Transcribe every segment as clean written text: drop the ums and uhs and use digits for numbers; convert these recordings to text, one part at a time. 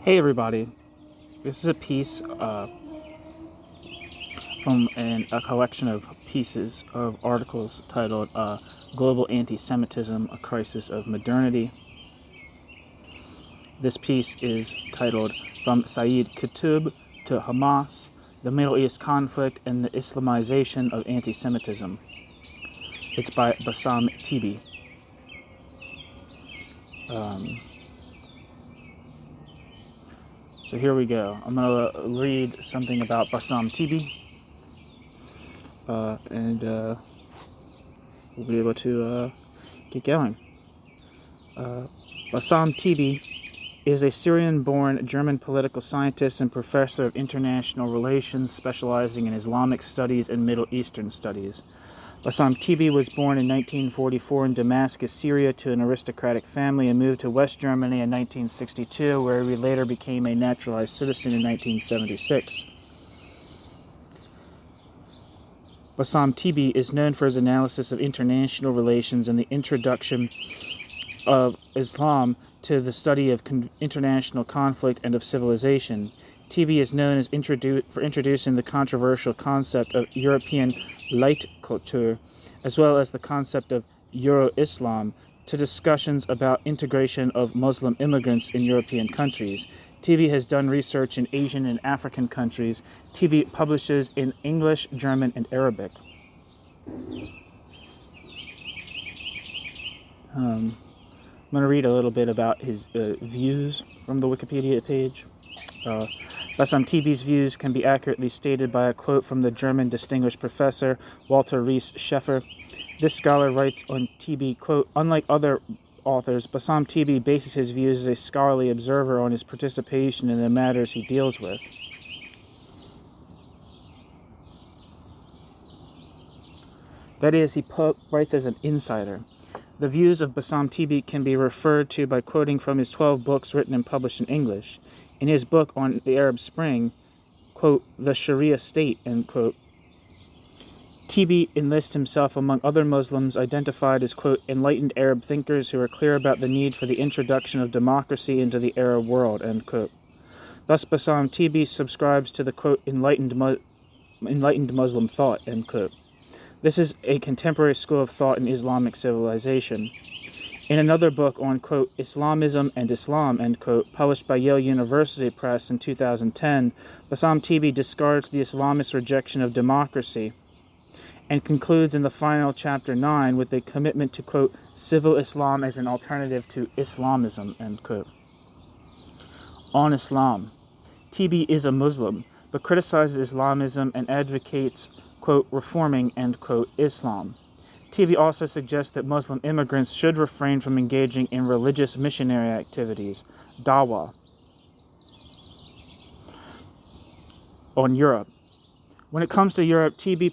Hey everybody, this is a piece from a collection of pieces of articles titled Global Anti-Semitism, A Crisis of Modernity. This piece is titled From Sayyid Qutb to Hamas, the Middle East Conflict and the Islamization of Anti-Semitism. It's by Bassam Tibi. So here we go. I'm going to read something about Bassam Tibi, and we'll be able to get going. Bassam Tibi is a Syrian-born German political scientist and professor of international relations specializing in Islamic studies and Middle Eastern studies. Bassam Tibi was born in 1944 in Damascus, Syria, to an aristocratic family and moved to West Germany in 1962, where he later became a naturalized citizen in 1976. Bassam Tibi is known for his analysis of international relations and the introduction of Islam to the study of international conflict and of civilization. Tibi is known as for introducing the controversial concept of European Leitkultur, as well as the concept of Euro-Islam, to discussions about integration of Muslim immigrants in European countries. Tibi has done research in Asian and African countries. Tibi publishes in English, German, and Arabic. I'm going to read a little bit about his views from the Wikipedia page. Bassam Tibi's views can be accurately stated by a quote from the German distinguished professor Walter Rees Scheffer. This scholar writes on Tibi, quote, "Unlike other authors, Bassam Tibi bases his views as a scholarly observer on his participation in the matters he deals with." That is, he writes as an insider. The views of Bassam Tibi can be referred to by quoting from his 12 books written and published in English. In his book on the Arab Spring, quote, "The Sharia State," end quote, Tibi enlists himself among other Muslims identified as, quote, "enlightened Arab thinkers who are clear about the need for the introduction of democracy into the Arab world," end quote. Thus, Bassam Tibi subscribes to the, quote, enlightened Muslim thought, end quote. This is a contemporary school of thought in Islamic civilization. In another book on, quote, Islamism and Islam, end quote, published by Yale University Press in 2010, Bassam Tibi discards the Islamist rejection of democracy and concludes in the final chapter 9 with a commitment to, quote, civil Islam as an alternative to Islamism, end quote. On Islam, Tibi is a Muslim, but criticizes Islamism and advocates, quote, reforming, end quote, Islam. Tibi also suggests that Muslim immigrants should refrain from engaging in religious missionary activities, dawah. On Europe. When it comes to Europe, Tibi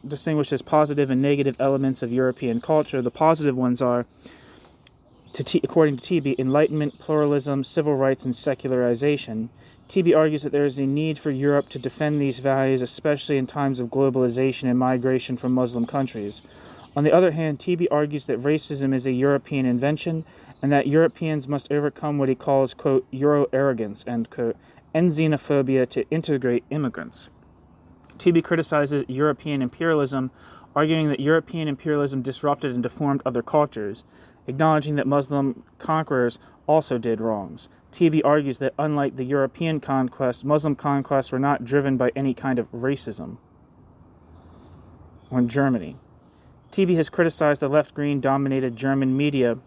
distinguishes positive and negative elements of European culture. The positive ones are, according to Tibi, enlightenment, pluralism, civil rights, and secularization. Tibi argues that there is a need for Europe to defend these values, especially in times of globalization and migration from Muslim countries. On the other hand, Tibi argues that racism is a European invention and that Europeans must overcome what he calls, quote, Euro-arrogance, end quote, and xenophobia to integrate immigrants. Tibi criticizes European imperialism, arguing that European imperialism disrupted and deformed other cultures, acknowledging that Muslim conquerors also did wrongs. Tibi argues that unlike the European conquest, Muslim conquests were not driven by any kind of racism. On Germany. Tibi has criticized the left-green-dominated German media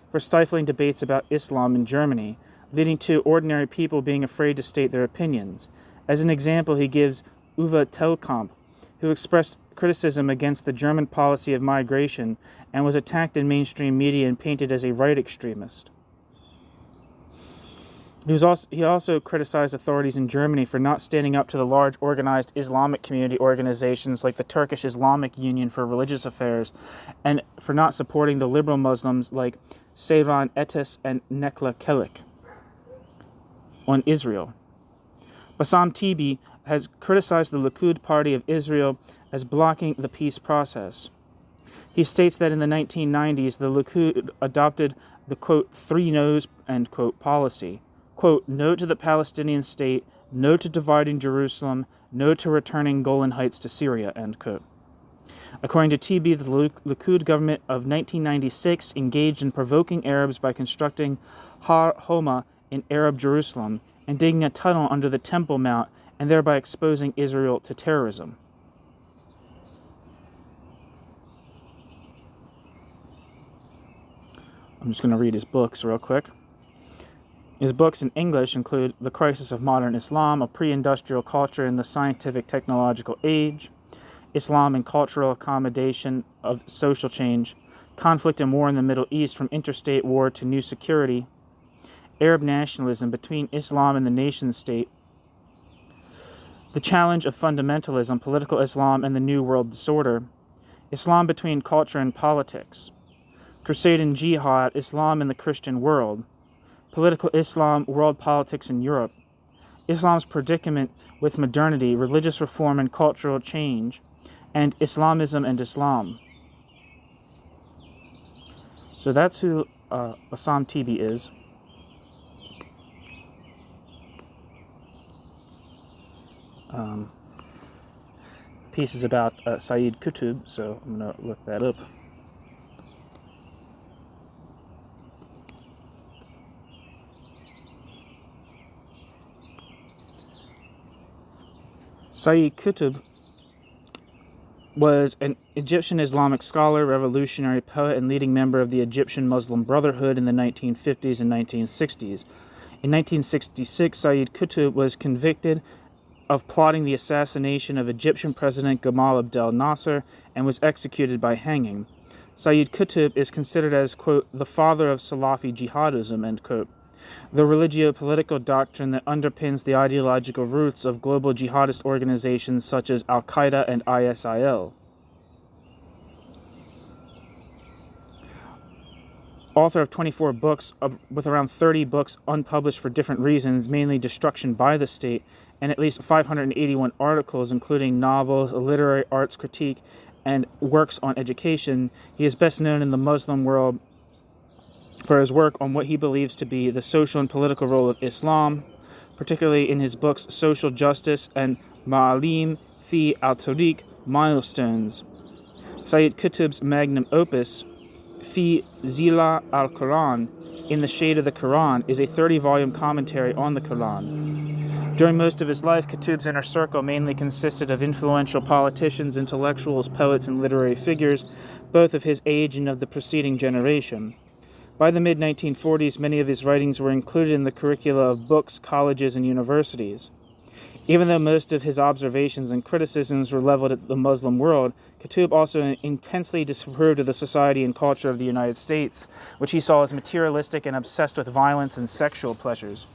for stifling debates about Islam in Germany, leading to ordinary people being afraid to state their opinions. As an example, he gives Uwe Telkamp, who expressed criticism against the German policy of migration and was attacked in mainstream media and painted as a right extremist. He also criticized authorities in Germany for not standing up to the large organized Islamic community organizations like the Turkish Islamic Union for Religious Affairs, and for not supporting the liberal Muslims like Seyran Etis and Nekla Kelik. On Israel. Bassam Tibi has criticized the Likud Party of Israel as blocking the peace process. He states that in the 1990s, the Likud adopted the, quote, three no's, end quote, policy. quote, "No to the Palestinian state, no to dividing Jerusalem, no to returning Golan Heights to Syria," end quote. According to Tibi, the Likud government of 1996 engaged in provoking Arabs by constructing Har Homa in Arab Jerusalem and digging a tunnel under the Temple Mount and thereby exposing Israel to terrorism. I'm just going to read his books real quick. His books in English include The Crisis of Modern Islam, A Pre-Industrial Culture in the Scientific Technological Age, Islam and Cultural Accommodation of Social Change, Conflict and War in the Middle East from Interstate War to New Security, Arab Nationalism Between Islam and the Nation State, The Challenge of Fundamentalism, Political Islam and the New World Disorder, Islam Between Culture and Politics, Crusade and Jihad, Islam and the Christian World, Political Islam, World Politics in Europe, Islam's Predicament with Modernity, Religious Reform and Cultural Change, and Islamism and Islam. So that's who Bassam Tibi is. Piece is about Sayyid Qutb, so I'm going to look that up. Sayyid Qutb was an Egyptian Islamic scholar, revolutionary poet, and leading member of the Egyptian Muslim Brotherhood in the 1950s and 1960s. In 1966, Sayyid Qutb was convicted of plotting the assassination of Egyptian President Gamal Abdel Nasser and was executed by hanging. Sayyid Qutb is considered as, quote, the father of Salafi jihadism, end quote, the religio-political doctrine that underpins the ideological roots of global jihadist organizations such as al-Qaeda and ISIL. Author of 24 books, with around 30 books unpublished for different reasons, mainly destruction by the state, and at least 581 articles, including novels, a literary arts critique, and works on education, he is best known in the Muslim world for his work on what he believes to be the social and political role of Islam, particularly in his books Social Justice and Ma'alim fi al-Tariq, Milestones. Sayyid Qutb's magnum opus, Fi Zila al-Quran, In the Shade of the Quran, is a 30-volume commentary on the Quran. During most of his life, Qutb's inner circle mainly consisted of influential politicians, intellectuals, poets, and literary figures, both of his age and of the preceding generation. By the mid-1940s, many of his writings were included in the curricula of books, colleges, and universities. Even though most of his observations and criticisms were leveled at the Muslim world, Qutb also intensely disapproved of the society and culture of the United States, which he saw as materialistic and obsessed with violence and sexual pleasures.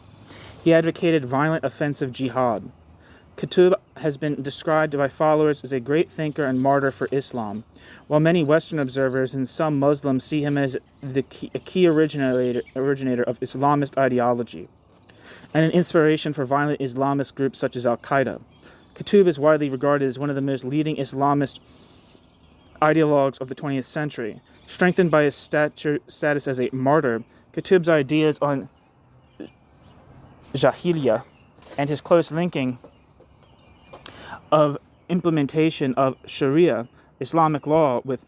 He advocated violent offensive jihad. Qutb has been described by followers as a great thinker and martyr for Islam, while many Western observers and some Muslims see him as a key originator of Islamist ideology, and an inspiration for violent Islamist groups such as al-Qaeda. Qutb is widely regarded as one of the most leading Islamist ideologues of the 20th century. Strengthened by his status as a martyr, Qutb's ideas on Jahiliyyah and his close linking of implementation of Sharia, Islamic law, with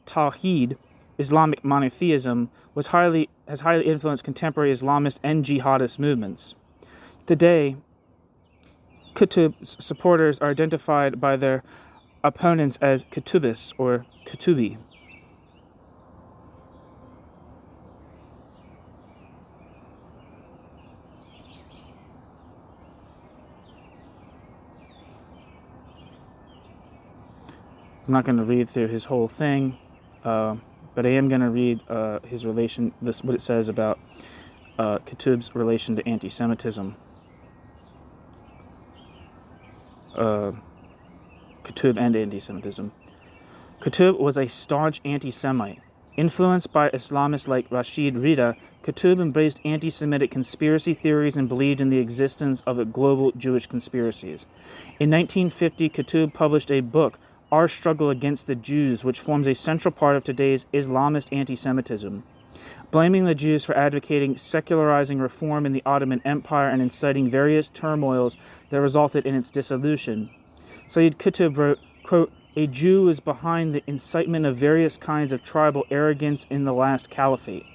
Tawheed, Islamic monotheism, has highly influenced contemporary Islamist and jihadist movements. Today, Qutb's supporters are identified by their opponents as Qutbists or Qutubi. I'm not going to read through his whole thing, but I am going to read his relation, what it says about Qutb's relation to anti-Semitism. Qutb and anti-Semitism. Qutb was a staunch anti-Semite. Influenced by Islamists like Rashid Rida, Qutb embraced anti-Semitic conspiracy theories and believed in the existence of global Jewish conspiracies. In 1950, Qutb published a book our struggle against the Jews, which forms a central part of today's Islamist anti-Semitism, blaming the Jews for advocating secularizing reform in the Ottoman Empire and inciting various turmoils that resulted in its dissolution. Sayyid Qutb wrote, quote, "A Jew is behind the incitement of various kinds of tribal arrogance in the last caliphate,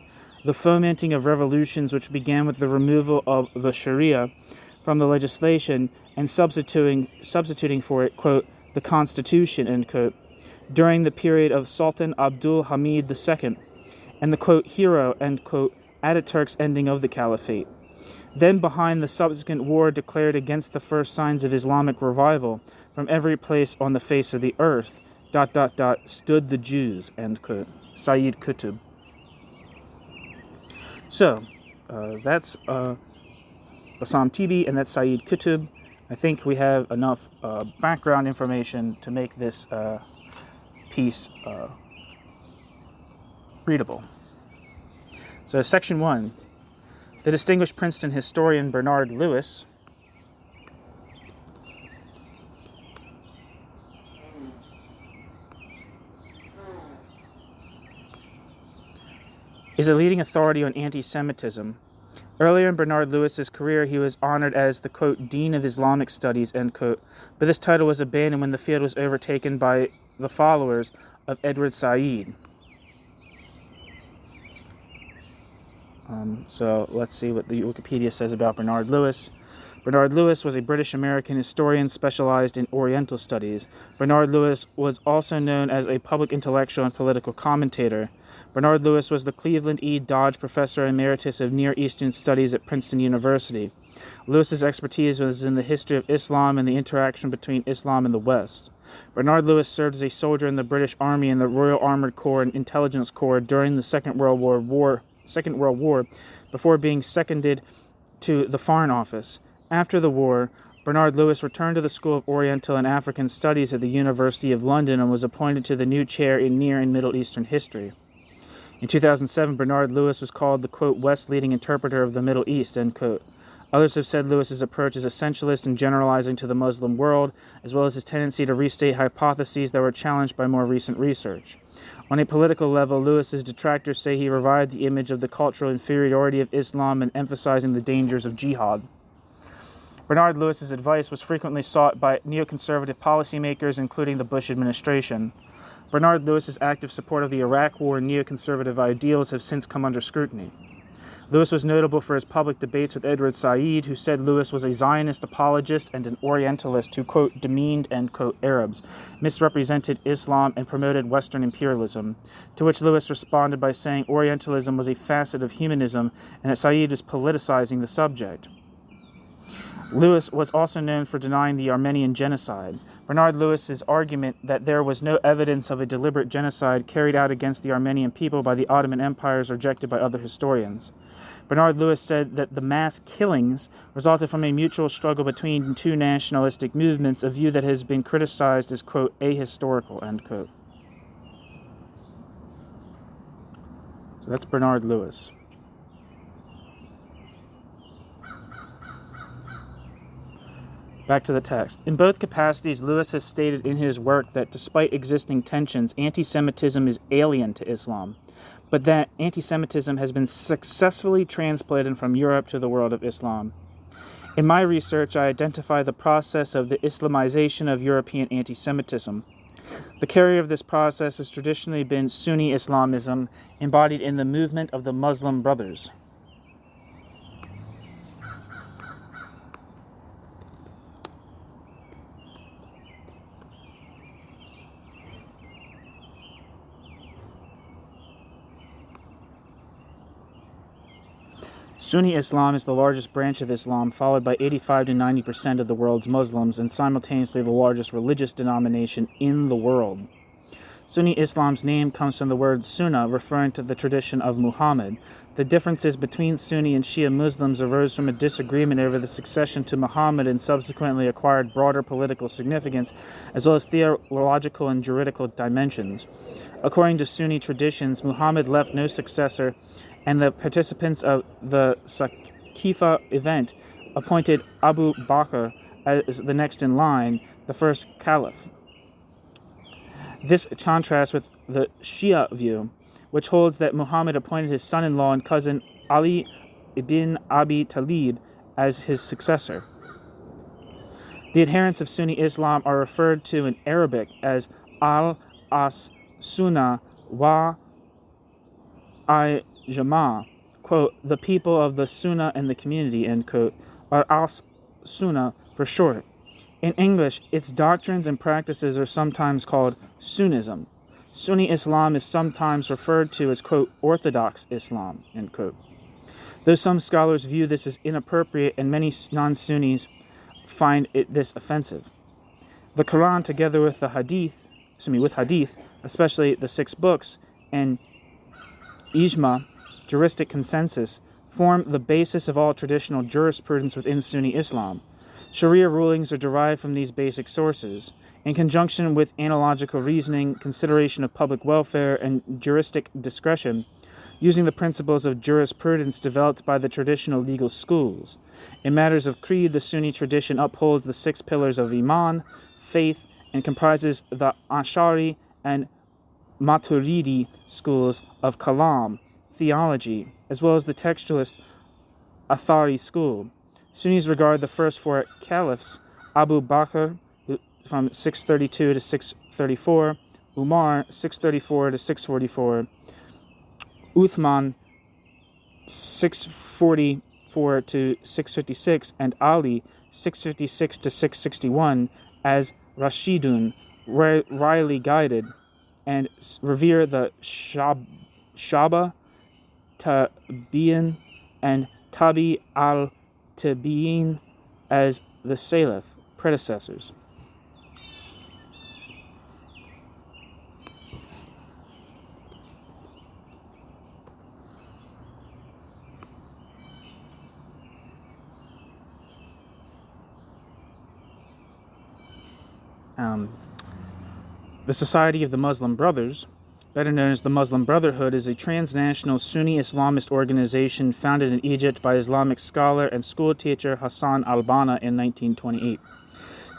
the fomenting of revolutions which began with the removal of the Sharia from the legislation and substituting for it, quote, the Constitution," end quote, during the period of Sultan Abdul Hamid II, and the, quote, hero, end quote, Ataturk's ending of the caliphate. Then behind the subsequent war declared against the first signs of Islamic revival from every place on the face of the earth, ... stood the Jews, end quote. Sayyid Qutb. So, that's Bassam Tibi, and that's Sayyid Qutb. I think we have enough background information to make this piece readable. So, section 1. The distinguished Princeton historian Bernard Lewis is a leading authority on anti-Semitism. Earlier in Bernard Lewis's career, he was honored as the, quote, Dean of Islamic Studies, end quote, but this title was abandoned when the field was overtaken by the followers of Edward Said. So let's see what the Wikipedia says about Bernard Lewis. Bernard Lewis was a British-American historian specialized in Oriental studies. Bernard Lewis was also known as a public intellectual and political commentator. Bernard Lewis was the Cleveland E. Dodge Professor Emeritus of Near Eastern Studies at Princeton University. Lewis's expertise was in the history of Islam and the interaction between Islam and the West. Bernard Lewis served as a soldier in the British Army and the Royal Armoured Corps and Intelligence Corps during the Second World War before being seconded to the Foreign Office. After the war, Bernard Lewis returned to the School of Oriental and African Studies at the University of London and was appointed to the new chair in Near and Middle Eastern history. In 2007, Bernard Lewis was called the, quote, West's leading interpreter of the Middle East, end quote. Others have said Lewis's approach is essentialist and generalizing to the Muslim world, as well as his tendency to restate hypotheses that were challenged by more recent research. On a political level, Lewis's detractors say he revived the image of the cultural inferiority of Islam and emphasizing the dangers of jihad. Bernard Lewis's advice was frequently sought by neoconservative policymakers, including the Bush administration. Bernard Lewis's active support of the Iraq War and neoconservative ideals have since come under scrutiny. Lewis was notable for his public debates with Edward Said, who said Lewis was a Zionist apologist and an Orientalist who, quote, demeaned, end quote, Arabs, misrepresented Islam, and promoted Western imperialism, to which Lewis responded by saying Orientalism was a facet of humanism and that Said was politicizing the subject. Lewis was also known for denying the Armenian genocide. Bernard Lewis's argument that there was no evidence of a deliberate genocide carried out against the Armenian people by the Ottoman Empire is rejected by other historians. Bernard Lewis said that the mass killings resulted from a mutual struggle between two nationalistic movements, a view that has been criticized as, quote, ahistorical, end quote. So that's Bernard Lewis. Back to the text. In both capacities, Lewis has stated in his work that despite existing tensions, anti-Semitism is alien to Islam, but that anti-Semitism has been successfully transplanted from Europe to the world of Islam. In my research, I identify the process of the Islamization of European anti-Semitism. The carrier of this process has traditionally been Sunni Islamism, embodied in the movement of the Muslim Brothers. Sunni Islam is the largest branch of Islam, followed by 85 to 90% of the world's Muslims, and simultaneously the largest religious denomination in the world. Sunni Islam's name comes from the word Sunnah, referring to the tradition of Muhammad. The differences between Sunni and Shia Muslims arose from a disagreement over the succession to Muhammad and subsequently acquired broader political significance, as well as theological and juridical dimensions. According to Sunni traditions, Muhammad left no successor, and the participants of the Saqifa event appointed Abu Bakr as the next in line, the first caliph. This contrasts with the Shia view, which holds that Muhammad appointed his son-in-law and cousin Ali ibn Abi Talib as his successor. The adherents of Sunni Islam are referred to in Arabic as al-Sunnah wa al-Jama'ah, quote, the people of the Sunnah and the community, end quote, or al-Sunnah for short. In English, its doctrines and practices are sometimes called Sunnism. Sunni Islam is sometimes referred to as, quote, Orthodox Islam, end quote. Though some scholars view this as inappropriate and many non-Sunnis find this offensive. The Quran, together with Hadith, especially the 6 books, and Ijma, juristic consensus, form the basis of all traditional jurisprudence within Sunni Islam. Sharia rulings are derived from these basic sources, in conjunction with analogical reasoning, consideration of public welfare, and juristic discretion, using the principles of jurisprudence developed by the traditional legal schools. In matters of creed, the Sunni tradition upholds the 6 pillars of Iman, faith, and comprises the Ash'ari and Maturidi schools of Kalam, theology, as well as the textualist Athari school. Sunnis regard the first 4 caliphs, Abu Bakr from 632 to 634, Umar 634 to 644, Uthman 644 to 656, and Ali 656 to 661 as Rashidun, wryly guided, and revere the Shaba, Tabi'in, and Tabi al-Tabi'in as the Salaf, predecessors. The Society of the Muslim Brothers, better known as the Muslim Brotherhood, is a transnational Sunni Islamist organization founded in Egypt by Islamic scholar and school teacher Hassan al-Banna in 1928.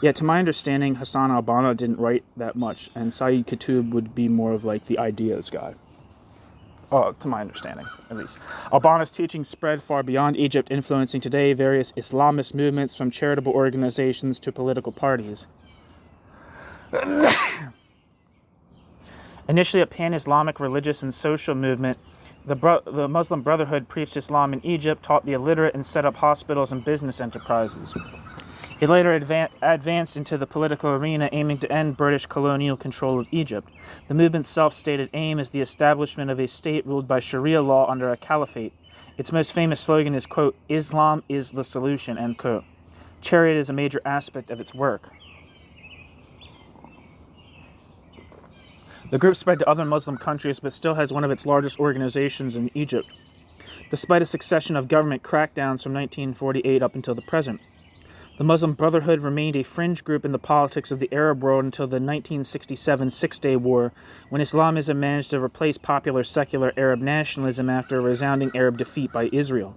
Yet, to my understanding, Hassan al-Banna didn't write that much, and Sayyid Qutb would be more of like the ideas guy. To my understanding, at least. Al-Banna's teachings spread far beyond Egypt, influencing today various Islamist movements from charitable organizations to political parties. Initially a pan-Islamic religious and social movement, the Muslim Brotherhood preached Islam in Egypt, taught the illiterate, and set up hospitals and business enterprises. It later advanced into the political arena, aiming to end British colonial control of Egypt. The movement's self-stated aim is the establishment of a state ruled by Sharia law under a caliphate. Its most famous slogan is, quote, Islam is the solution, end quote. Charity is a major aspect of its work. The group spread to other Muslim countries, but still has one of its largest organizations in Egypt, despite a succession of government crackdowns from 1948 up until the present. The Muslim Brotherhood remained a fringe group in the politics of the Arab world until the 1967 Six-Day War, when Islamism managed to replace popular secular Arab nationalism after a resounding Arab defeat by Israel.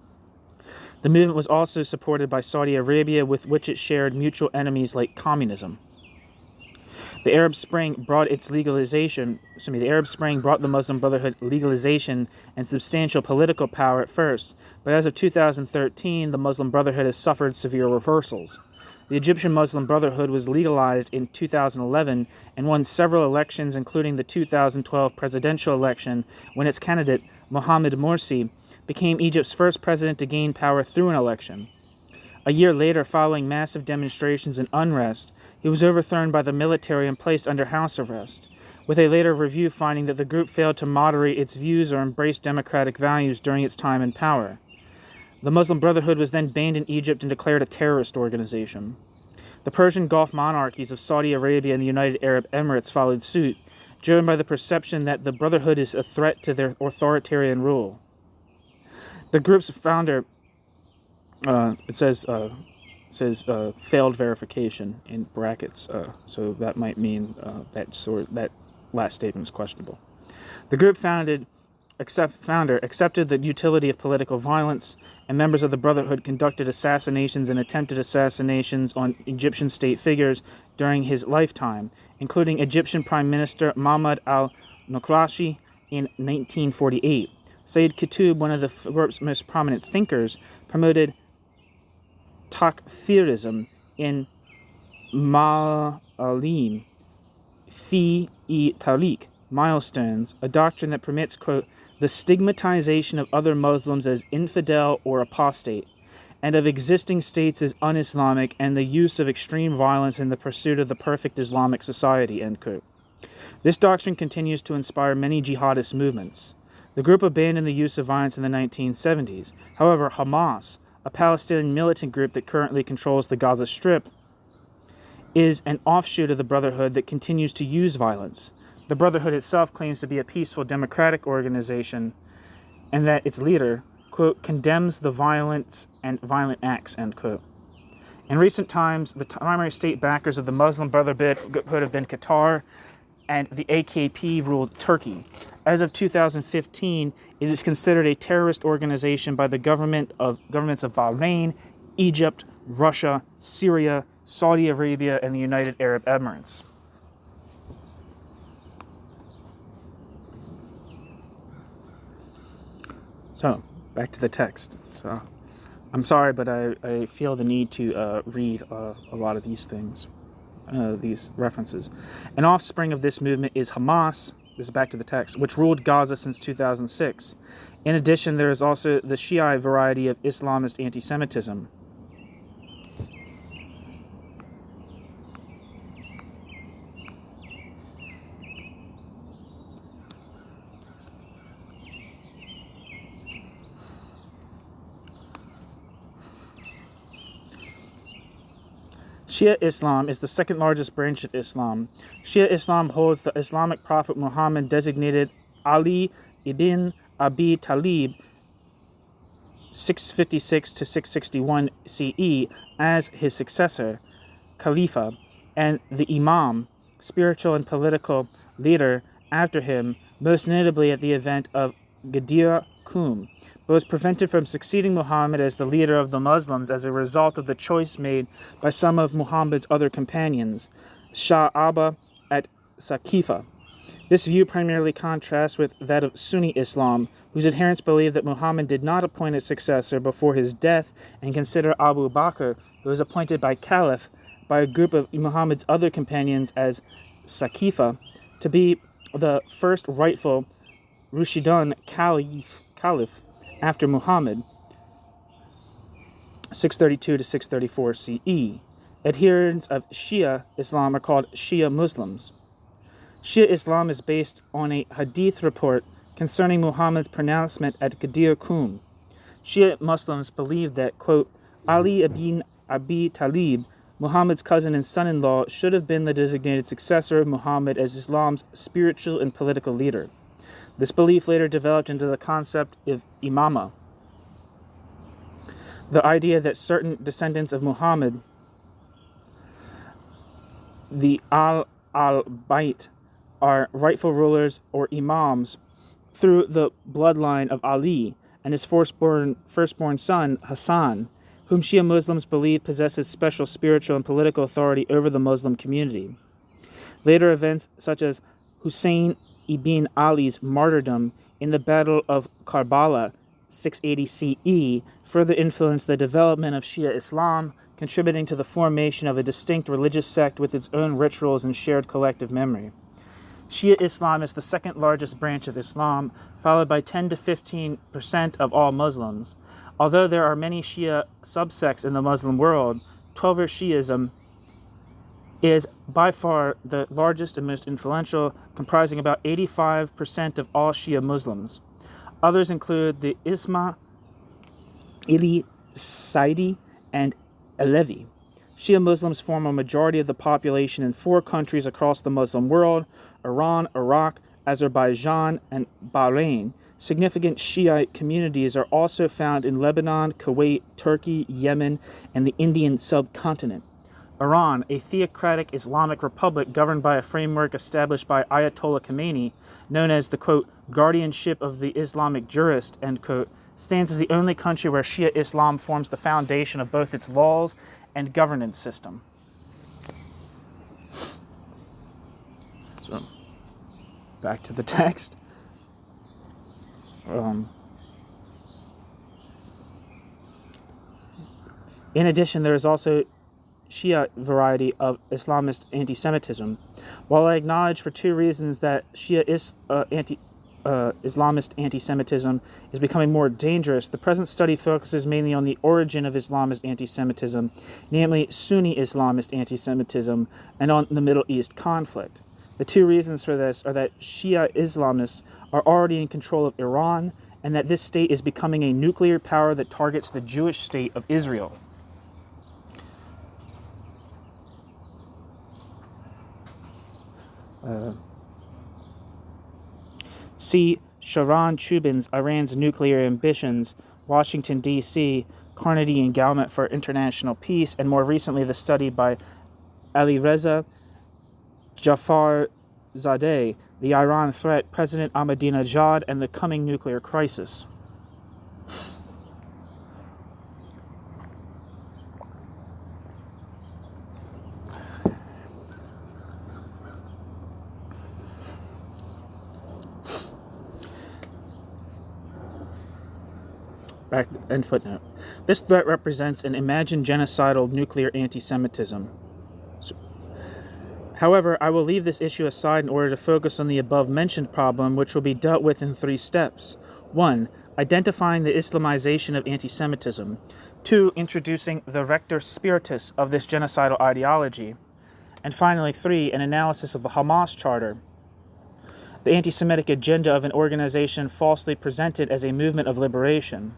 The movement was also supported by Saudi Arabia, with which it shared mutual enemies like communism. The Arab Spring brought the Muslim Brotherhood legalization and substantial political power at first, but as of 2013, the Muslim Brotherhood has suffered severe reversals. The Egyptian Muslim Brotherhood was legalized in 2011 and won several elections, including the 2012 presidential election, when its candidate, Mohamed Morsi, became Egypt's first president to gain power through an election. A year later, following massive demonstrations and unrest, he was overthrown by the military and placed under house arrest, with a later review finding that the group failed to moderate its views or embrace democratic values during its time in power. The Muslim Brotherhood was then banned in Egypt and declared a terrorist organization. The Persian Gulf monarchies of Saudi Arabia and the United Arab Emirates followed suit, driven by the perception that the Brotherhood is a threat to their authoritarian rule. The group's founder, it says failed verification in brackets, so that might mean that last statement is questionable. The group founded accepted the utility of political violence, and members of the Brotherhood conducted assassinations and attempted assassinations on Egyptian state figures during his lifetime, including Egyptian Prime Minister Mahmoud al-Naqrashi in 1948. Sayyid Qutb, one of the group's most prominent thinkers, promoted takfirism in ma'alim fi ʻtariq, milestones, a doctrine that permits, quote, the stigmatization of other Muslims as infidel or apostate, and of existing states as un-Islamic, and the use of extreme violence in the pursuit of the perfect Islamic society, end quote. This doctrine continues to inspire many jihadist movements. The group abandoned the use of violence in the 1970s. However, Hamas, a Palestinian militant group that currently controls the Gaza Strip, is an offshoot of the Brotherhood that continues to use violence. The Brotherhood itself claims to be a peaceful democratic organization, and that its leader, quote, condemns the violence and violent acts, end quote. In recent times, the primary state backers of the Muslim Brotherhood have been Qatar, and the AKP ruled Turkey. As of 2015, it is considered a terrorist organization by the governments of Bahrain, Egypt, Russia, Syria, Saudi Arabia, and the United Arab Emirates. So, back to the text. So, I'm sorry, but I feel the need to read a lot of these things. These references. An offspring of this movement is Hamas, this is back to the text, which ruled Gaza since 2006. In addition, there is also the Shiite variety of Islamist antisemitism. Shia Islam is the second largest branch of Islam. Shia Islam holds the Islamic prophet Muhammad designated Ali ibn Abi Talib 656 to 661 CE as his successor, Khalifa, and the Imam, spiritual and political leader after him, most notably at the event of Ghadir Qum, but was prevented from succeeding Muhammad as the leader of the Muslims as a result of the choice made by some of Muhammad's other companions, Shah Abba at Saqifa. This view primarily contrasts with that of Sunni Islam, whose adherents believe that Muhammad did not appoint a successor before his death and consider Abu Bakr, who was appointed by Caliph by a group of Muhammad's other companions as Saqifa, to be the first rightful Rashidun Caliph after Muhammad, 632 to 634 CE. Adherents of Shia Islam are called Shia Muslims. Shia Islam is based on a hadith report concerning Muhammad's pronouncement at Ghadir Qum. Shia Muslims believe that, quote, Ali ibn Abi Talib, Muhammad's cousin and son-in-law, should have been the designated successor of Muhammad as Islam's spiritual and political leader. This belief later developed into the concept of imama, the idea that certain descendants of Muhammad, the al-Bayt, are rightful rulers or imams through the bloodline of Ali and his firstborn son, Hassan, whom Shia Muslims believe possesses special spiritual and political authority over the Muslim community. Later events such as Husayn ibn Ali's martyrdom in the Battle of Karbala, 680 CE, further influenced the development of Shia Islam, contributing to the formation of a distinct religious sect with its own rituals and shared collective memory. Shia Islam is the second largest branch of Islam, followed by 10 to 15% of all Muslims. Although there are many Shia subsects in the Muslim world, Twelver Shiism is by far the largest and most influential, comprising about 85% of all Shia Muslims. Others include the Ismaili, Saidi, and Alevi. Shia Muslims form a majority of the population in 4 countries across the Muslim world: Iran, Iraq, Azerbaijan, and Bahrain. Significant Shiite communities are also found in Lebanon, Kuwait, Turkey, Yemen, and the Indian subcontinent. Iran, a theocratic Islamic republic governed by a framework established by Ayatollah Khomeini, known as the, quote, guardianship of the Islamic jurist, end quote, stands as the only country where Shia Islam forms the foundation of both its laws and governance system. So, back to the text. In addition, there is also Shia variety of Islamist anti-Semitism. While I acknowledge for two reasons that Shia Islamist anti-Semitism is becoming more dangerous, the present study focuses mainly on the origin of Islamist anti-Semitism, namely Sunni Islamist anti-Semitism, and on the Middle East conflict. The two reasons for this are that Shia Islamists are already in control of Iran, and that this state is becoming a nuclear power that targets the Jewish state of Israel. See Sharon Chubin's Iran's Nuclear Ambitions, Washington, D.C., Carnegie Endowment for International Peace, and more recently the study by Alireza Jafarzadeh, The Iran Threat, President Ahmadinejad, and the Coming Nuclear Crisis. Back end footnote. This threat represents an imagined genocidal nuclear anti-Semitism. However, I will leave this issue aside in order to focus on the above-mentioned problem, which will be dealt with in 3 steps. 1. Identifying the Islamization of anti-Semitism. 2. Introducing the rector spiritus of this genocidal ideology. And finally, 3. An analysis of the Hamas Charter, the anti-Semitic agenda of an organization falsely presented as a movement of liberation.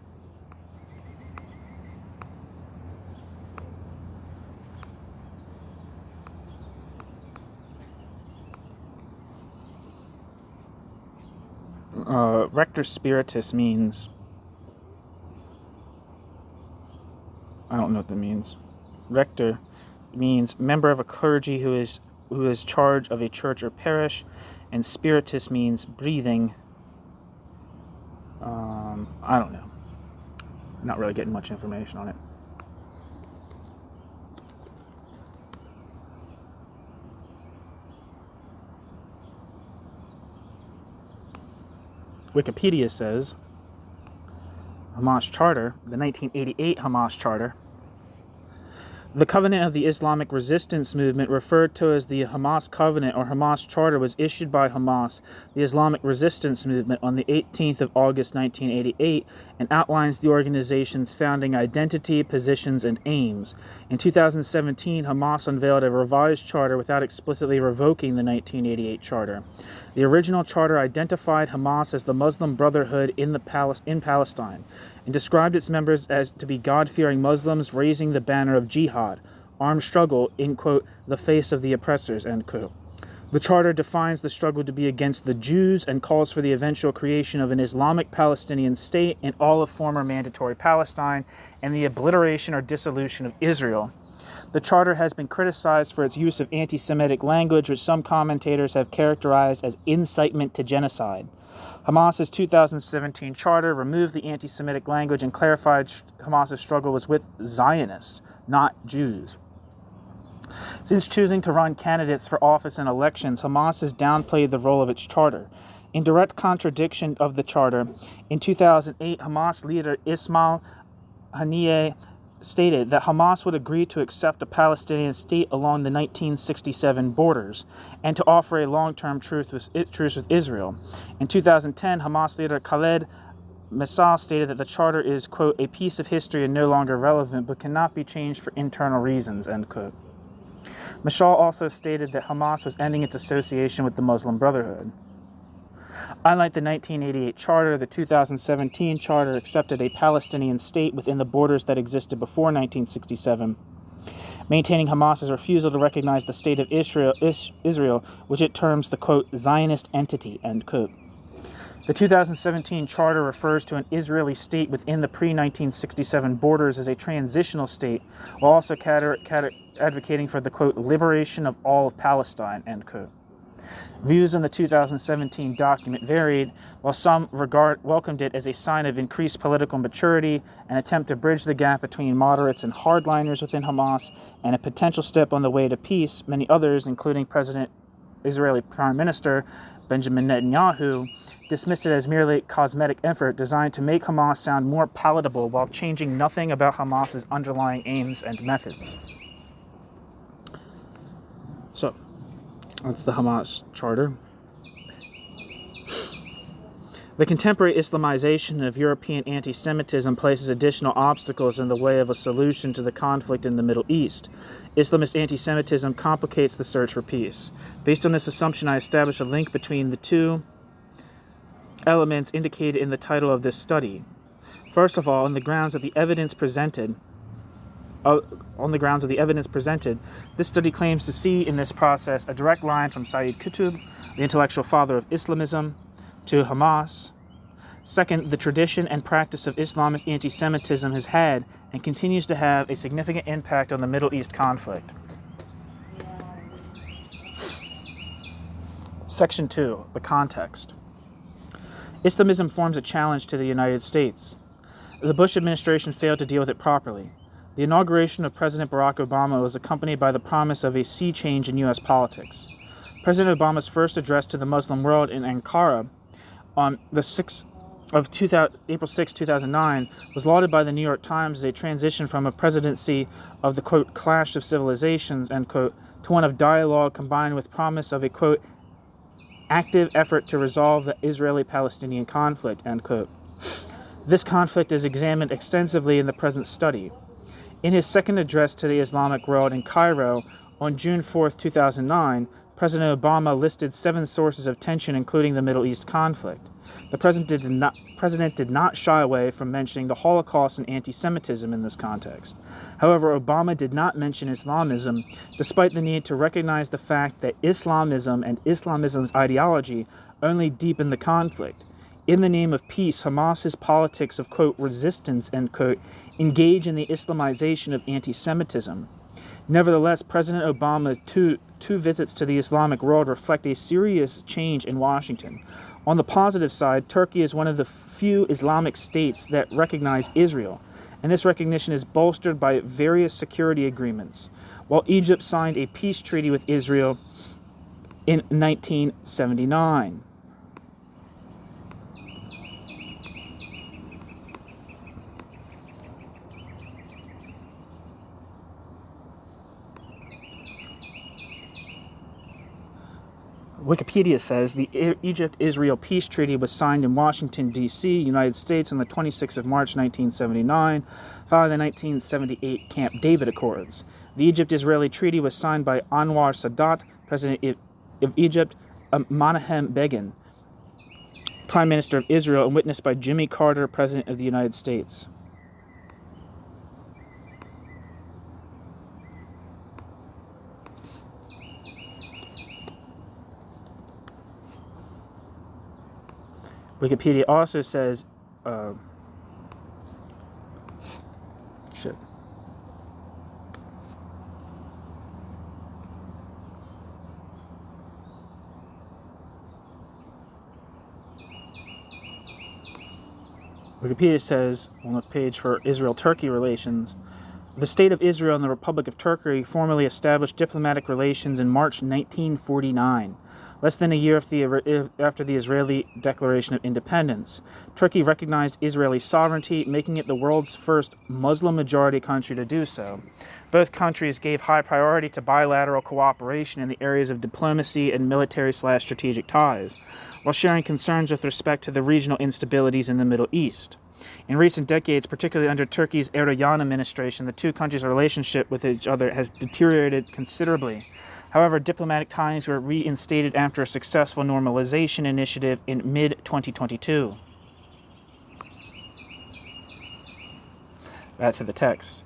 Rector spiritus means, I don't know what that means. Rector means member of a clergy who is charge of a church or parish, and spiritus means breathing. I don't know. Not really getting much information on it. Wikipedia says, Hamas Charter, the 1988 Hamas Charter, the Covenant of the Islamic Resistance Movement, referred to as the Hamas Covenant or Hamas Charter, was issued by Hamas, the Islamic Resistance Movement, on the 18th of August 1988 and outlines the organization's founding identity, positions, and aims. In 2017, Hamas unveiled a revised charter without explicitly revoking the 1988 charter. The original charter identified Hamas as the Muslim Brotherhood in Palestine and described its members as to be God-fearing Muslims raising the banner of jihad, armed struggle in, quote, the face of the oppressors, end quote. The charter defines the struggle to be against the Jews and calls for the eventual creation of an Islamic Palestinian state in all of former mandatory Palestine and the obliteration or dissolution of Israel. The charter has been criticized for its use of anti-Semitic language, which some commentators have characterized as incitement to genocide. Hamas's 2017 charter removed the anti-Semitic language and clarified Hamas's struggle was with Zionists, not Jews. Since choosing to run candidates for office in elections, Hamas has downplayed the role of its charter. In direct contradiction of the charter, in 2008, Hamas leader Ismail Haniyeh stated that Hamas would agree to accept a Palestinian state along the 1967 borders and to offer a long-term truce with Israel. In 2010, Hamas leader Khaled Messah stated that the charter is, quote, a piece of history and no longer relevant but cannot be changed for internal reasons, end quote. Mashal also stated that Hamas was ending its association with the Muslim Brotherhood. Unlike the 1988 charter, the 2017 charter accepted a Palestinian state within the borders that existed before 1967, maintaining Hamas's refusal to recognize the state of Israel, which it terms the, quote, Zionist entity, end quote. The 2017 charter refers to an Israeli state within the pre-1967 borders as a transitional state, while also advocating for the, quote, liberation of all of Palestine, end quote. Views on the 2017 document varied, while some welcomed it as a sign of increased political maturity, an attempt to bridge the gap between moderates and hardliners within Hamas, and a potential step on the way to peace. Many others, including Israeli Prime Minister Benjamin Netanyahu, dismissed it as merely a cosmetic effort designed to make Hamas sound more palatable while changing nothing about Hamas's underlying aims and methods. So, that's the Hamas charter. The contemporary Islamization of European anti-Semitism places additional obstacles in the way of a solution to the conflict in the Middle East. Islamist anti-Semitism complicates the search for peace. Based on this assumption, I established a link between the two elements indicated in the title of this study. First of all, on the grounds of the evidence presented, this study claims to see in this process a direct line from Sayyid Qutb, the intellectual father of Islamism, to Hamas. Second, the tradition and practice of Islamist anti-Semitism has had and continues to have a significant impact on the Middle East conflict. Section 2, the context. Islamism forms a challenge to the United States. The Bush administration failed to deal with it properly. The inauguration of President Barack Obama was accompanied by the promise of a sea change in U.S. politics. President Obama's first address to the Muslim world in Ankara on the April 6, 2009, was lauded by the New York Times as a transition from a presidency of the, quote, clash of civilizations, end quote, to one of dialogue combined with promise of a, quote, active effort to resolve the Israeli-Palestinian conflict, end quote. This conflict is examined extensively in the present study. In his second address to the Islamic world in Cairo on June 4, 2009, President Obama listed 7 sources of tension, including the Middle East conflict. The president did not shy away from mentioning the Holocaust and anti-Semitism in this context. However, Obama did not mention Islamism, despite the need to recognize the fact that Islamism and Islamism's ideology only deepen the conflict. In the name of peace, Hamas's politics of, quote, resistance, end quote, engage in the Islamization of anti-Semitism. Nevertheless, President Obama's two visits to the Islamic world reflect a serious change in Washington. On the positive side, Turkey is one of the few Islamic states that recognize Israel, and this recognition is bolstered by various security agreements, while Egypt signed a peace treaty with Israel in 1979. Wikipedia says the Egypt-Israel peace treaty was signed in Washington, D.C., United States on the 26th of March, 1979, following the 1978 Camp David Accords. The Egypt-Israeli treaty was signed by Anwar Sadat, President of Egypt, Menachem Begin, Prime Minister of Israel, and witnessed by Jimmy Carter, President of the United States. Wikipedia also says, Wikipedia says, on the page for Israel-Turkey relations, the State of Israel and the Republic of Turkey formally established diplomatic relations in March 1949. Less than a year after the Israeli Declaration of Independence. Turkey recognized Israeli sovereignty, making it the world's first Muslim-majority country to do so. Both countries gave high priority to bilateral cooperation in the areas of diplomacy and military/strategic ties, while sharing concerns with respect to the regional instabilities in the Middle East. In recent decades, particularly under Turkey's Erdogan administration, the two countries' relationship with each other has deteriorated considerably. However, diplomatic ties were reinstated after a successful normalization initiative in mid-2022. Back to the text.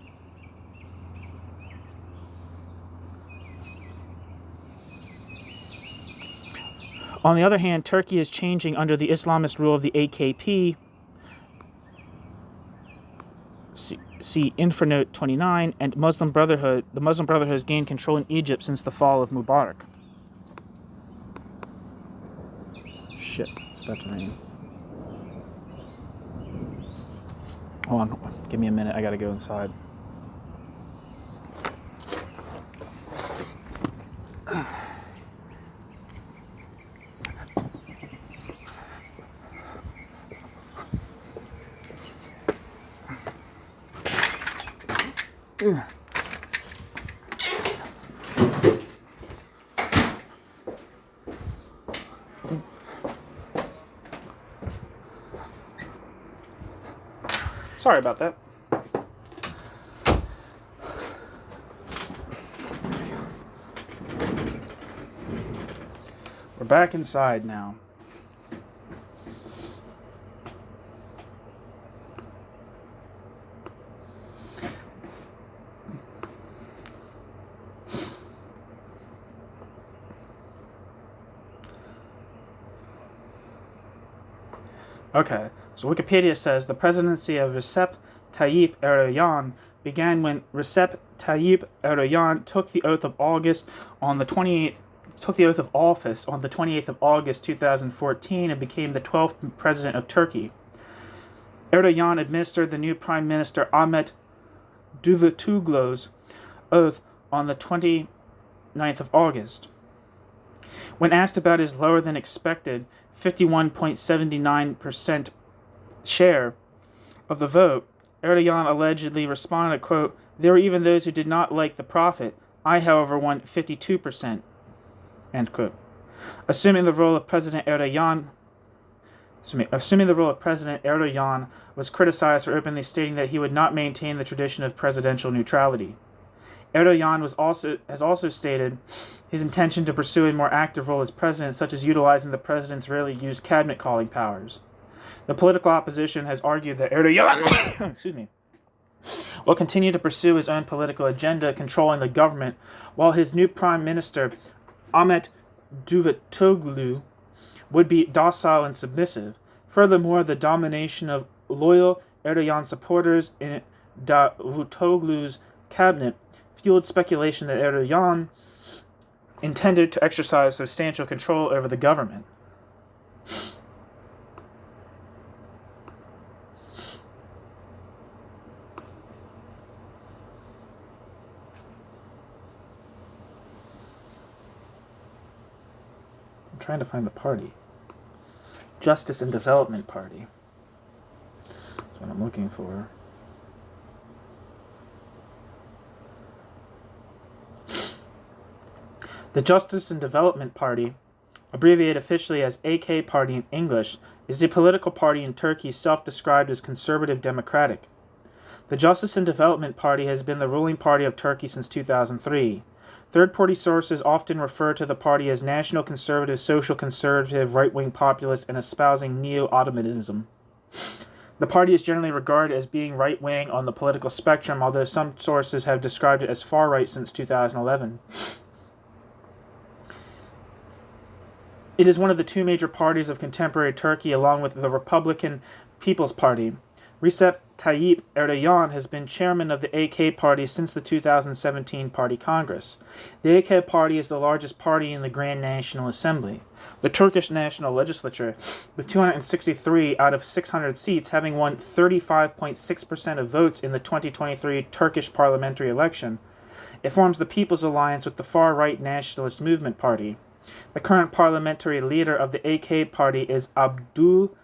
On the other hand, Turkey is changing under the Islamist rule of the AKP. See Infonote 29, and Muslim Brotherhood. The Muslim Brotherhood has gained control in Egypt since the fall of Mubarak. Shit, it's about to rain. Hold on, give me a minute, I gotta go inside. Sorry about that. We're back inside now. Okay, so Wikipedia says the presidency of Recep Tayyip Erdogan began when Recep Tayyip Erdogan took the oath of office on the 28th of August 2014 and became the 12th president of Turkey. Erdogan administered the new Prime Minister Ahmet Davutoglu's oath on the 29th of August. When asked about his lower than expected 51.79% share of the vote, Erdogan allegedly responded, quote, "There were even those who did not like the prophet. I, however, won 52%. End quote. Assuming the role of President Erdogan was criticized for openly stating that he would not maintain the tradition of presidential neutrality. Erdogan has also stated his intention to pursue a more active role as president, such as utilizing the president's rarely used cabinet calling powers. The political opposition has argued that Erdogan will continue to pursue his own political agenda, controlling the government, while his new prime minister, Ahmet Davutoglu, would be docile and submissive. Furthermore, the domination of loyal Erdogan supporters in Davutoglu's cabinet fueled speculation that Erdogan intended to exercise substantial control over the government. I'm trying to find the party. Justice and Development Party. That's what I'm looking for. The Justice and Development Party, abbreviated officially as AK Party in English, is a political party in Turkey self-described as conservative democratic. The Justice and Development Party has been the ruling party of Turkey since 2003. Third-party sources often refer to the party as national conservative, social conservative, right-wing populist, and espousing neo-Ottomanism. The party is generally regarded as being right-wing on the political spectrum, although some sources have described it as far-right since 2011. It is one of the two major parties of contemporary Turkey, along with the Republican People's Party. Recep Tayyip Erdogan has been chairman of the AK Party since the 2017 Party Congress. The AK Party is the largest party in the Grand National Assembly. The Turkish National Legislature, with 263 out of 600 seats, having won 35.6% of votes in the 2023 Turkish parliamentary election, it forms the People's Alliance with the far-right Nationalist Movement Party. The current parliamentary leader of the AK Party is Abdel.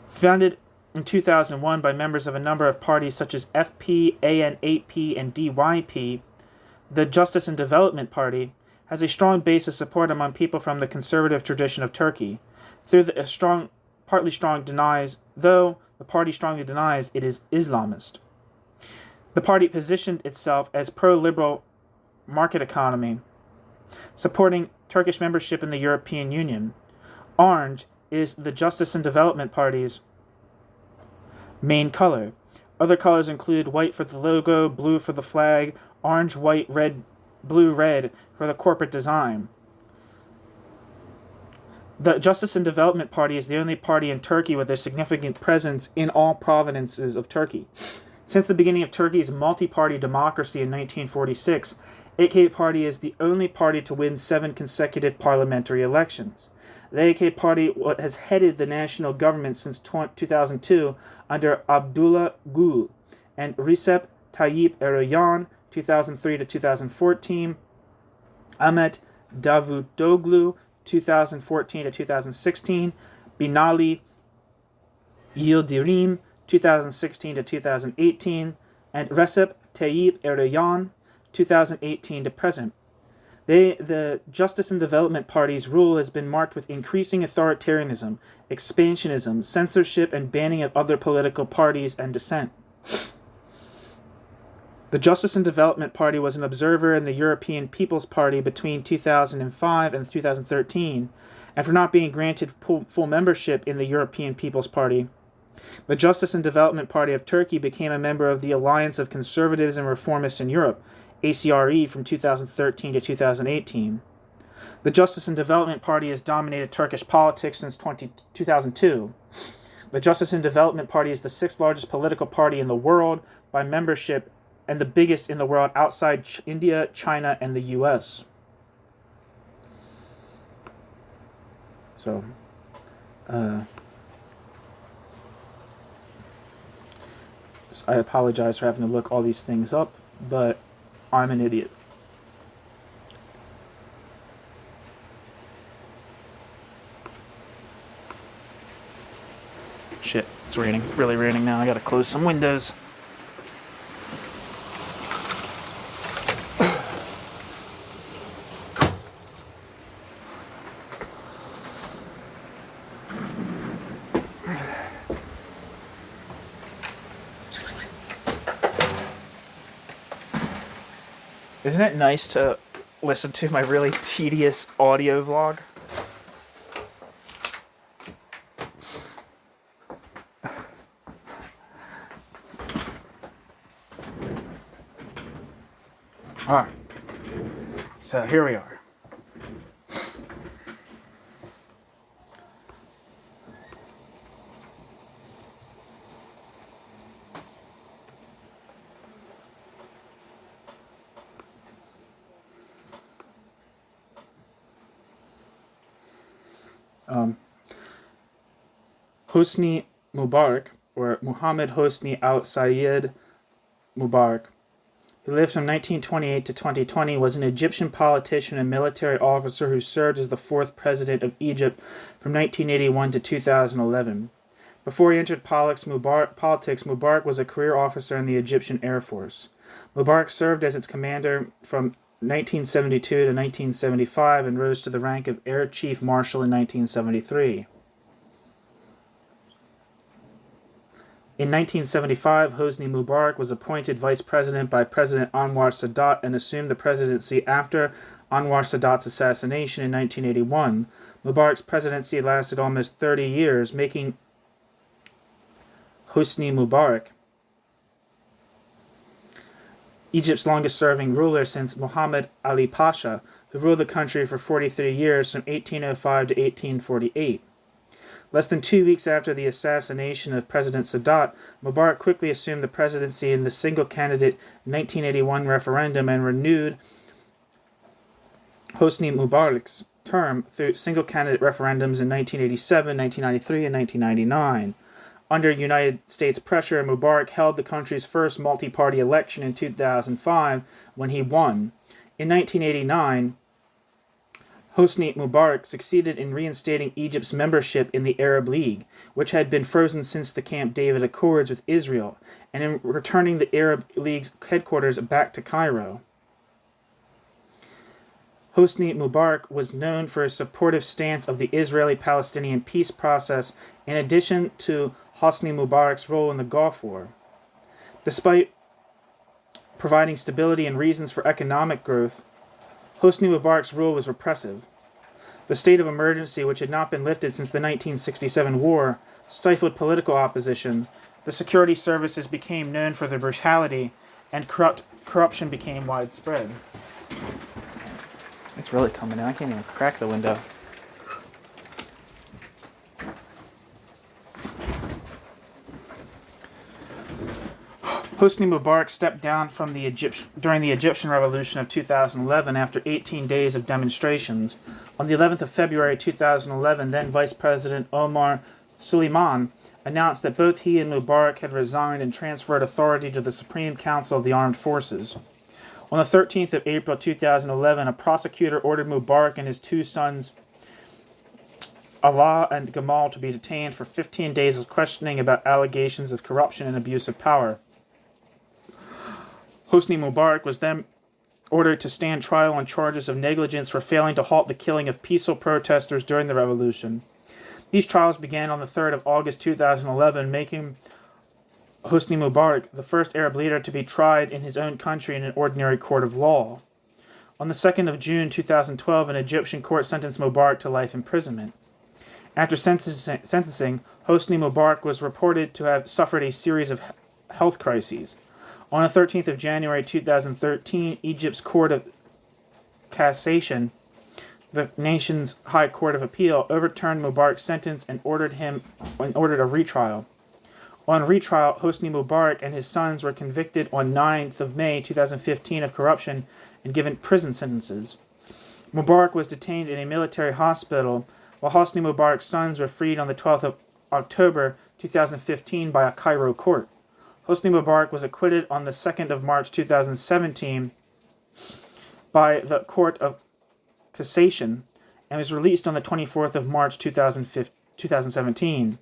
Founded in 2001 by members of a number of parties such as FP, AN8P, and DYP, the Justice and Development Party has a strong base of support among people from the conservative tradition of Turkey. Though the party strongly denies it is Islamist. The party positioned itself as pro-liberal market economy, supporting Turkish membership in the European Union. Orange is the Justice and Development Party's main color. Other colors include white for the logo, blue for the flag, orange, white, red, blue-red for the corporate design. The Justice and Development Party is the only party in Turkey with a significant presence in all provinces of Turkey. Since the beginning of Turkey's multi-party democracy in 1946, AK Party is the only party to win 7 consecutive parliamentary elections. The AK Party has headed the national government since 2002 under Abdullah Gül and Recep Tayyip Erdoğan 2003 to 2014, Ahmet Davutoglu 2014 to 2016, Binali Yildirim 2016 to 2018, and Recep Tayyip Erdoğan 2018 to present. The Justice and Development Party's rule has been marked with increasing authoritarianism, expansionism, censorship, and banning of other political parties and dissent. The Justice and Development Party was an observer in the European People's Party between 2005 and 2013, and for not being granted full membership in the European People's Party. The Justice and Development Party of Turkey became a member of the Alliance of Conservatives and Reformists in Europe, ACRE, from 2013 to 2018. The Justice and Development Party has dominated Turkish politics since 2002. The Justice and Development Party is the 6th largest political party in the world by membership and the biggest in the world outside India, China, and the US. So, I apologize for having to look all these things up, but I'm an idiot. Shit, it's raining. Really raining now. I gotta close some windows. Isn't it nice to listen to my really tedious audio vlog? Alright, so here we are. Hosni Mubarak, or Muhammad Hosni al-Sayyid Mubarak, who lived from 1928 to 2020, was an Egyptian politician and military officer who served as the 4th president of Egypt from 1981 to 2011. Before he entered politics, Mubarak was a career officer in the Egyptian Air Force. Mubarak served as its commander from 1972 to 1975 and rose to the rank of Air Chief Marshal in 1973. In 1975, Hosni Mubarak was appointed vice president by President Anwar Sadat and assumed the presidency after Anwar Sadat's assassination in 1981. Mubarak's presidency lasted almost 30 years, making Hosni Mubarak Egypt's longest-serving ruler since Muhammad Ali Pasha, who ruled the country for 43 years from 1805 to 1848. Less than 2 weeks after the assassination of President Sadat, Mubarak quickly assumed the presidency in the single-candidate 1981 referendum and renewed Hosni Mubarak's term through single-candidate referendums in 1987, 1993, and 1999. Under United States pressure, Mubarak held the country's first multi-party election in 2005 when he won. In 1989, Hosni Mubarak succeeded in reinstating Egypt's membership in the Arab League, which had been frozen since the Camp David Accords with Israel, and in returning the Arab League's headquarters back to Cairo. Hosni Mubarak was known for his supportive stance of the Israeli-Palestinian peace process, in addition to Hosni Mubarak's role in the Gulf War. Despite providing stability and reasons for economic growth, Hosni Mubarak's rule was repressive. The state of emergency, which had not been lifted since the 1967 war, stifled political opposition. The security services became known for their brutality, and corruption became widespread. It's really coming in. I can't even crack the window. Hosni Mubarak stepped down from during the Egyptian Revolution of 2011 after 18 days of demonstrations. On the 11th of February 2011, then Vice President Omar Suleiman announced that both he and Mubarak had resigned and transferred authority to the Supreme Council of the Armed Forces. On the 13th of April 2011, a prosecutor ordered Mubarak and his two sons, Allah and Gamal, to be detained for 15 days of questioning about allegations of corruption and abuse of power. Hosni Mubarak was then ordered to stand trial on charges of negligence for failing to halt the killing of peaceful protesters during the revolution. These trials began on the 3rd of August 2011, making Hosni Mubarak the first Arab leader to be tried in his own country in an ordinary court of law. On the 2nd of June 2012, an Egyptian court sentenced Mubarak to life imprisonment. After sentencing, Hosni Mubarak was reported to have suffered a series of health crises. On the 13th of January 2013, Egypt's Court of Cassation, the nation's High Court of Appeal, overturned Mubarak's sentence and ordered a retrial. On retrial, Hosni Mubarak and his sons were convicted on 9th of May 2015 of corruption and given prison sentences. Mubarak was detained in a military hospital, while Hosni Mubarak's sons were freed on the 12th of October 2015 by a Cairo court. Hosni Mubarak was acquitted on the 2nd of March 2017 by the Court of Cassation and was released on the 24th of March 2017.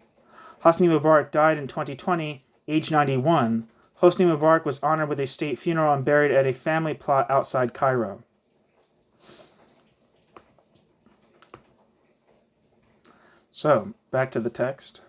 Hosni Mubarak died in 2020, age 91. Hosni Mubarak was honored with a state funeral and buried at a family plot outside Cairo. So, back to the text.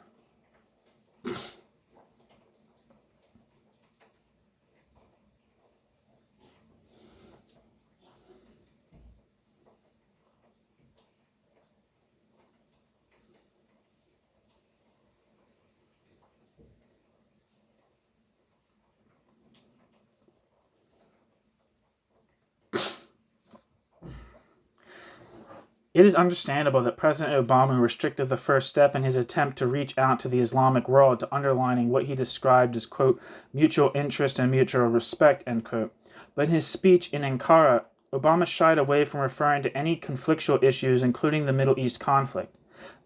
It is understandable that President Obama restricted the first step in his attempt to reach out to the Islamic world to underlining what he described as, quote, mutual interest and mutual respect, end quote. But in his speech in Ankara, Obama shied away from referring to any conflictual issues, including the Middle East conflict.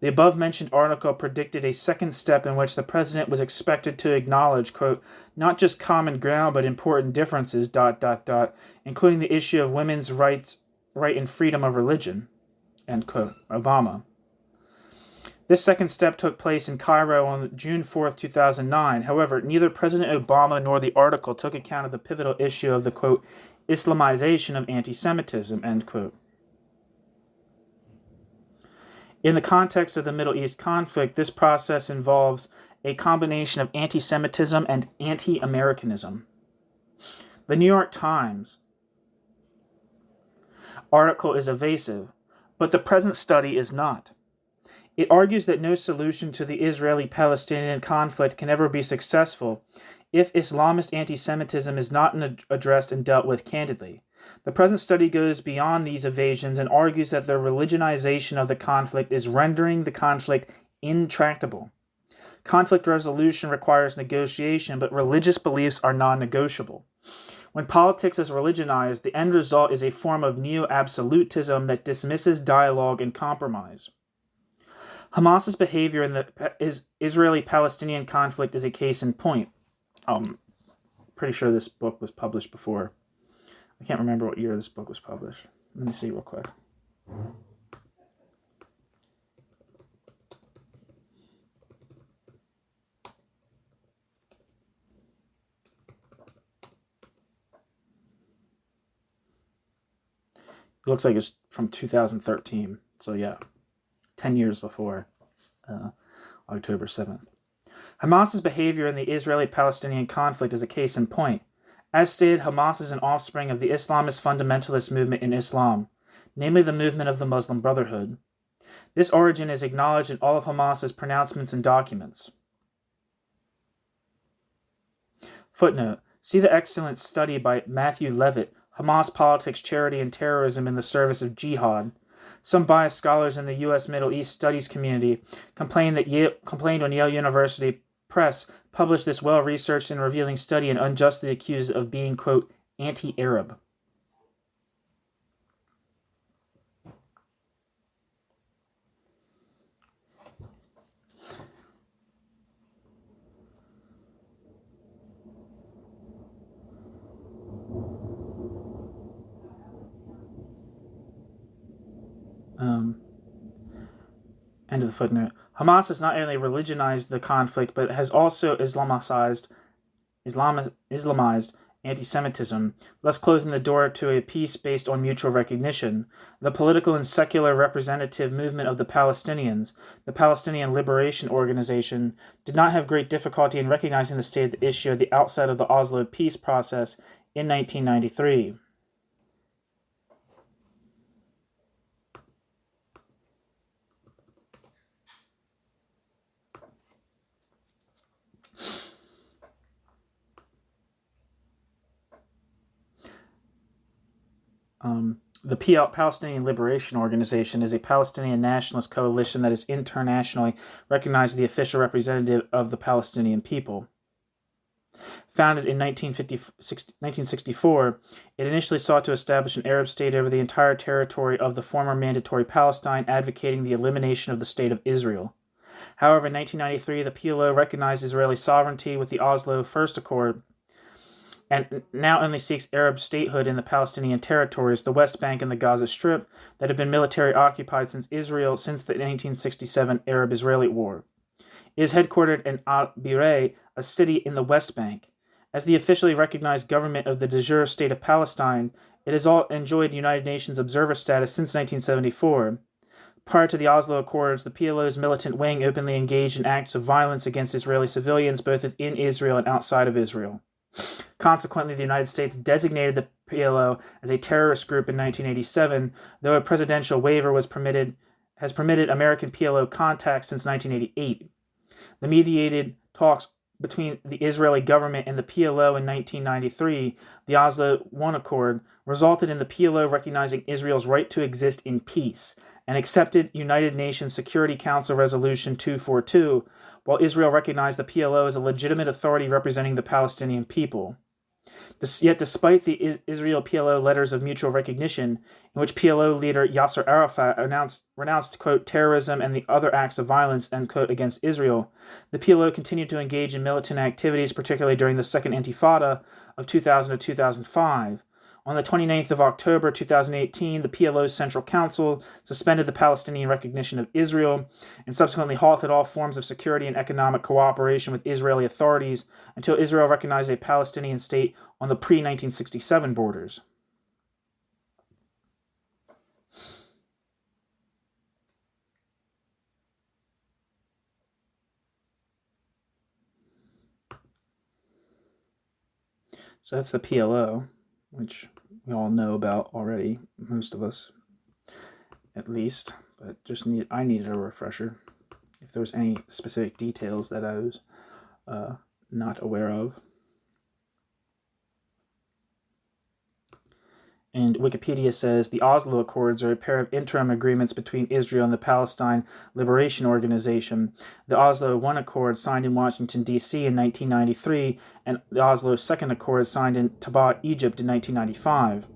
The above-mentioned article predicted a second step in which the president was expected to acknowledge, quote, not just common ground but important differences, including the issue of women's right and freedom of religion. End quote. Obama. This second step took place in Cairo on June 4th, 2009. However, neither President Obama nor the article took account of the pivotal issue of the, quote, Islamization of anti-Semitism, end quote. In the context of the Middle East conflict, this process involves a combination of anti-Semitism and anti-Americanism. The New York Times article is evasive, but the present study is not. It argues that no solution to the Israeli-Palestinian conflict can ever be successful if Islamist anti-Semitism is not addressed and dealt with candidly. The present study goes beyond these evasions and argues that the religionization of the conflict is rendering the conflict intractable. Conflict resolution requires negotiation, but religious beliefs are non-negotiable. When politics is religionized, the end result is a form of neo-absolutism that dismisses dialogue and compromise. Hamas's behavior in the Israeli-Palestinian conflict is a case in point. Pretty sure this book was published before. I can't remember what year this book was published. Let me see real quick. It looks like it's from 2013. So yeah, 10 years before October 7th. Hamas's behavior in the Israeli-Palestinian conflict is a case in point. As stated, Hamas is an offspring of the Islamist fundamentalist movement in Islam, namely the movement of the Muslim Brotherhood. This origin is acknowledged in all of Hamas's pronouncements and documents. Footnote: see the excellent study by Matthew Levitt Hamas politics, charity, and terrorism in the service of jihad. Some biased scholars in the U.S. Middle East studies community complained when Yale University Press published this well-researched and revealing study and unjustly accused of being, quote, anti-Arab. End of the footnote. Hamas has not only religionized the conflict, but has also Islamized anti-Semitism, thus closing the door to a peace based on mutual recognition. The political and secular representative movement of the Palestinians, the Palestinian Liberation Organization, did not have great difficulty in recognizing the state of the issue at the outset of the Oslo peace process in 1993. The Palestinian Liberation Organization is a Palestinian nationalist coalition that is internationally recognized as the official representative of the Palestinian people. Founded in 1964, it initially sought to establish an Arab state over the entire territory of the former mandatory Palestine, advocating the elimination of the State of Israel. However, in 1993, the PLO recognized Israeli sovereignty with the Oslo First Accord, and now only seeks Arab statehood in the Palestinian territories, the West Bank and the Gaza Strip, that have been military occupied since the 1967 Arab-Israeli War. It is headquartered in al-Bireh, a city in the West Bank. As the officially recognized government of the de jure state of Palestine, it has enjoyed United Nations observer status since 1974. Prior to the Oslo Accords, the PLO's militant wing openly engaged in acts of violence against Israeli civilians both within Israel and outside of Israel. Consequently, the United States designated the PLO as a terrorist group in 1987, though a presidential waiver has permitted American PLO contacts since 1988. The mediated talks between the Israeli government and the PLO in 1993, the Oslo I Accord, resulted in the PLO recognizing Israel's right to exist in peace and accepted United Nations Security Council Resolution 242, while Israel recognized the PLO as a legitimate authority representing the Palestinian people. Yet despite the Israel-PLO letters of mutual recognition, in which PLO leader Yasser Arafat renounced, quote, terrorism and the other acts of violence, end quote, against Israel, the PLO continued to engage in militant activities, particularly during the Second Intifada of 2000 to 2005. On the 29th of October 2018, the PLO's Central Council suspended the Palestinian recognition of Israel and subsequently halted all forms of security and economic cooperation with Israeli authorities until Israel recognized a Palestinian state on the pre-1967 borders. So that's the PLO, which we all know about already, most of us, at least. But I needed a refresher if there's any specific details that I was not aware of. And Wikipedia says the Oslo Accords are a pair of interim agreements between Israel and the Palestine Liberation Organization. The Oslo I Accord signed in Washington, D.C. in 1993, and the Oslo II Accord signed in Tibi, Egypt in 1995.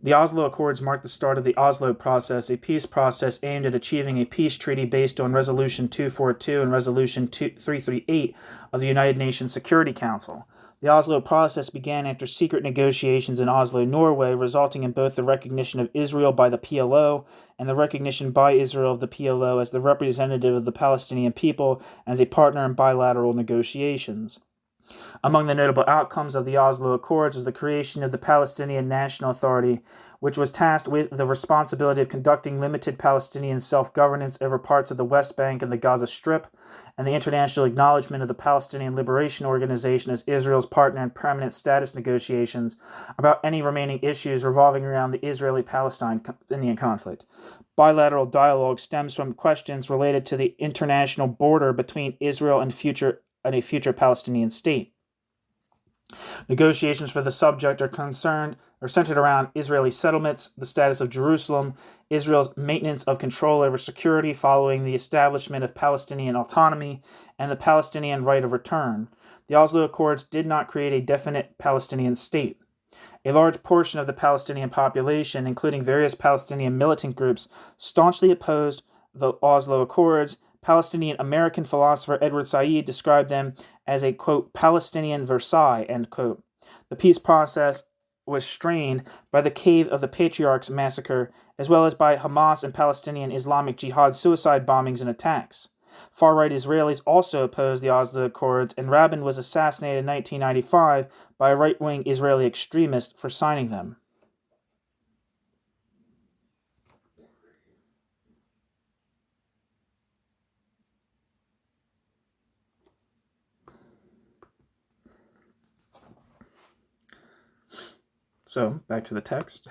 The Oslo Accords marked the start of the Oslo process, a peace process aimed at achieving a peace treaty based on Resolution 242 and Resolution 338 of the United Nations Security Council. The Oslo process began after secret negotiations in Oslo, Norway, resulting in both the recognition of Israel by the PLO and the recognition by Israel of the PLO as the representative of the Palestinian people as a partner in bilateral negotiations. Among the notable outcomes of the Oslo Accords was the creation of the Palestinian National Authority, which was tasked with the responsibility of conducting limited Palestinian self-governance over parts of the West Bank and the Gaza Strip, and the international acknowledgement of the Palestinian Liberation Organization as Israel's partner in permanent status negotiations about any remaining issues revolving around the Israeli-Palestinian conflict. Bilateral dialogue stems from questions related to the international border between Israel and a future Palestinian state. Negotiations for the subject are centered around Israeli settlements, the status of Jerusalem, Israel's maintenance of control over security following the establishment of Palestinian autonomy, and the Palestinian right of return. The Oslo Accords did not create a definite Palestinian state. A large portion of the Palestinian population, including various Palestinian militant groups, staunchly opposed the Oslo Accords. Palestinian American philosopher Edward Said described them as a, quote, Palestinian Versailles, end quote. The peace process was strained by the Cave of the Patriarchs massacre, as well as by Hamas and Palestinian Islamic Jihad suicide bombings and attacks. Far-right Israelis also opposed the Oslo Accords, and Rabin was assassinated in 1995 by a right-wing Israeli extremist for signing them. So, back to the text.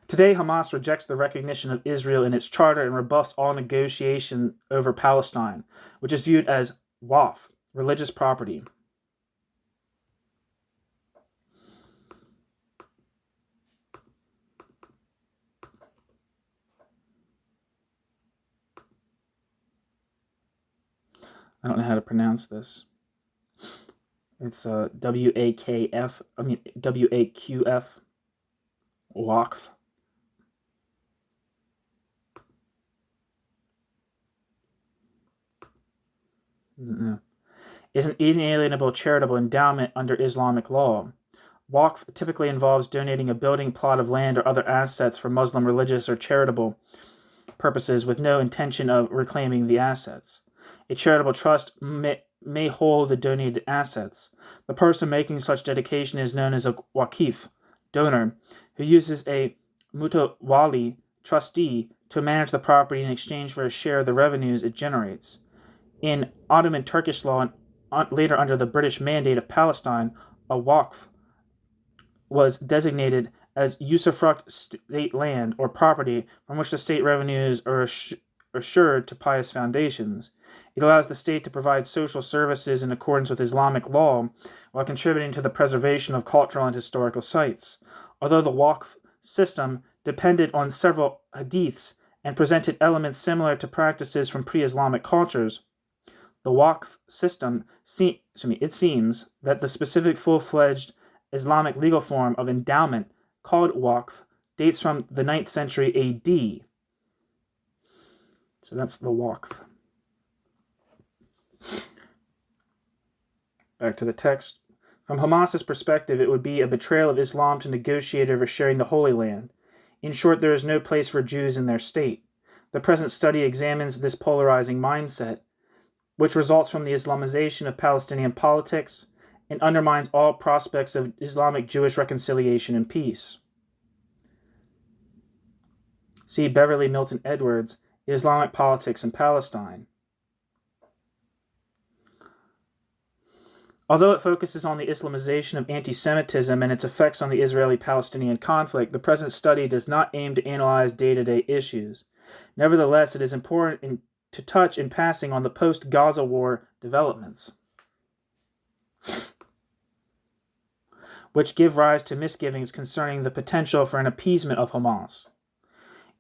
Today, Hamas rejects the recognition of Israel in its charter and rebuffs all negotiation over Palestine, which is viewed as waqf, religious property. I don't know how to pronounce this. It's W-A-Q-F, waqf. Is an inalienable charitable endowment under Islamic law. Waqf typically involves donating a building, plot of land, or other assets for Muslim religious or charitable purposes with no intention of reclaiming the assets. A charitable trust may hold the donated assets. The person making such dedication is known as a waqif, donor, who uses a mutawali, trustee, to manage the property in exchange for a share of the revenues it generates. In Ottoman Turkish law, and later under the British Mandate of Palestine, a waqf was designated as usufruct state land or property from which the state revenues are assured to pious foundations. It allows the state to provide social services in accordance with Islamic law while contributing to the preservation of cultural and historical sites. Although the waqf system depended on several hadiths and presented elements similar to practices from pre-Islamic cultures, the waqf system, it seems that the specific full-fledged Islamic legal form of endowment called waqf dates from the 9th century AD. So that's the waqf. Back to the text. From Hamas's perspective, it would be a betrayal of Islam to negotiate over sharing the Holy Land. In short, there is no place for Jews in their state. The present study examines this polarizing mindset, which results from the Islamization of Palestinian politics and undermines all prospects of Islamic-Jewish reconciliation and peace. See Beverly Milton Edwards, Islamic Politics in Palestine. Although it focuses on the Islamization of antisemitism and its effects on the Israeli-Palestinian conflict, the present study does not aim to analyze day-to-day issues. Nevertheless, it is important to touch in passing on the post-Gaza war developments, which give rise to misgivings concerning the potential for an appeasement of Hamas.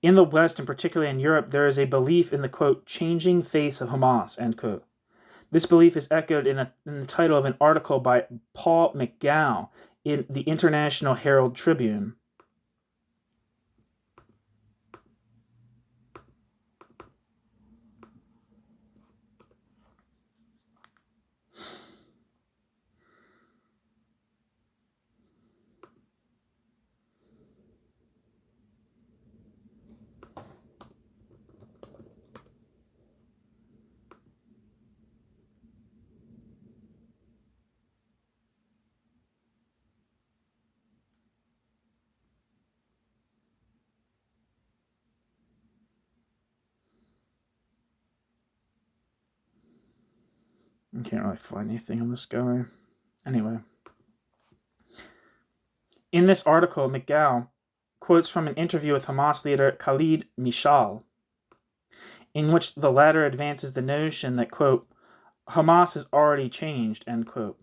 In the West, and particularly in Europe, there is a belief in the, quote, changing face of Hamas, end quote. This belief is echoed in the title of an article by Paul McGow in the International Herald Tribune. I can't really find anything on this guy. Anyway. In this article, McGow quotes from an interview with Hamas leader Khalid Mishal, in which the latter advances the notion that, quote, Hamas has already changed, end quote.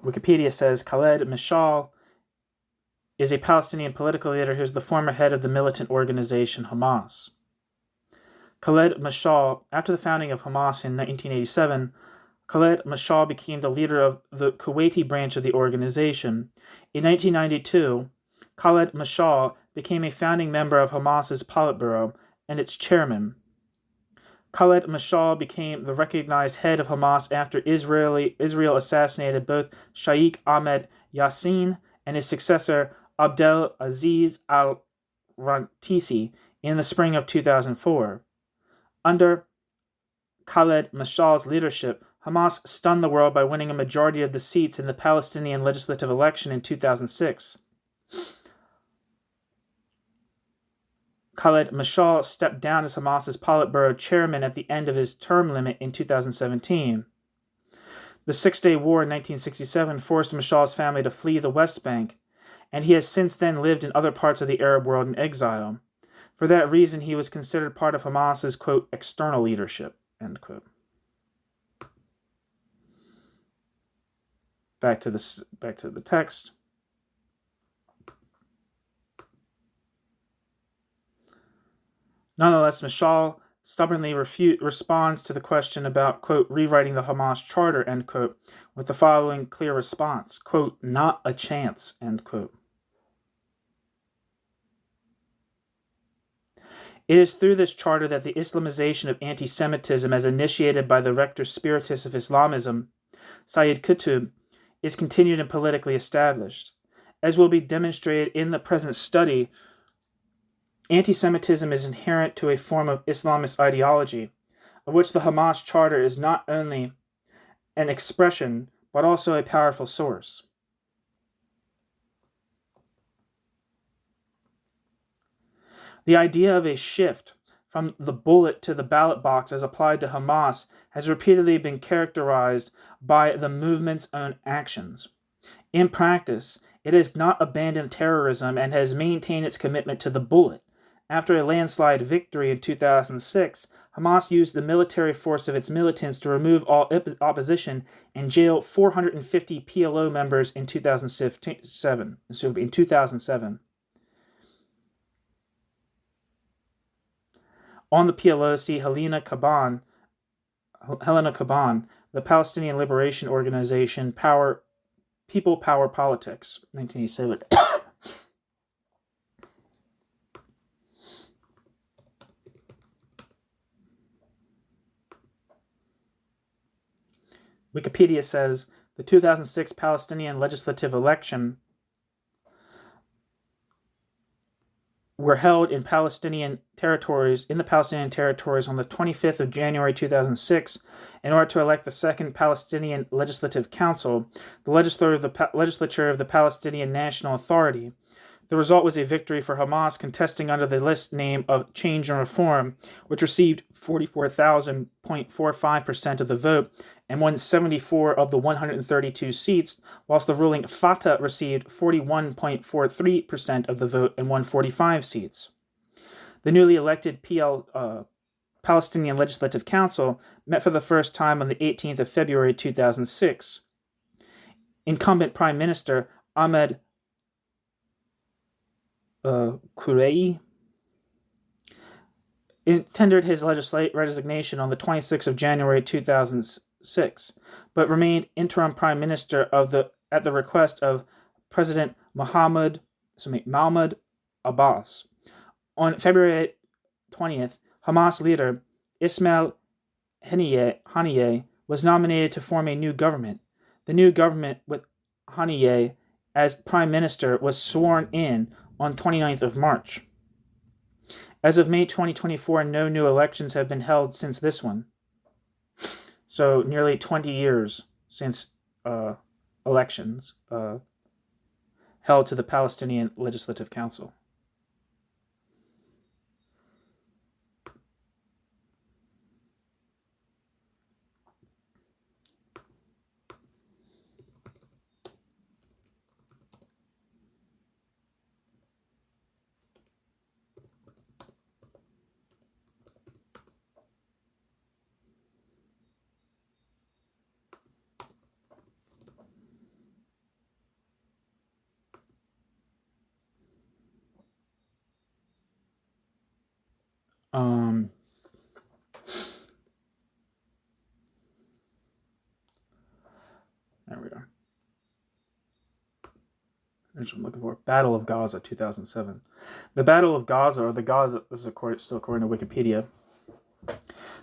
Wikipedia says Khaled Mashal is a Palestinian political leader who is the former head of the militant organization Hamas. Khaled Mashal, after the founding of Hamas in 1987, Khaled Mashal became the leader of the Kuwaiti branch of the organization. In 1992, Khaled Mashal became a founding member of Hamas's Politburo and its chairman. Khaled Mashal became the recognized head of Hamas after Israel assassinated both Sheikh Ahmed Yassin and his successor Abdel Aziz al-Rantisi in the spring of 2004. Under Khaled Mashal's leadership, Hamas stunned the world by winning a majority of the seats in the Palestinian legislative election in 2006. Khaled Mashal stepped down as Hamas's Politburo chairman at the end of his term limit in 2017. The Six-Day War in 1967 forced Mashal's family to flee the West Bank, and he has since then lived in other parts of the Arab world in exile. For that reason, he was considered part of Hamas's, quote, external leadership, end quote. Back to the text. Nonetheless, Mashal stubbornly responds to the question about, quote, rewriting the Hamas charter, end quote, with the following clear response, quote, not a chance, end quote. It is through this charter that the Islamization of anti-Semitism as initiated by the rector spiritus of Islamism, Sayyid Qutb, is continued and politically established. As will be demonstrated in the present study, anti-Semitism is inherent to a form of Islamist ideology, of which the Hamas Charter is not only an expression, but also a powerful source. The idea of a shift from the bullet to the ballot box as applied to Hamas has repeatedly been characterized by the movement's own actions. In practice, it has not abandoned terrorism and has maintained its commitment to the bullet. After a landslide victory in 2006, Hamas used the military force of its militants to remove all opposition and jail 450 PLO members in 2007. On the PLO, see Helena Kaban, the Palestinian Liberation Organization, People, Power, Politics, 1987. Wikipedia says the 2006 Palestinian legislative election were held in the Palestinian territories on the 25th of January 2006 in order to elect the second Palestinian Legislative Council, the legislature of the Palestinian National Authority. The result was a victory for Hamas, contesting under the list name of Change and Reform, which received 44,000.45% of the vote and won 74 of the 132 seats, whilst the ruling Fatah received 41.43% of the vote and won 45 seats. The newly elected Palestinian Legislative Council met for the first time on the 18th of February 2006. Incumbent Prime Minister Ahmed Kureyi tendered his resignation on the 26th of January 2006, but remained interim prime minister at the request of President Mahmoud Abbas. On February 20th, Hamas leader Ismail Haniyeh was nominated to form a new government. The new government, with Haniyeh as prime minister, was sworn in on 29th of March. As of May 2024, no new elections have been held since this one. So nearly 20 years since elections held to the Palestinian Legislative Council. There we are. That's what I'm looking for. Battle of Gaza, 2007. The Battle of Gaza, or the Gaza, this is still according to Wikipedia.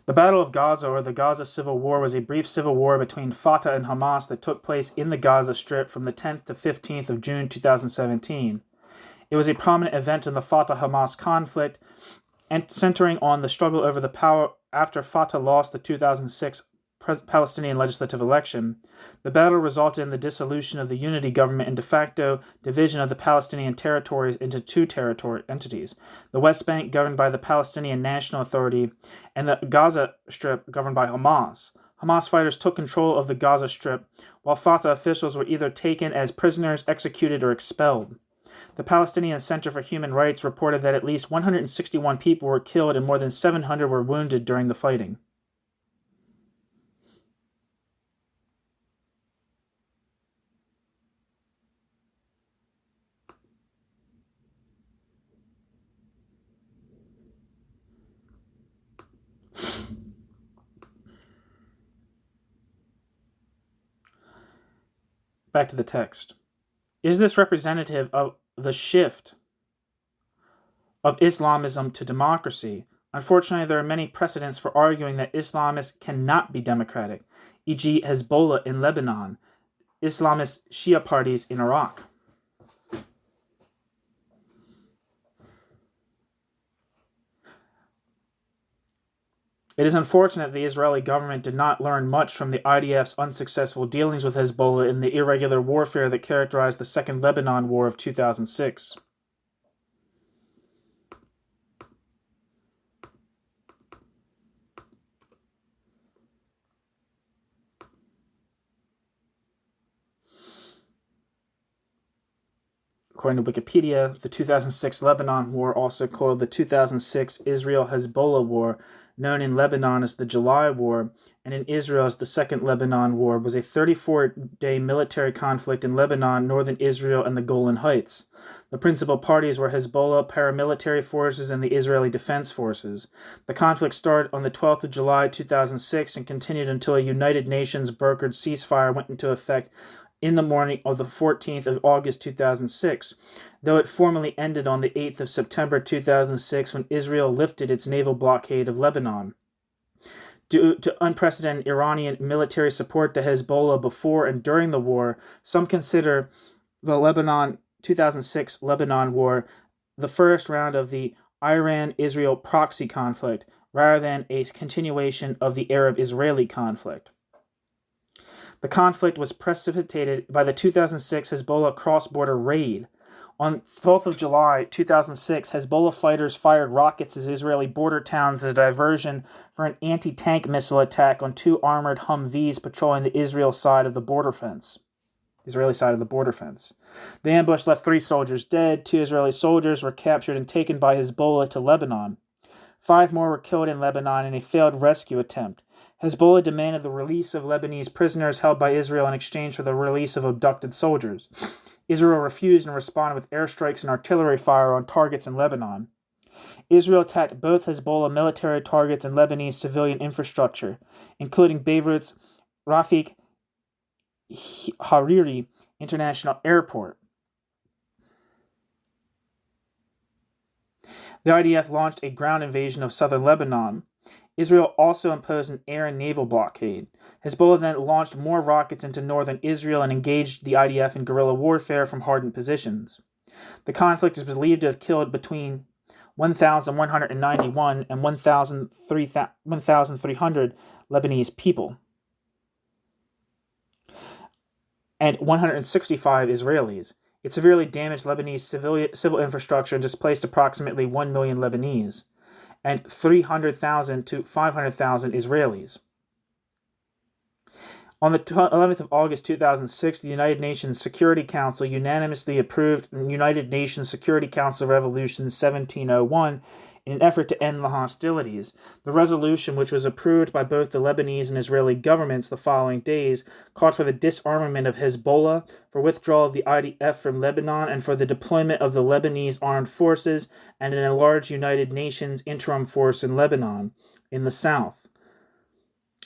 The Battle of Gaza, or the Gaza Civil War, was a brief civil war between Fatah and Hamas that took place in the Gaza Strip from the 10th to 15th of June 2017. It was a prominent event in the Fatah-Hamas conflict, and centering on the struggle over the power after Fatah lost the 2006 Palestinian legislative election. The battle resulted in the dissolution of the unity government and de facto division of the Palestinian territories into two territory entities, the West Bank governed by the Palestinian National Authority and the Gaza Strip governed by Hamas. Hamas fighters took control of the Gaza Strip, while Fatah officials were either taken as prisoners, executed, or expelled. The Palestinian Center for Human Rights reported that at least 161 people were killed and more than 700 were wounded during the fighting. Back to the text. Is this representative of the shift of Islamism to democracy? Unfortunately, there are many precedents for arguing that Islamists cannot be democratic, e.g. Hezbollah in Lebanon, Islamist Shia parties in Iraq. It is unfortunate the Israeli government did not learn much from the IDF's unsuccessful dealings with Hezbollah in the irregular warfare that characterized the Second Lebanon War of 2006. According to Wikipedia, the 2006 Lebanon War, also called the 2006 Israel-Hezbollah War, known in Lebanon as the July War, and in Israel as the Second Lebanon War, was a 34-day military conflict in Lebanon, northern Israel, and the Golan Heights. The principal parties were Hezbollah, paramilitary forces, and the Israeli Defense Forces. The conflict started on the 12th of July 2006 and continued until a United Nations brokered ceasefire went into effect in the morning of the 14th of August 2006, though it formally ended on the 8th of September 2006 when Israel lifted its naval blockade of Lebanon. Due to unprecedented Iranian military support to Hezbollah before and during the war, some consider the 2006 Lebanon War the first round of the Iran-Israel proxy conflict, rather than a continuation of the Arab-Israeli conflict. The conflict was precipitated by the 2006 Hezbollah cross-border raid. On 12th of July 2006, Hezbollah fighters fired rockets at Israeli border towns as a diversion for an anti-tank missile attack on two armored Humvees patrolling the Israeli side of the border fence. The ambush left 3 soldiers dead. 2 Israeli soldiers were captured and taken by Hezbollah to Lebanon. 5 more were killed in Lebanon in a failed rescue attempt. Hezbollah demanded the release of Lebanese prisoners held by Israel in exchange for the release of abducted soldiers. Israel refused and responded with airstrikes and artillery fire on targets in Lebanon. Israel attacked both Hezbollah military targets and Lebanese civilian infrastructure, including Beirut's Rafik Hariri International Airport. The IDF launched a ground invasion of southern Lebanon. Israel also imposed an air and naval blockade. Hezbollah then launched more rockets into northern Israel and engaged the IDF in guerrilla warfare from hardened positions. The conflict is believed to have killed between 1,191 and 1,300 Lebanese people and 165 Israelis. It severely damaged Lebanese civil infrastructure and displaced approximately 1 million Lebanese and 300,000 to 500,000 Israelis. On the 11th of August 2006, the United Nations Security Council unanimously approved United Nations Security Council Resolution 1701, in an effort to end the hostilities. The resolution, which was approved by both the Lebanese and Israeli governments the following days, called for the disarmament of Hezbollah, for withdrawal of the IDF from Lebanon, and for the deployment of the Lebanese armed forces and an enlarged United Nations interim force in Lebanon, in the south.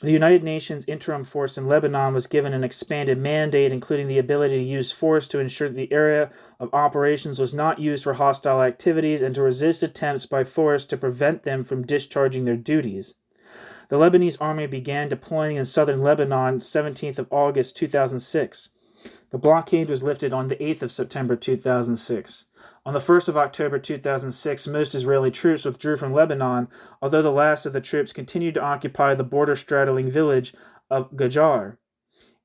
The United Nations interim force in Lebanon was given an expanded mandate, including the ability to use force to ensure that the area of operations was not used for hostile activities and to resist attempts by force to prevent them from discharging their duties. The Lebanese army began deploying in southern Lebanon 17th of August 2006. The blockade was lifted on the 8th of September 2006. On the 1st of October 2006, most Israeli troops withdrew from Lebanon, although the last of the troops continued to occupy the border-straddling village of Gajar.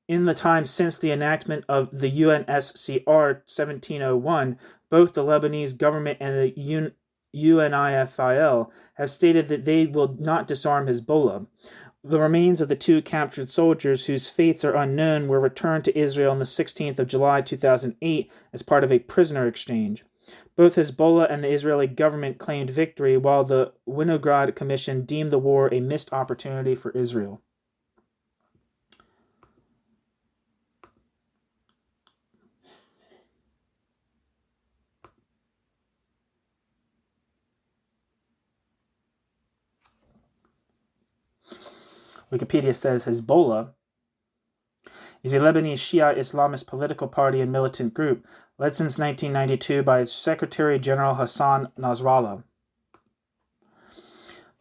In the time since the enactment of the UNSCR 1701, both the Lebanese government and the UNIFIL have stated that they will not disarm Hezbollah. The remains of the two captured soldiers, whose fates are unknown, were returned to Israel on the 16th of July 2008 as part of a prisoner exchange. Both Hezbollah and the Israeli government claimed victory, while the Winograd Commission deemed the war a missed opportunity for Israel. Wikipedia says Hezbollah is a Lebanese Shia Islamist political party and militant group, led since 1992 by its Secretary General Hassan Nasrallah.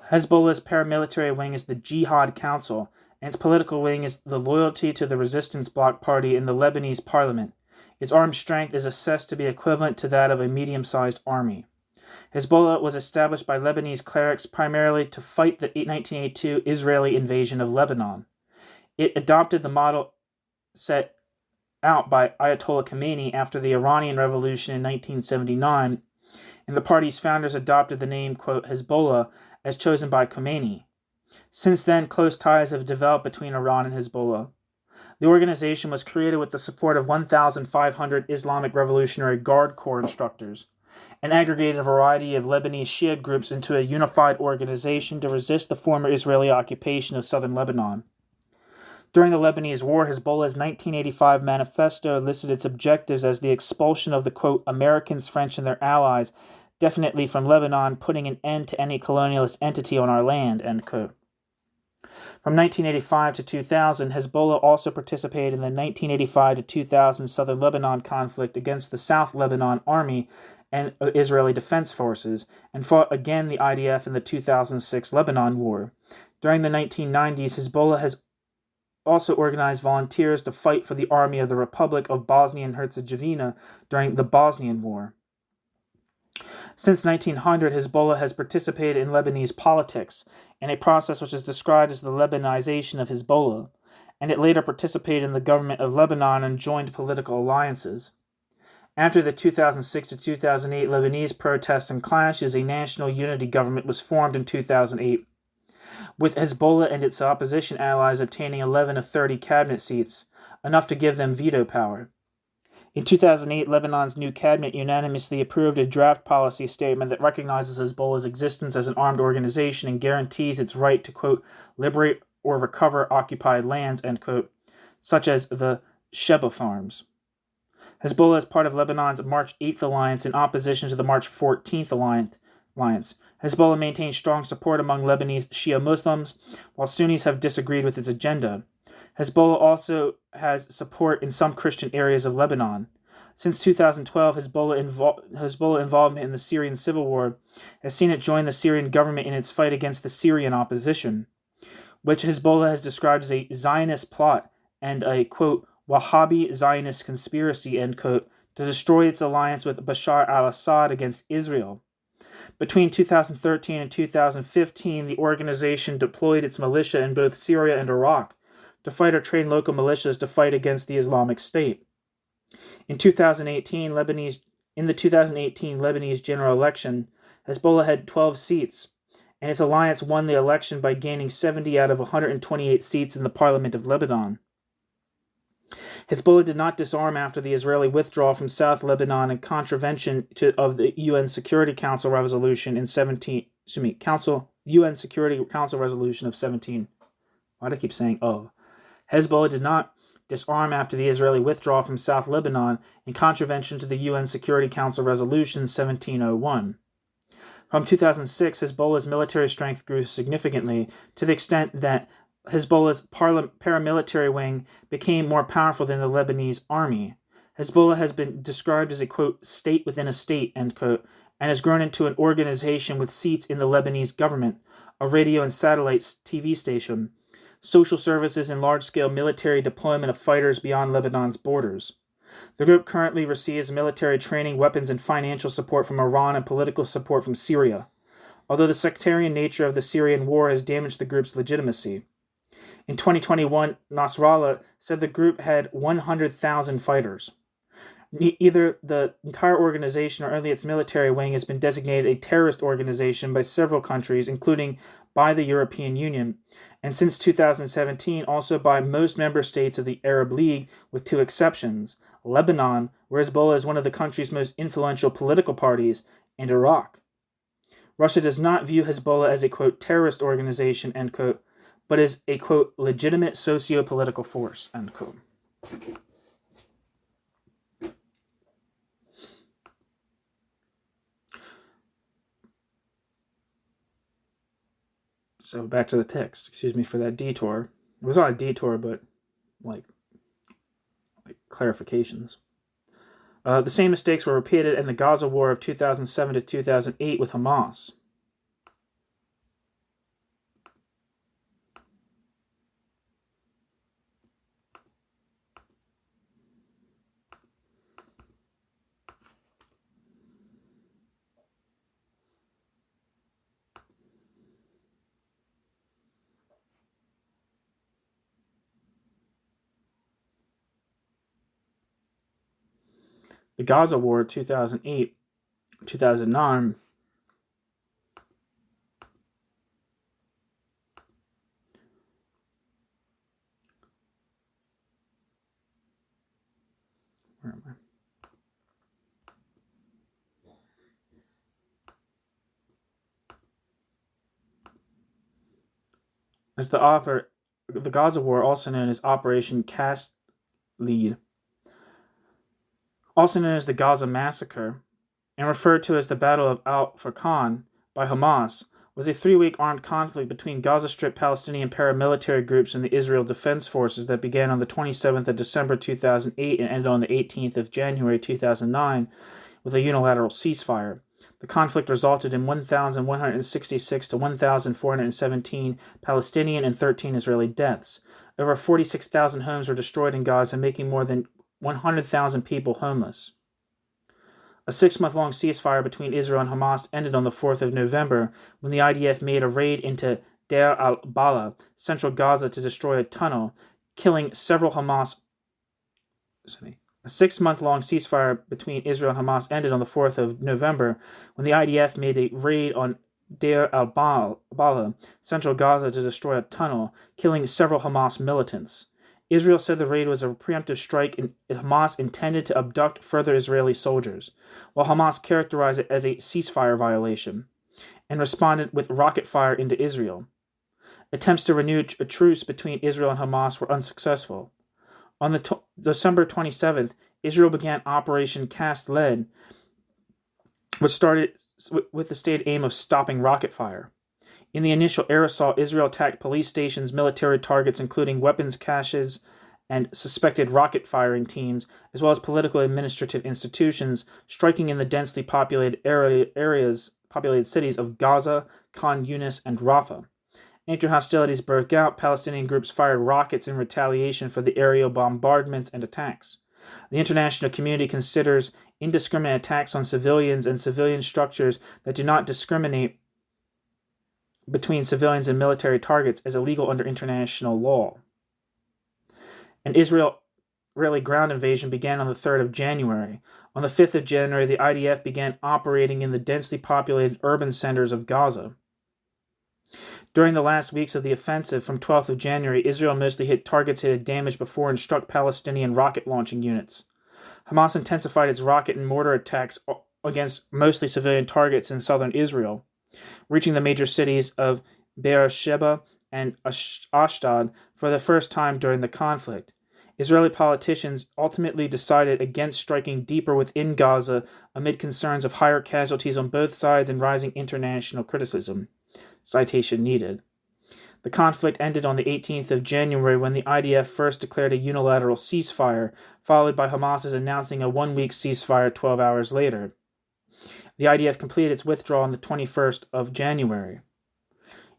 Hezbollah's paramilitary wing is the Jihad Council, and its political wing is the Loyalty to the Resistance Bloc Party in the Lebanese parliament. Its armed strength is assessed to be equivalent to that of a medium-sized army. Hezbollah was established by Lebanese clerics primarily to fight the 1982 Israeli invasion of Lebanon. It adopted the model set out by Ayatollah Khomeini after the Iranian Revolution in 1979, and the party's founders adopted the name, quote, Hezbollah, as chosen by Khomeini. Since then, close ties have developed between Iran and Hezbollah. The organization was created with the support of 1,500 Islamic Revolutionary Guard Corps instructors, and aggregated a variety of Lebanese Shia groups into a unified organization to resist the former Israeli occupation of southern Lebanon. During the Lebanese War, Hezbollah's 1985 manifesto listed its objectives as the expulsion of the, quote, Americans, French, and their allies, definitely from Lebanon, putting an end to any colonialist entity on our land, end quote. From 1985 to 2000, Hezbollah also participated in the 1985 to 2000 southern Lebanon conflict against the South Lebanon Army and Israeli Defense Forces, and fought again the IDF in the 2006 Lebanon War. During the 1990s, Hezbollah has also organized volunteers to fight for the Army of the Republic of Bosnia and Herzegovina during the Bosnian War. Since 1900, Hezbollah has participated in Lebanese politics, in a process which is described as the Lebanization of Hezbollah, and it later participated in the government of Lebanon and joined political alliances. After the 2006 to 2008 Lebanese protests and clashes, a national unity government was formed in 2008, with Hezbollah and its opposition allies obtaining 11 of 30 cabinet seats, enough to give them veto power. In 2008, Lebanon's new cabinet unanimously approved a draft policy statement that recognizes Hezbollah's existence as an armed organization and guarantees its right to, quote, liberate or recover occupied lands, end quote, such as the Sheba Farms. Hezbollah is part of Lebanon's March 8th alliance in opposition to the March 14th alliance. Hezbollah maintains strong support among Lebanese Shia Muslims, while Sunnis have disagreed with its agenda. Hezbollah also has support in some Christian areas of Lebanon. Since 2012, Hezbollah involvement in the Syrian civil war has seen it join the Syrian government in its fight against the Syrian opposition, which Hezbollah has described as a Zionist plot and a, quote, Wahhabi Zionist conspiracy, end quote, to destroy its alliance with Bashar al-Assad against Israel. Between 2013 and 2015, the organization deployed its militia in both Syria and Iraq to fight or train local militias to fight against the Islamic State. In the 2018 Lebanese general election, Hezbollah had 12 seats, and its alliance won the election by gaining 70 out of 128 seats in the Parliament of Lebanon. Hezbollah did not disarm after the Israeli withdrawal from South Lebanon in contravention of the UN Security Council resolution in UN Security Council resolution of 17. Why do I keep saying of? Hezbollah did not disarm after the Israeli withdrawal from South Lebanon in contravention to the UN Security Council resolution 1701. From 2006, Hezbollah's military strength grew significantly to the extent that Hezbollah's paramilitary wing became more powerful than the Lebanese army. Hezbollah has been described as a, quote, state within a state, end quote, and has grown into an organization with seats in the Lebanese government, a radio and satellite TV station, social services, and large-scale military deployment of fighters beyond Lebanon's borders. The group currently receives military training, weapons, and financial support from Iran and political support from Syria, although the sectarian nature of the Syrian war has damaged the group's legitimacy. In 2021, Nasrallah said the group had 100,000 fighters. Either the entire organization or only its military wing has been designated a terrorist organization by several countries, including by the European Union, and since 2017 also by most member states of the Arab League, with two exceptions: Lebanon, where Hezbollah is one of the country's most influential political parties, and Iraq. Russia does not view Hezbollah as a, quote, terrorist organization, end quote, but as a, quote, legitimate socio-political force, end quote. So back to the text. Excuse me for that detour. It was not a detour, but like clarifications. The same mistakes were repeated in the Gaza war of 2007 to 2008 with Hamas. The Gaza War, 2008, 2009, where am I? As the author, the Gaza War, also known as Operation Cast Lead, also known as the Gaza Massacre, and referred to as the Battle of Al-Furqan by Hamas, was a 3-week armed conflict between Gaza Strip Palestinian paramilitary groups and the Israel Defense Forces that began on the 27th of December 2008 and ended on the 18th of January 2009 with a unilateral ceasefire. The conflict resulted in 1,166 to 1,417 Palestinian and 13 Israeli deaths. Over 46,000 homes were destroyed in Gaza, making more than 100,000 people homeless. A 6-month-long ceasefire between Israel and Hamas ended on the 4th of November when the IDF made a raid into Deir al-Balah, central Gaza, to destroy a tunnel, killing several Hamas. A 6-month-long ceasefire between Israel and Hamas ended on the 4th of November when the IDF made a raid on Deir al-Balah, central Gaza, to destroy a tunnel, killing several Hamas militants. Israel said the raid was a preemptive strike and Hamas intended to abduct further Israeli soldiers, while Hamas characterized it as a ceasefire violation and responded with rocket fire into Israel. Attempts to renew a truce between Israel and Hamas were unsuccessful. On December 27th, Israel began Operation Cast Lead, which started with the stated aim of stopping rocket fire. In the initial air assault, Israel attacked police stations, military targets, including weapons caches and suspected rocket firing teams, as well as political and administrative institutions, striking in the densely populated populated cities of Gaza, Khan Yunis, and Rafah. After hostilities broke out, Palestinian groups fired rockets in retaliation for the aerial bombardments and attacks. The international community considers indiscriminate attacks on civilians and civilian structures that do not discriminate between civilians and military targets as illegal under international law. An Israeli ground invasion began on the 3rd of January. On the 5th of January, the IDF began operating in the densely populated urban centers of Gaza. During the last weeks of the offensive from 12th of January, Israel mostly hit targets it had damaged before and struck Palestinian rocket launching units. Hamas intensified its rocket and mortar attacks against mostly civilian targets in southern Israel. reaching the major cities of Beersheba and Ashdod for the first time during the conflict. Israeli politicians ultimately decided against striking deeper within Gaza amid concerns of higher casualties on both sides and rising international criticism. Citation needed. The conflict ended on the 18th of January when the IDF first declared a unilateral ceasefire, followed by Hamas's announcing a one-week ceasefire 12 hours later. The IDF completed its withdrawal on the 21st of January.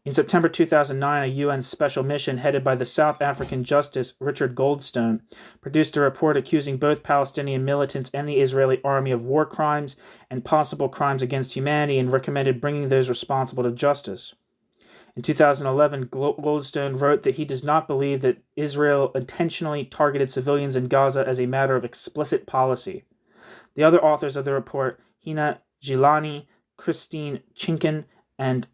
In September 2009, a UN special mission headed by the South African Justice Richard Goldstone produced a report accusing both Palestinian militants and the Israeli army of war crimes and possible crimes against humanity and recommended bringing those responsible to justice. In 2011, Goldstone wrote that he does not believe that Israel intentionally targeted civilians in Gaza as a matter of explicit policy. The other authors of the report, Hina Gilani, Christine Chinkin, and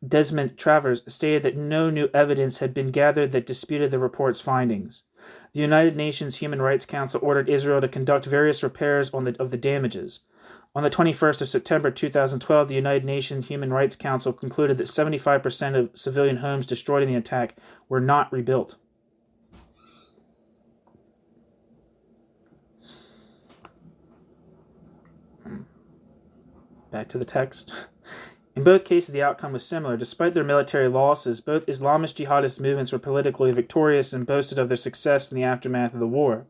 Desmond Travers, stated that no new evidence had been gathered that disputed the report's findings. The United Nations Human Rights Council ordered Israel to conduct various repairs of the damages. On the 21st of September 2012, the United Nations Human Rights Council concluded that 75% of civilian homes destroyed in the attack were not rebuilt. Back to the text. In both cases, the outcome was similar. Despite their military losses, both Islamist jihadist movements were politically victorious and boasted of their success in the aftermath of the war.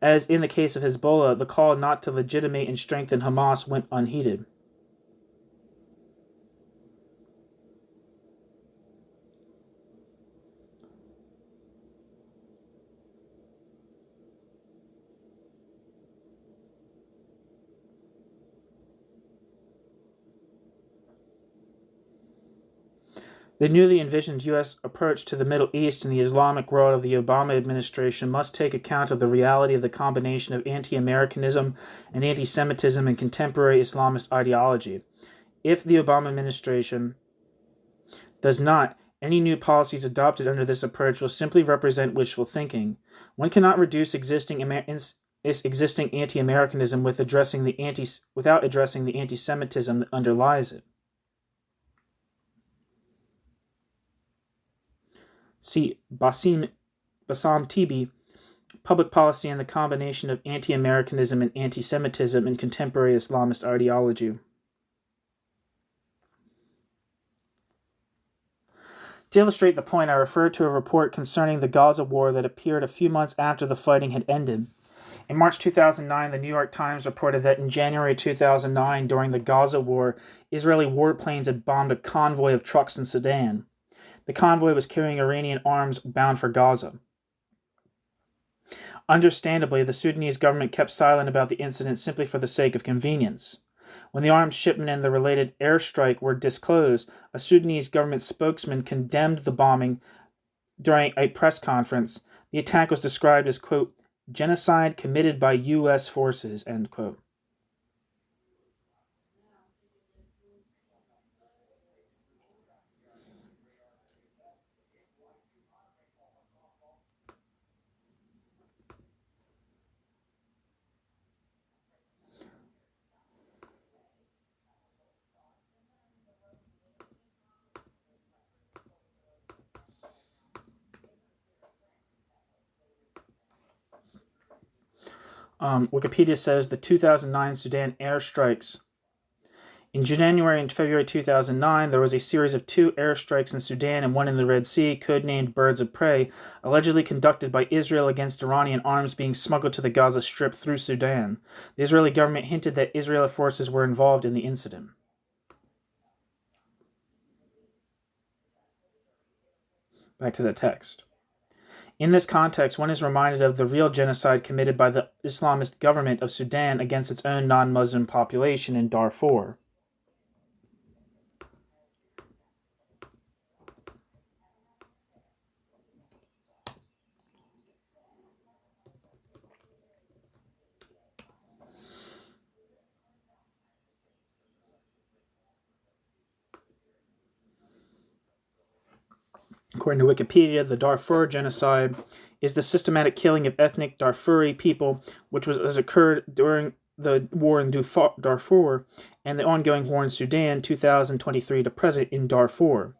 As in the case of Hezbollah, the call not to legitimate and strengthen Hamas went unheeded. The newly envisioned U.S. approach to the Middle East and the Islamic world of the Obama administration must take account of the reality of the combination of anti-Americanism and anti-Semitism in contemporary Islamist ideology. If the Obama administration does not, any new policies adopted under this approach will simply represent wishful thinking. One cannot reduce existing anti-Americanism without addressing the anti-Semitism that underlies it. See Bassam Tibi, Public Policy and the Combination of Anti-Americanism and Anti-Semitism in Contemporary Islamist Ideology. To illustrate the point, I refer to a report concerning the Gaza war that appeared a few months after the fighting had ended. In March 2009, the New York Times reported that in January 2009, during the Gaza war, Israeli warplanes had bombed a convoy of trucks in Sudan. The convoy was carrying Iranian arms bound for Gaza. Understandably, the Sudanese government kept silent about the incident simply for the sake of convenience. When the arms shipment and the related airstrike were disclosed, a Sudanese government spokesman condemned the bombing during a press conference. The attack was described as, quote, genocide committed by U.S. forces, end quote. Wikipedia says the 2009 Sudan airstrikes. In January and February 2009, there was a series of 2 airstrikes in Sudan and one in the Red Sea, codenamed Birds of Prey, allegedly conducted by Israel against Iranian arms being smuggled to the Gaza Strip through Sudan. The Israeli government hinted that Israeli forces were involved in the incident. Back to the text. In this context, one is reminded of the real genocide committed by the Islamist government of Sudan against its own non-Muslim population in Darfur. According to Wikipedia, the Darfur genocide is the systematic killing of ethnic Darfuri people, which has occurred during the war in Darfur and the ongoing war in Sudan 2023 to present in Darfur.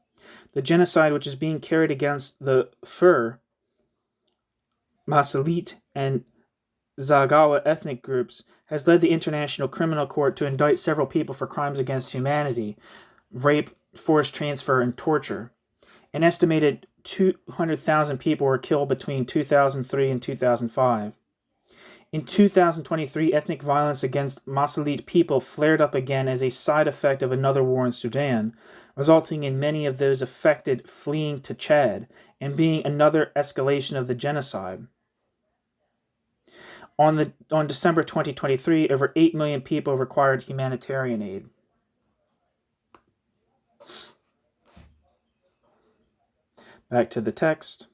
The genocide which is being carried against the Fur, Masalit, and Zagawa ethnic groups has led the International Criminal Court to indict several people for crimes against humanity, rape, forced transfer, and torture. An estimated 200,000 people were killed between 2003 and 2005. In 2023, ethnic violence against Masalit people flared up again as a side effect of another war in Sudan, resulting in many of those affected fleeing to Chad and being another escalation of the genocide. On December 2023, over 8 million people required humanitarian aid. Back to the text.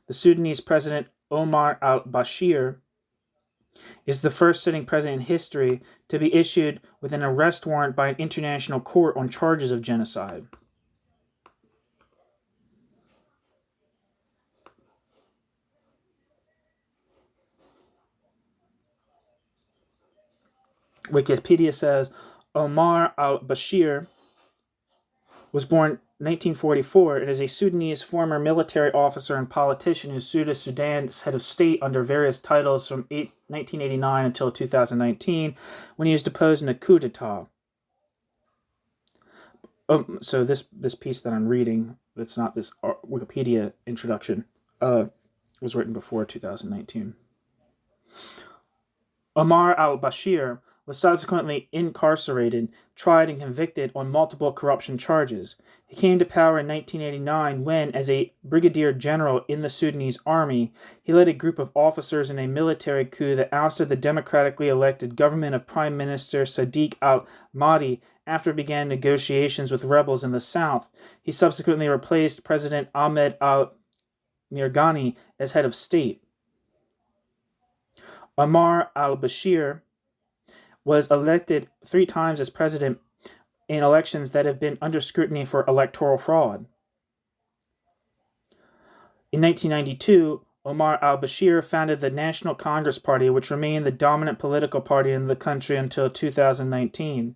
The Sudanese president Omar al-Bashir is the first sitting president in history to be issued with an arrest warrant by an international court on charges of genocide. Wikipedia says Omar al-Bashir was born 1944 and is a Sudanese former military officer and politician who sued as Sudan's head of state under various titles from 1989 until 2019, when he was deposed in a coup d'etat. So this piece that I'm reading, that's not this Wikipedia introduction, was written before 2019. Omar al-Bashir was subsequently incarcerated, tried, and convicted on multiple corruption charges. He came to power in 1989 when, as a brigadier general in the Sudanese army, he led a group of officers in a military coup that ousted the democratically elected government of Prime Minister Sadiq al-Mahdi after it began negotiations with rebels in the south. He subsequently replaced President Ahmed al-Mirghani as head of state. Omar al-Bashir was elected 3 times as president in elections that have been under scrutiny for electoral fraud. In 1992, Omar al-Bashir founded the National Congress Party, which remained the dominant political party in the country until 2019.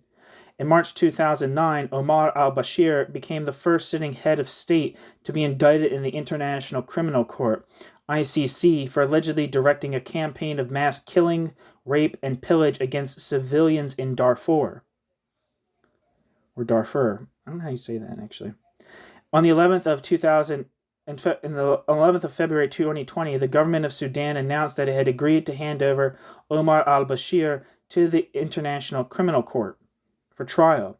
In March 2009, Omar al-Bashir became the first sitting head of state to be indicted in the International Criminal Court, ICC, for allegedly directing a campaign of mass killing, rape, and pillage against civilians in Darfur. Or Darfur. I don't know how you say that, actually. On the 11th of February 2020, the government of Sudan announced that it had agreed to hand over Omar al-Bashir to the International Criminal Court for trial.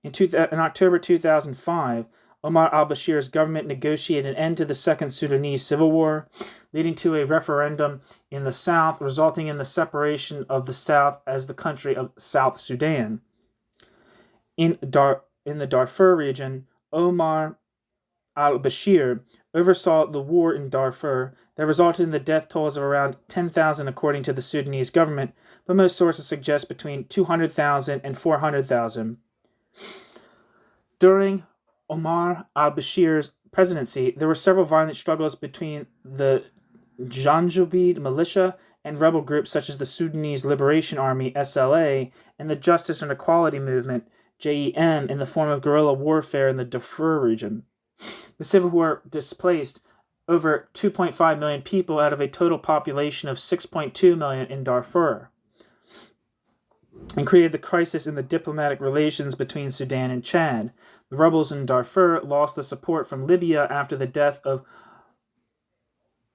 In October 2005, Omar al-Bashir's government negotiated an end to the Second Sudanese Civil War, leading to a referendum in the south, resulting in the separation of the south as the country of South Sudan. In the Darfur region, Omar al-Bashir oversaw the war in Darfur that resulted in the death tolls of around 10,000 according to the Sudanese government, but most sources suggest between 200,000 and 400,000. During Omar al-Bashir's presidency, there were several violent struggles between the Janjaweed militia and rebel groups such as the Sudanese Liberation Army, SLA, and the Justice and Equality Movement, JEM, in the form of guerrilla warfare in the Darfur region. The civil war displaced over 2.5 million people out of a total population of 6.2 million in Darfur, and created the crisis in the diplomatic relations between Sudan and Chad. The rebels in Darfur lost the support from Libya after the death of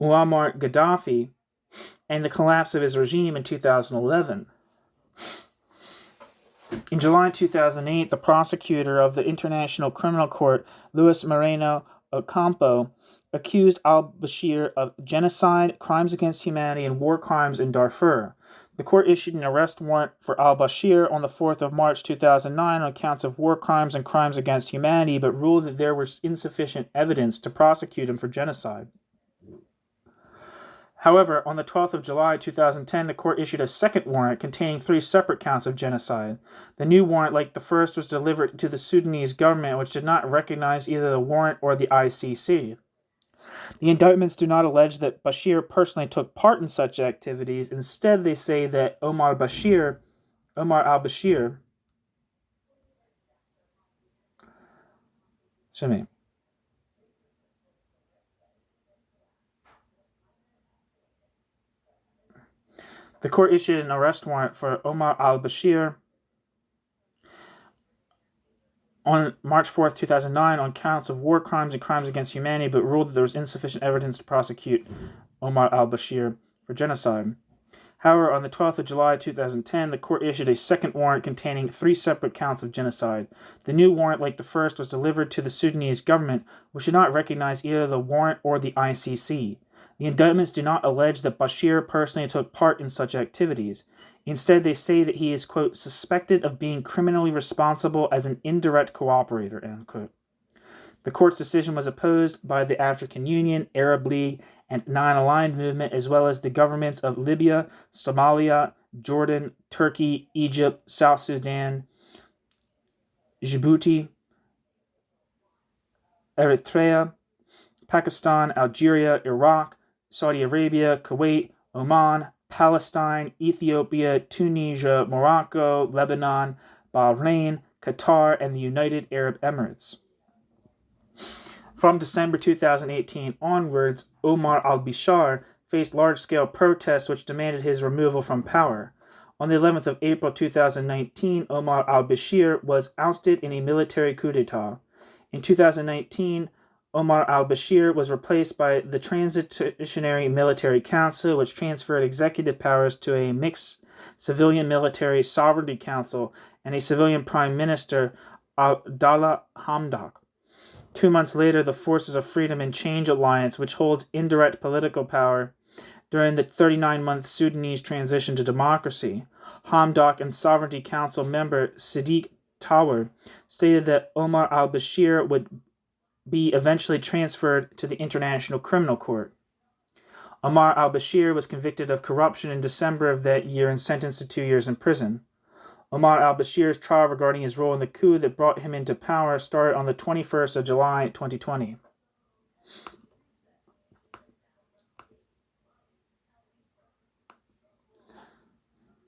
Muammar Gaddafi and the collapse of his regime in 2011. In July 2008, the prosecutor of the International Criminal Court, Luis Moreno Ocampo, accused al-Bashir of genocide, crimes against humanity, and war crimes in Darfur. The court issued an arrest warrant for al-Bashir on the 4th of March 2009 on counts of war crimes and crimes against humanity, but ruled that there was insufficient evidence to prosecute him for genocide. However, on the 12th of July 2010, the court issued a second warrant containing 3 separate counts of genocide. The new warrant, like the first, was delivered to the Sudanese government, which did not recognize either the warrant or the ICC. The indictments do not allege that Bashir personally took part in such activities. Instead, they say that Omar Bashir Omar al-Bashir, the court issued an arrest warrant for Omar al-Bashir on March 4th, 2009 on counts of war crimes and crimes against humanity, but ruled that there was insufficient evidence to prosecute Omar al-Bashir for genocide. However, on the 12th of July 2010, the court issued a second warrant containing 3 separate counts of genocide. The new warrant, like the first, was delivered to the Sudanese government, which did not recognize either the warrant or the ICC. The indictments do not allege that Bashir personally took part in such activities. Instead, they say that he is, quote, suspected of being criminally responsible as an indirect cooperator, end quote. The court's decision was opposed by the African Union, Arab League, and Non-Aligned Movement, as well as the governments of Libya, Somalia, Jordan, Turkey, Egypt, South Sudan, Djibouti, Eritrea, Pakistan, Algeria, Iraq, Saudi Arabia, Kuwait, Oman, Palestine, Ethiopia, Tunisia, Morocco, Lebanon, Bahrain, Qatar, and the United Arab Emirates. From December 2018 onwards, Omar al-Bashir faced large-scale protests which demanded his removal from power. On the 11th of April 2019, Omar al-Bashir was ousted in a military coup d'etat. In 2019, Omar al-Bashir was replaced by the Transitionary Military Council, which transferred executive powers to a mixed civilian-military sovereignty council and a civilian prime minister, Abdallah Hamdok. 2 months later, the Forces of Freedom and Change Alliance, which holds indirect political power during the 39-month Sudanese transition to democracy, Hamdok and Sovereignty Council member Sadiq Tower stated that Omar al-Bashir would be eventually transferred to the International Criminal Court. Omar al-Bashir was convicted of corruption in December of that year and sentenced to 2 years in prison. Omar al-Bashir's trial regarding his role in the coup that brought him into power started on the 21st of July 2020.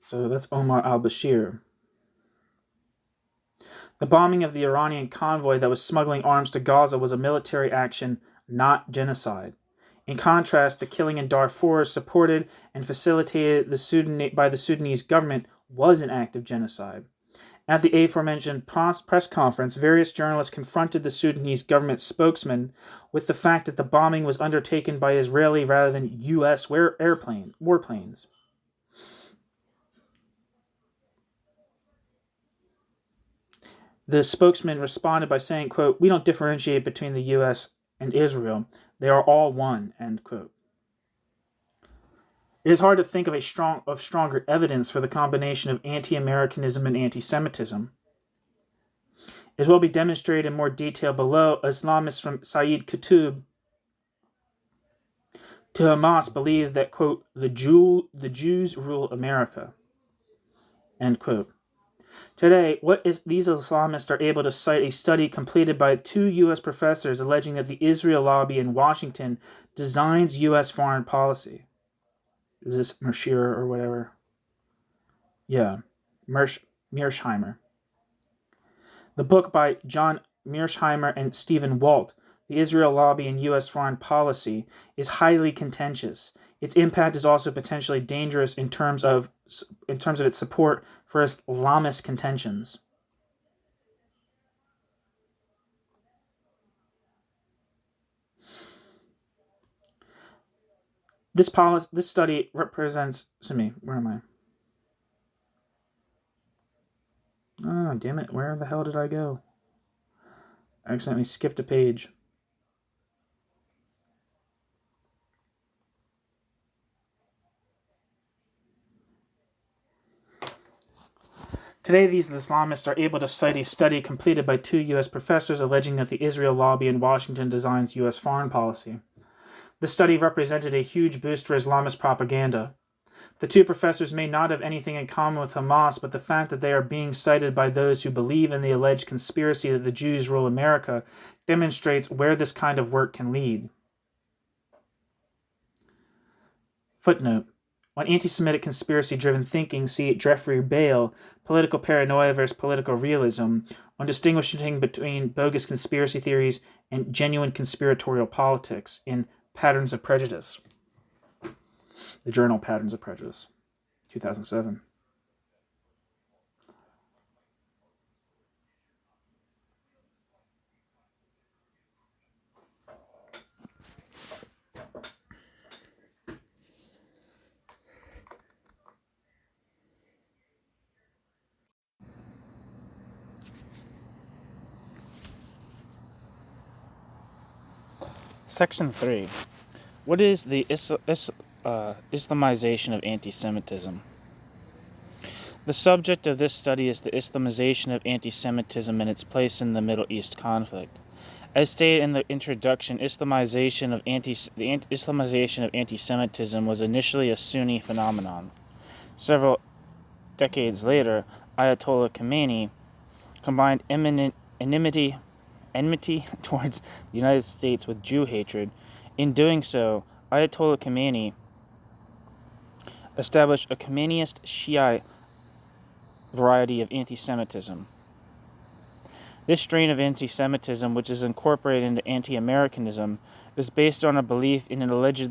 So that's Omar al-Bashir. The bombing of the Iranian convoy that was smuggling arms to Gaza was a military action, not genocide. In contrast, the killing in Darfur, supported and facilitated by the Sudanese government, was an act of genocide. At the aforementioned press conference, various journalists confronted the Sudanese government spokesman with the fact that the bombing was undertaken by Israeli rather than U.S. warplanes. The spokesman responded by saying, quote, "We don't differentiate between the U.S. and Israel. They are all one," end quote. It is hard to think of stronger evidence for the combination of anti-Americanism and anti-Semitism. As will be demonstrated in more detail below, Islamists from Sayyid Qutb to Hamas believe that, quote, the Jews rule America, end quote. Today, these Islamists are able to cite a study completed by 2 U.S. professors alleging that the Israel lobby in Washington designs U.S. foreign policy. Is this Mershir or whatever? Yeah, Mearsheimer. The book by John Mearsheimer and Stephen Walt, The Israel Lobby in U.S. Foreign Policy, is highly contentious. Its impact is also potentially dangerous in terms of its support for Islamist contentions. This study represents... where am I? Oh, damn it. Where the hell did I go? I accidentally skipped a page. Today, these Islamists are able to cite a study completed by 2 U.S. professors alleging that the Israel lobby in Washington designs U.S. foreign policy. The study represented a huge boost for Islamist propaganda. The 2 professors may not have anything in common with Hamas, but the fact that they are being cited by those who believe in the alleged conspiracy that the Jews rule America demonstrates where this kind of work can lead. Footnote: On anti-Semitic conspiracy-driven thinking, see Jeffrey Bale, Political Paranoia versus Political Realism, on distinguishing between bogus conspiracy theories and genuine conspiratorial politics in Patterns of Prejudice. The journal Patterns of Prejudice, 2007. Section 3. What is the Islamization of anti-Semitism? The subject of this study is the Islamization of anti-Semitism and its place in the Middle East conflict. As stated in the introduction, Islamization of anti-Semitism was initially a Sunni phenomenon. Several decades later, Ayatollah Khomeini combined enmity towards the United States with Jew hatred. In doing so, Ayatollah Khomeini established a Khomeinist Shiite variety of anti-Semitism. This strain of anti-Semitism, which is incorporated into anti-Americanism, is based on a belief in an alleged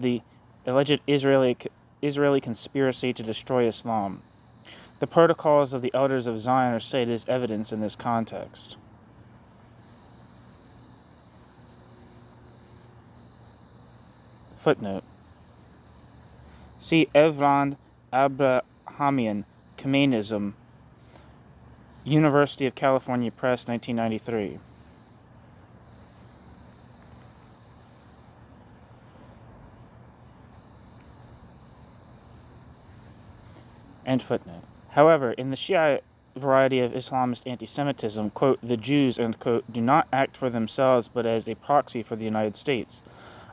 Israeli conspiracy to destroy Islam. The protocols of the Elders of Zion are cited as evidence in this context. Footnote. See Evran Abrahamian Khomeinism, University of California Press, 1993. End footnote. However, in the Shiite variety of Islamist anti-Semitism, quote, the Jews, end quote, do not act for themselves but as a proxy for the United States.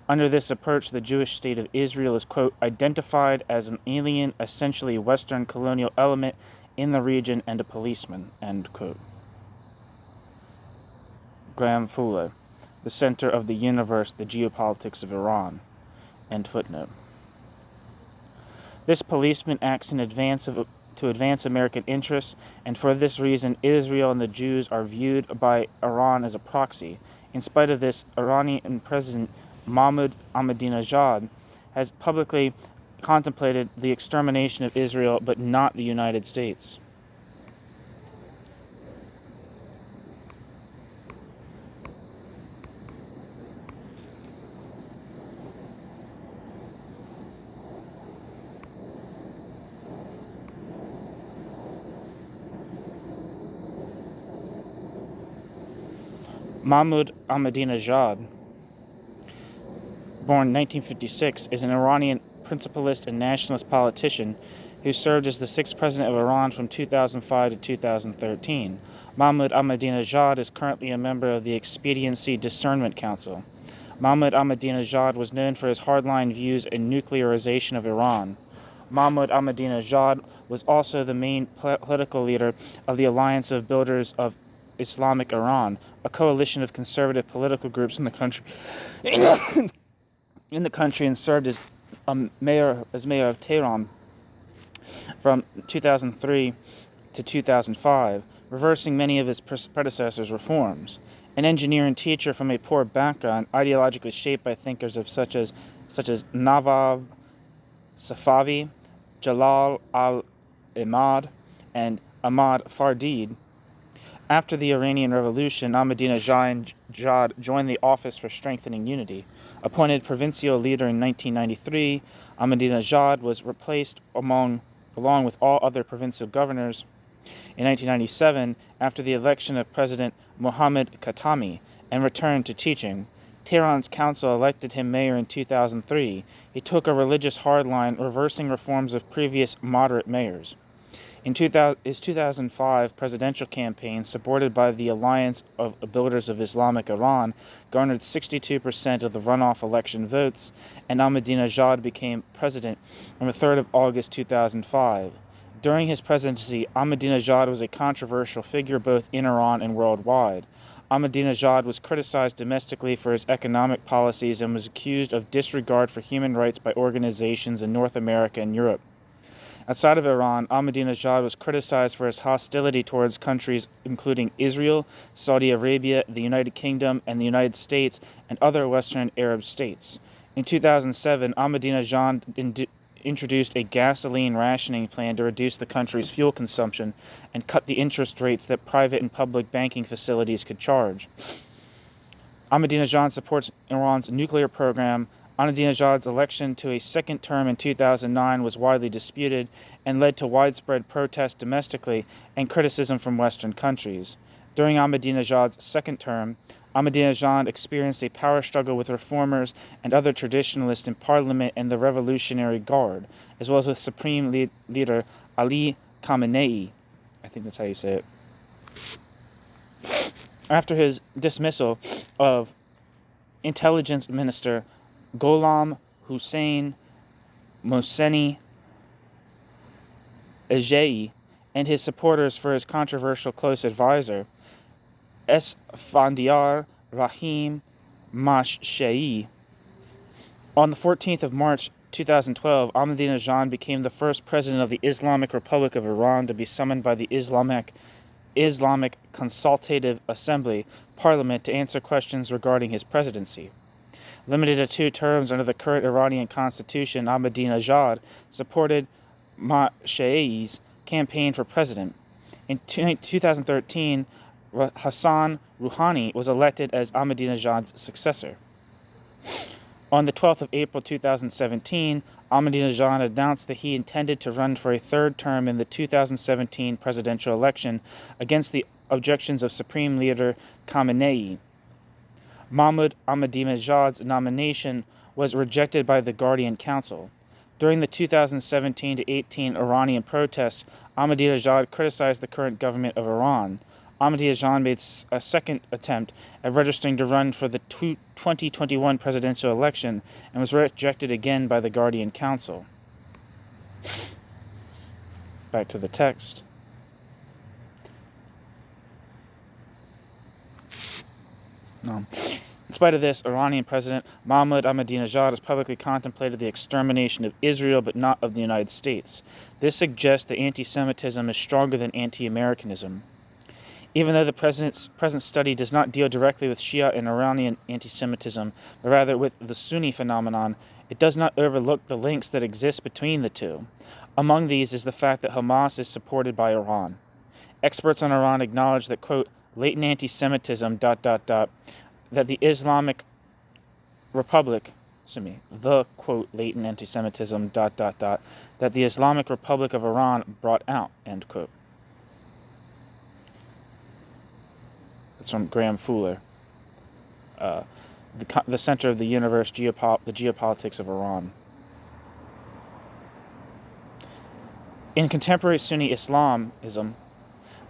Under this approach, the Jewish state of Israel is, quote, identified as an alien, essentially Western colonial element in the region and a policeman, end quote. Graham Fuller, The Center of the Universe, The Geopolitics of Iran, end footnote. This policeman acts to advance American interests, and for this reason, Israel and the Jews are viewed by Iran as a proxy. In spite of this, Iranian President Mahmoud Ahmadinejad has publicly contemplated the extermination of Israel, but not the United States. Mahmoud Ahmadinejad, born 1956, is an Iranian principalist and nationalist politician who served as the sixth president of Iran from 2005 to 2013. Mahmoud Ahmadinejad is currently a member of the Expediency Discernment Council. Mahmoud Ahmadinejad was known for his hardline views in nuclearization of Iran. Mahmoud Ahmadinejad was also the main political leader of the Alliance of Builders of Islamic Iran, a coalition of conservative political groups in the country. And served as mayor of Tehran from 2003 to 2005, reversing many of his predecessors' reforms. An engineer and teacher from a poor background, ideologically shaped by thinkers such as Nawab Safavi, Jalal al-Imad, and Ahmad Fardid. After the Iranian Revolution, Ahmadinejad joined the Office for Strengthening Unity. Appointed provincial leader in 1993, Ahmadinejad was replaced along with all other provincial governors in 1997 after the election of President Mohammad Khatami and returned to teaching. Tehran's council elected him mayor in 2003. He took a religious hardline, reversing reforms of previous moderate mayors. In his 2005 presidential campaign, supported by the Alliance of Builders of Islamic Iran, garnered 62% of the runoff election votes, and Ahmadinejad became president on the 3rd of August 2005. During his presidency, Ahmadinejad was a controversial figure both in Iran and worldwide. Ahmadinejad was criticized domestically for his economic policies and was accused of disregard for human rights by organizations in North America and Europe. Outside of Iran, Ahmadinejad was criticized for his hostility towards countries including Israel, Saudi Arabia, the United Kingdom, and the United States, and other Western Arab states. In 2007, Ahmadinejad introduced a gasoline rationing plan to reduce the country's fuel consumption and cut the interest rates that private and public banking facilities could charge. Ahmadinejad supports Iran's nuclear program. Ahmadinejad's election to a second term in 2009 was widely disputed and led to widespread protests domestically and criticism from Western countries. During Ahmadinejad's second term, Ahmadinejad experienced a power struggle with reformers and other traditionalists in parliament and the Revolutionary Guard, as well as with Supreme Leader Ali Khamenei. I think that's how you say it. After his dismissal of Intelligence Minister Gholam Hussein Mohseni Ejei and his supporters for his controversial close advisor, Esfandiar Rahim Mashshei. On the 14th of March 2012, Ahmadinejad became the first president of the Islamic Republic of Iran to be summoned by the Islamic Consultative Assembly Parliament to answer questions regarding his presidency. Limited to 2 terms under the current Iranian constitution, Ahmadinejad supported Mashshei's campaign for president. In 2013, Hassan Rouhani was elected as Ahmadinejad's successor. On the 12th of April 2017, Ahmadinejad announced that he intended to run for a 3rd term in the 2017 presidential election against the objections of Supreme Leader Khamenei. Mahmoud Ahmadinejad's nomination was rejected by the Guardian Council. During the 2017-18 Iranian protests, Ahmadinejad criticized the current government of Iran. Ahmadinejad made a second attempt at registering to run for the 2021 presidential election and was rejected again by the Guardian Council. Back to the text. In spite of this, Iranian President Mahmoud Ahmadinejad has publicly contemplated the extermination of Israel, but not of the United States. This suggests that anti-Semitism is stronger than anti-Americanism. Even though the present study does not deal directly with Shia and Iranian anti-Semitism, but rather with the Sunni phenomenon, it does not overlook the links that exist between the two. Among these is the fact that Hamas is supported by Iran. Experts on Iran acknowledge that, quote, latent anti-Semitism, that the Islamic Republic, quote, latent anti-Semitism, that the Islamic Republic of Iran brought out, end quote. That's from Graham Fuller. The Center of the Universe, the Geopolitics of Iran. In contemporary Sunni Islamism,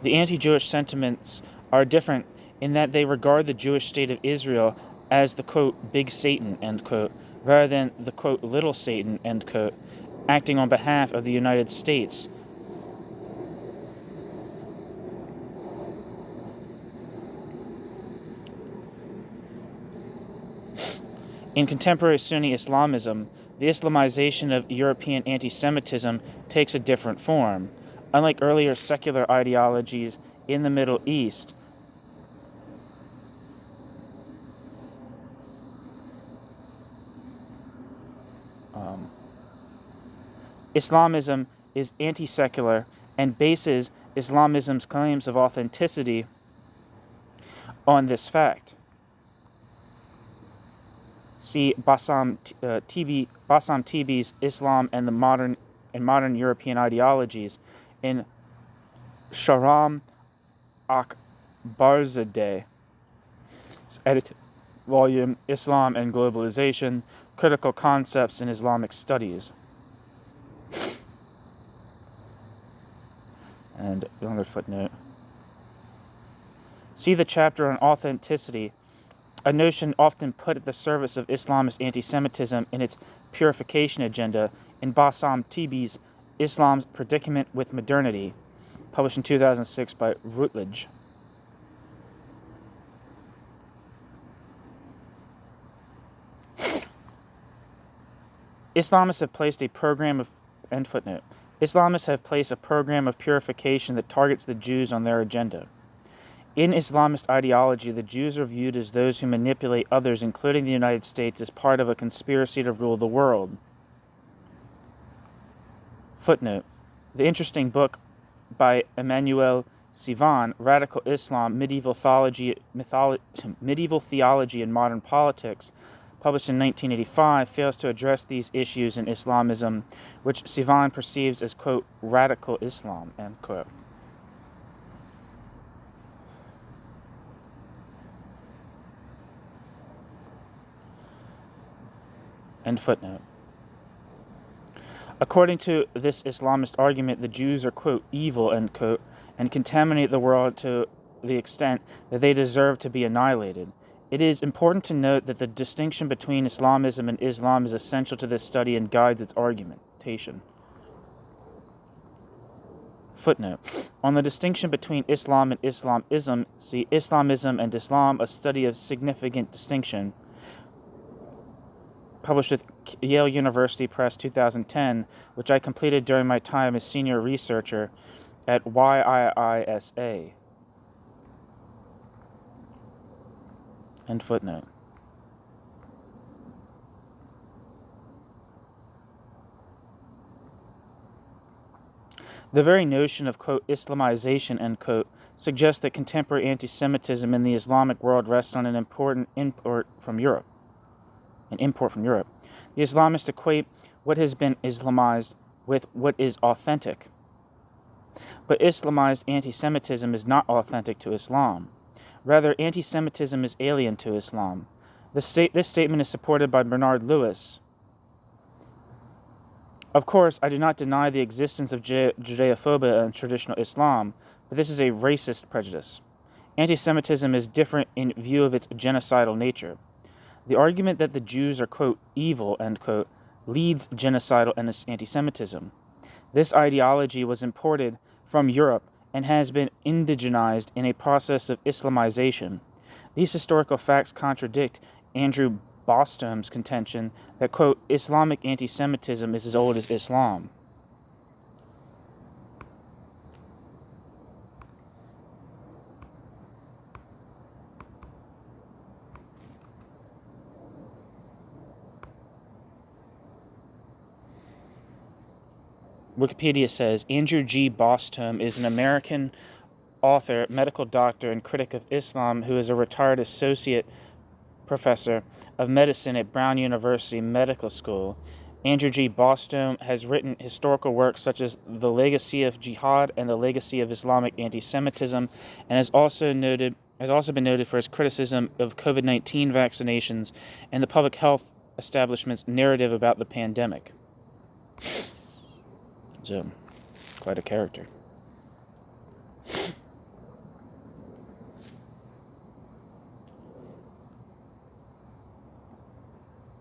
the anti-Jewish sentiments are different in that they regard the Jewish state of Israel as the, quote, big Satan, end quote, rather than the, quote, little Satan, end quote, acting on behalf of the United States. In contemporary Sunni Islamism, the Islamization of European anti-Semitism takes a different form. Unlike earlier secular ideologies in the Middle East, Islamism is anti-secular and bases Islamism's claims of authenticity on this fact. See Bassam Tibi's Islam and the modern European ideologies in Shahram Akbarzadeh's edited volume Islam and Globalization, Critical Concepts in Islamic Studies. And another footnote. See the chapter on authenticity, a notion often put at the service of Islamist anti-Semitism in its purification agenda, in Bassam Tibi's Islam's Predicament with Modernity, published in 2006 by Routledge. Islamists have placed a program of, end footnote, Islamists have placed a program of purification that targets the Jews on their agenda. In Islamist ideology, the Jews are viewed as those who manipulate others, including the United States, as part of a conspiracy to rule the world. Footnote: the interesting book by Emmanuel Sivan, Radical Islam, Medieval Theology and Modern Politics, published in 1985, fails to address these issues in Islamism, which Sivan perceives as, quote, radical Islam, end quote. End footnote. According to this Islamist argument, the Jews are, quote, evil, end quote, and contaminate the world to the extent that they deserve to be annihilated. It is important to note that the distinction between Islamism and Islam is essential to this study and guides its argumentation. Footnote: on the distinction between Islam and Islamism, see Islamism and Islam, a study of significant distinction, published with Yale University Press 2010, which I completed during my time as senior researcher at YIISA. End footnote. The very notion of, quote, Islamization, end quote, suggests that contemporary anti-Semitism in the Islamic world rests on an important import from Europe. The Islamists equate what has been Islamized with what is authentic. But Islamized anti-Semitism is not authentic to Islam. Rather, anti-Semitism is alien to Islam. This statement is supported by Bernard Lewis. Of course, I do not deny the existence of Judeophobia in traditional Islam, but this is a racist prejudice. Anti-Semitism is different in view of its genocidal nature. The argument that the Jews are, quote, evil, end quote, leads genocidal anti-Semitism. This ideology was imported from Europe and has been indigenized in a process of Islamization. These historical facts contradict Andrew Bostom's contention that, quote, Islamic anti-Semitism is as old as Islam. Wikipedia says, Andrew G. Bostom is an American author, medical doctor, and critic of Islam who is a retired associate professor of medicine at Brown University Medical School. Andrew G. Bostom has written historical works such as The Legacy of Jihad and The Legacy of Islamic Anti-Semitism, and has also been noted for his criticism of COVID-19 vaccinations and the public health establishment's narrative about the pandemic. So, quite a character.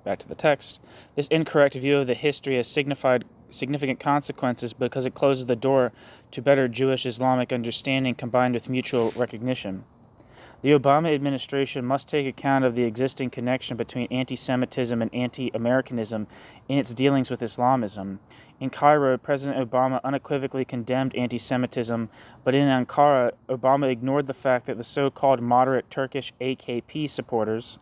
Back to the text. This incorrect view of the history has significant consequences because it closes the door to better Jewish-Islamic understanding combined with mutual recognition. The Obama administration must take account of the existing connection between anti-Semitism and anti-Americanism in its dealings with Islamism. In Cairo, President Obama unequivocally condemned anti-Semitism, but in Ankara, Obama ignored the fact that the so-called moderate Turkish AKP supporters,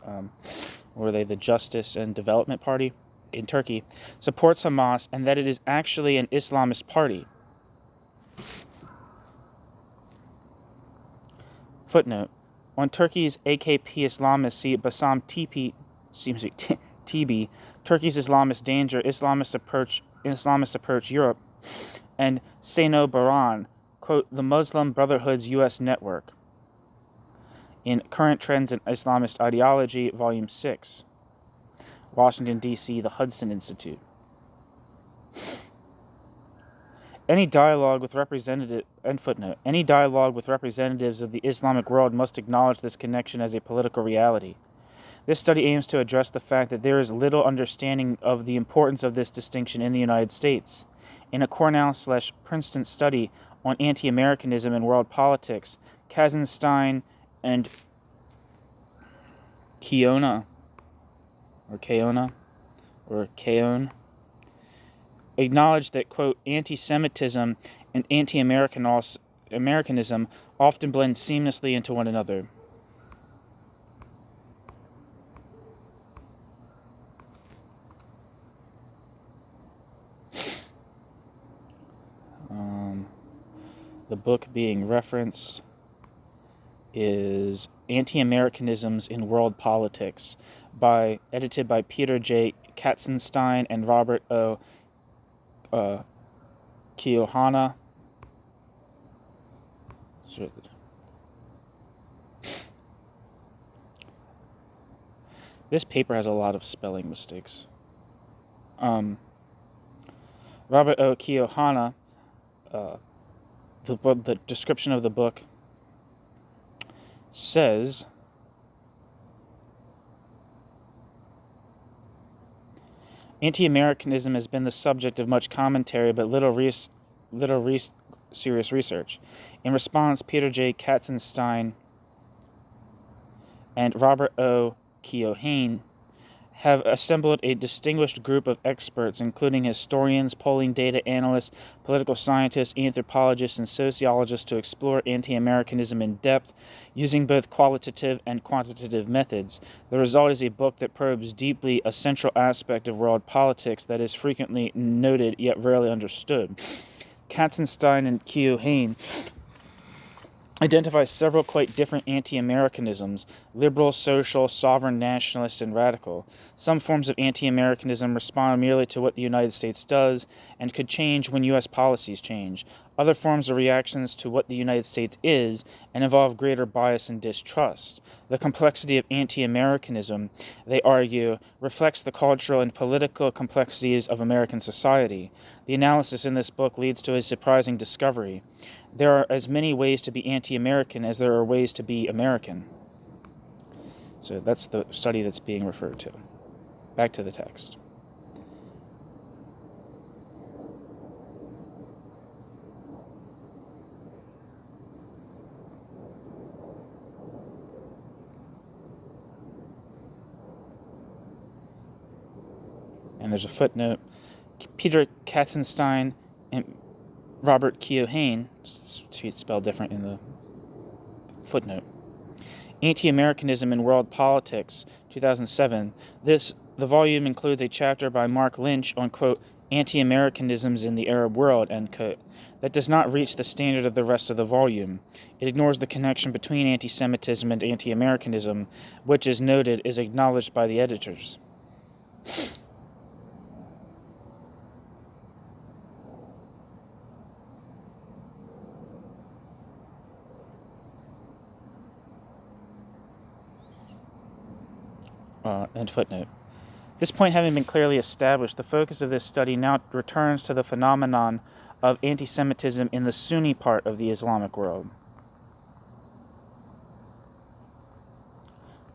were they the Justice and Development Party in Turkey, supports Hamas and that it is actually an Islamist party. Footnote: on Turkey's AKP Islamists see Bassam Tibi, Turkey's Islamist danger, Islamist approach Europe, and Seno Baran, quote, the Muslim Brotherhood's U.S. network, in Current Trends in Islamist Ideology, Volume 6, Washington, D.C., the Hudson Institute. Any dialogue with representatives of the Islamic world must acknowledge this connection as a political reality. This study aims to address the fact that there is little understanding of the importance of this distinction in the United States. In a Cornell/Princeton study on anti-Americanism and world politics, Kazenstein and Keown acknowledged that, quote, anti-Semitism and anti-Americanism often blend seamlessly into one another. The book being referenced is Anti-Americanisms in World Politics, edited by Peter J. Katzenstein and Robert O. Keohana. This paper has a lot of spelling mistakes. Robert O. Keohana, the description of the book says, anti-Americanism has been the subject of much commentary but little serious research. In response, Peter J. Katzenstein and Robert O. Keohane have assembled a distinguished group of experts, including historians, polling data analysts, political scientists, anthropologists, and sociologists, to explore anti-Americanism in depth, using both qualitative and quantitative methods. The result is a book that probes deeply a central aspect of world politics that is frequently noted yet rarely understood. Katzenstein and Keohane identify several quite different anti-Americanisms: liberal, social, sovereign, nationalist, and radical. Some forms of anti-Americanism respond merely to what the United States does and could change when U.S. policies change. Other forms are reactions to what the United States is and involve greater bias and distrust. The complexity of anti-Americanism, they argue, reflects the cultural and political complexities of American society. The analysis in this book leads to a surprising discovery. There are as many ways to be anti-American as there are ways to be American. So that's the study that's being referred to. Back to the text. And there's a footnote. Peter Katzenstein and Robert Keohane, it's spelled different in the footnote. Anti-Americanism in World Politics, 2007. The volume includes a chapter by Mark Lynch on, quote, anti-Americanisms in the Arab world, end quote, that does not reach the standard of the rest of the volume. It ignores the connection between anti-Semitism and anti-Americanism, which, as noted, is acknowledged by the editors. End footnote. This point having been clearly established, the focus of this study now returns to the phenomenon of anti-Semitism in the Sunni part of the Islamic world.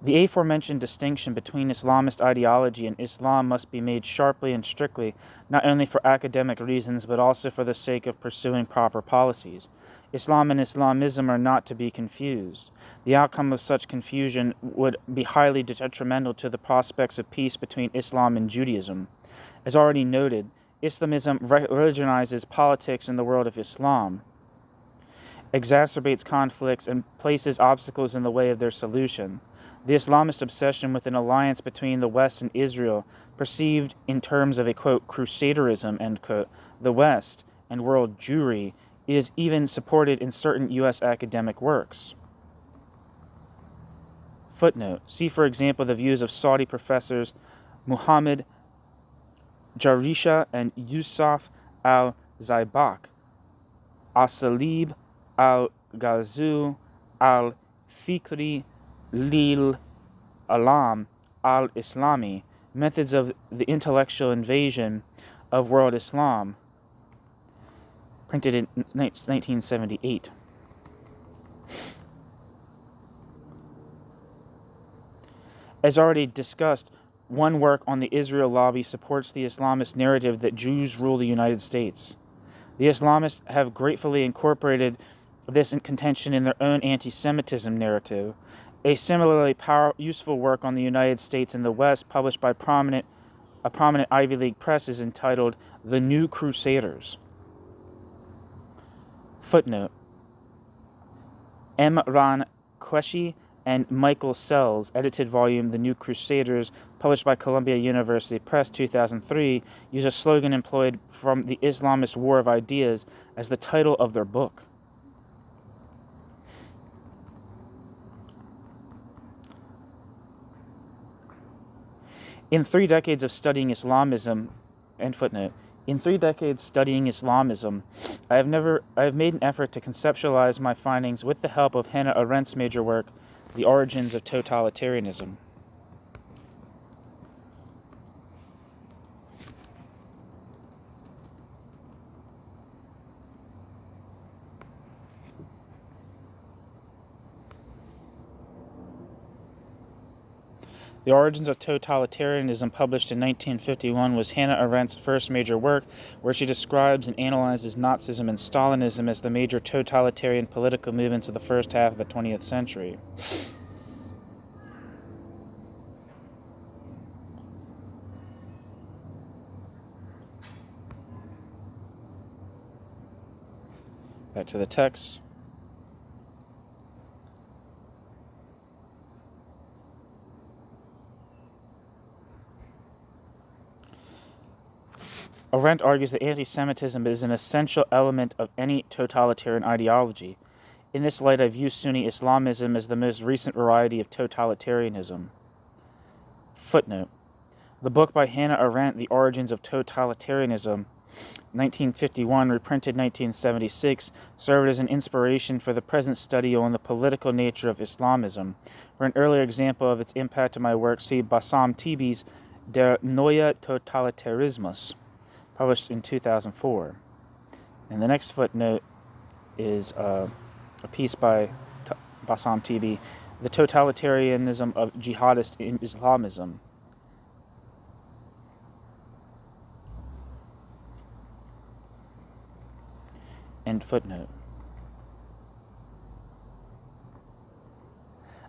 The aforementioned distinction between Islamist ideology and Islam must be made sharply and strictly, not only for academic reasons, but also for the sake of pursuing proper policies. Islam and Islamism are not to be confused. The outcome of such confusion would be highly detrimental to the prospects of peace between Islam and Judaism. As already noted, Islamism religionizes politics in the world of Islam, exacerbates conflicts, and places obstacles in the way of their solution. The Islamist obsession with an alliance between the West and Israel, perceived in terms of a, quote, crusaderism, end quote, the West, and world Jewry, is even supported in certain U.S. academic works. Footnote. See, for example, the views of Saudi professors Muhammad Jarisha and Yusuf al-Zaybak, Asalib al-Ghazou al-Fikri Lil Alam al-Islami, Methods of the Intellectual Invasion of World Islam, printed in 1978. As already discussed, one work on the Israel lobby supports the Islamist narrative that Jews rule the United States. The Islamists have gratefully incorporated this in contention in their own anti-Semitism narrative. A similarly useful work on the United States and the West, published by a prominent Ivy League press, is entitled The New Crusaders. Footnote: M. Ron Queshey and Michael Sells' edited volume The New Crusaders, published by Columbia University Press 2003, use a slogan employed from the Islamist War of Ideas as the title of their book. In 3 decades of studying Islamism, and footnote, in 3 decades studying Islamism, I have made an effort to conceptualize my findings with the help of Hannah Arendt's major work, The Origins of Totalitarianism. The Origins of Totalitarianism, published in 1951, was Hannah Arendt's first major work, where she describes and analyzes Nazism and Stalinism as the major totalitarian political movements of the first half of the 20th century. Back to the text. Arendt argues that anti-Semitism is an essential element of any totalitarian ideology. In this light, I view Sunni Islamism as the most recent variety of totalitarianism. Footnote: the book by Hannah Arendt, The Origins of Totalitarianism, 1951, reprinted 1976, served as an inspiration for the present study on the political nature of Islamism. For an earlier example of its impact on my work, see Bassam Tibi's Der neue Totalitarismus, published in 2004. And the next footnote is a piece by Bassam Tibi, The Totalitarianism of Jihadist Islamism. End footnote.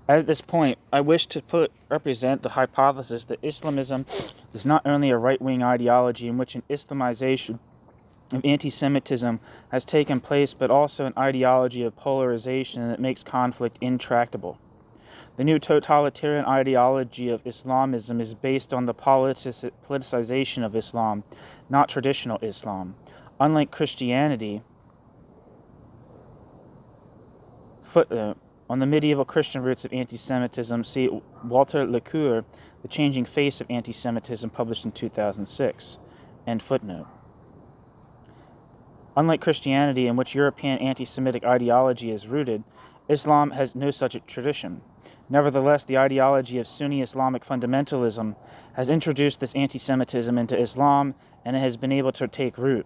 At this point, I wish to represent the hypothesis that Islamism is not only a right-wing ideology in which an Islamization of anti-Semitism has taken place, but also an ideology of polarization that makes conflict intractable. The new totalitarian ideology of Islamism is based on the politicization of Islam, not traditional Islam. Unlike Christianity, on the medieval Christian roots of anti-Semitism, see Walter LeCoeur, The Changing Face of Anti-Semitism, published in 2006. End footnote. Unlike Christianity, in which European anti-Semitic ideology is rooted, Islam has no such tradition. Nevertheless, the ideology of Sunni Islamic fundamentalism has introduced this anti-Semitism into Islam, and it has been able to take root.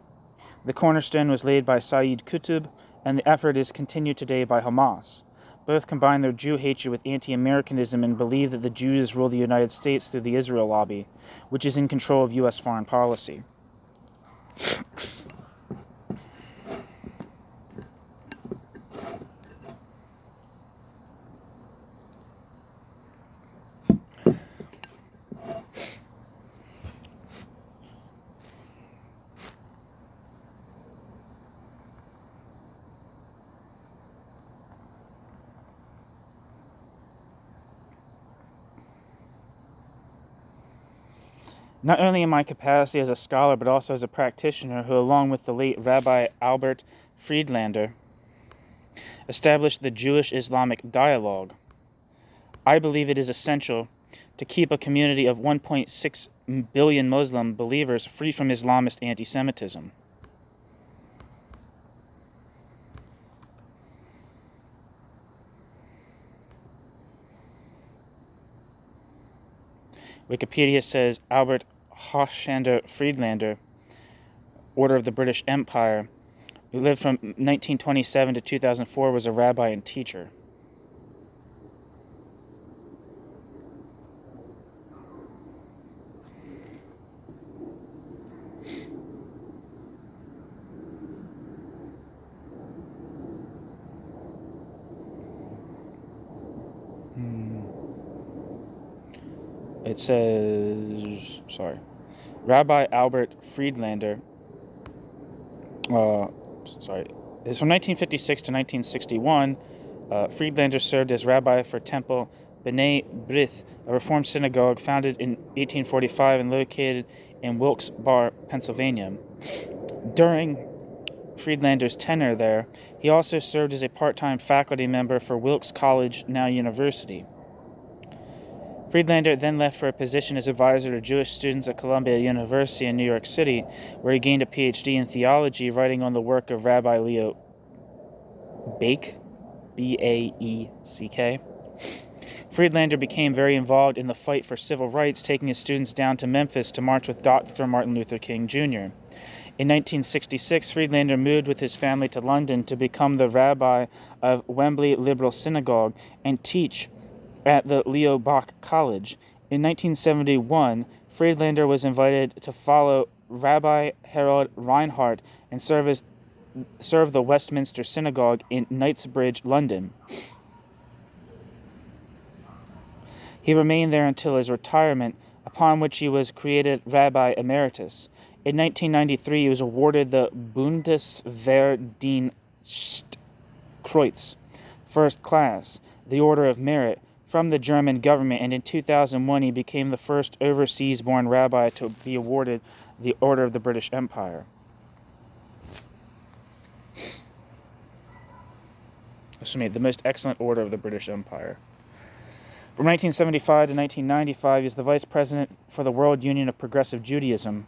The cornerstone was laid by Sayyid Qutb, and the effort is continued today by Hamas. Both combine their Jew hatred with anti-Americanism and believe that the Jews rule the United States through the Israel lobby, which is in control of U.S. foreign policy. Not only in my capacity as a scholar, but also as a practitioner who, along with the late Rabbi Albert Friedlander, established the Jewish-Islamic dialogue, I believe it is essential to keep a community of 1.6 billion Muslim believers free from Islamist anti-Semitism. Wikipedia says Albert Hochstander Friedlander, Order of the British Empire, who lived from 1927 to 2004, was a rabbi and teacher. It says, Rabbi Albert Friedlander, It's from 1956 to 1961. Friedlander served as rabbi for Temple B'nai B'rith, a Reformed synagogue founded in 1845 and located in Wilkes-Barre, Pennsylvania. During Friedlander's tenure there, he also served as a part-time faculty member for Wilkes College, now University. Friedlander then left for a position as advisor to Jewish students at Columbia University in New York City, where he gained a PhD in theology, writing on the work of Rabbi Leo Baeck, B-A-E-C-K. Friedlander became very involved in the fight for civil rights, taking his students down to Memphis to march with Dr. Martin Luther King Jr. In 1966, Friedlander moved with his family to London to become the rabbi of Wembley Liberal Synagogue and teach at the Leo Baeck College. In 1971, Friedlander was invited to follow Rabbi Harold Reinhardt and serve the Westminster Synagogue in Knightsbridge, London. He remained there until his retirement, upon which he was created Rabbi Emeritus. In 1993, he was awarded the Bundeswehrdienstkreuz, First Class, the Order of Merit, from the German government, and in 2001 he became the first overseas-born rabbi to be awarded the Order of the British Empire. The most excellent Order of the British Empire. From 1975 to 1995, he was the vice president for the World Union of Progressive Judaism.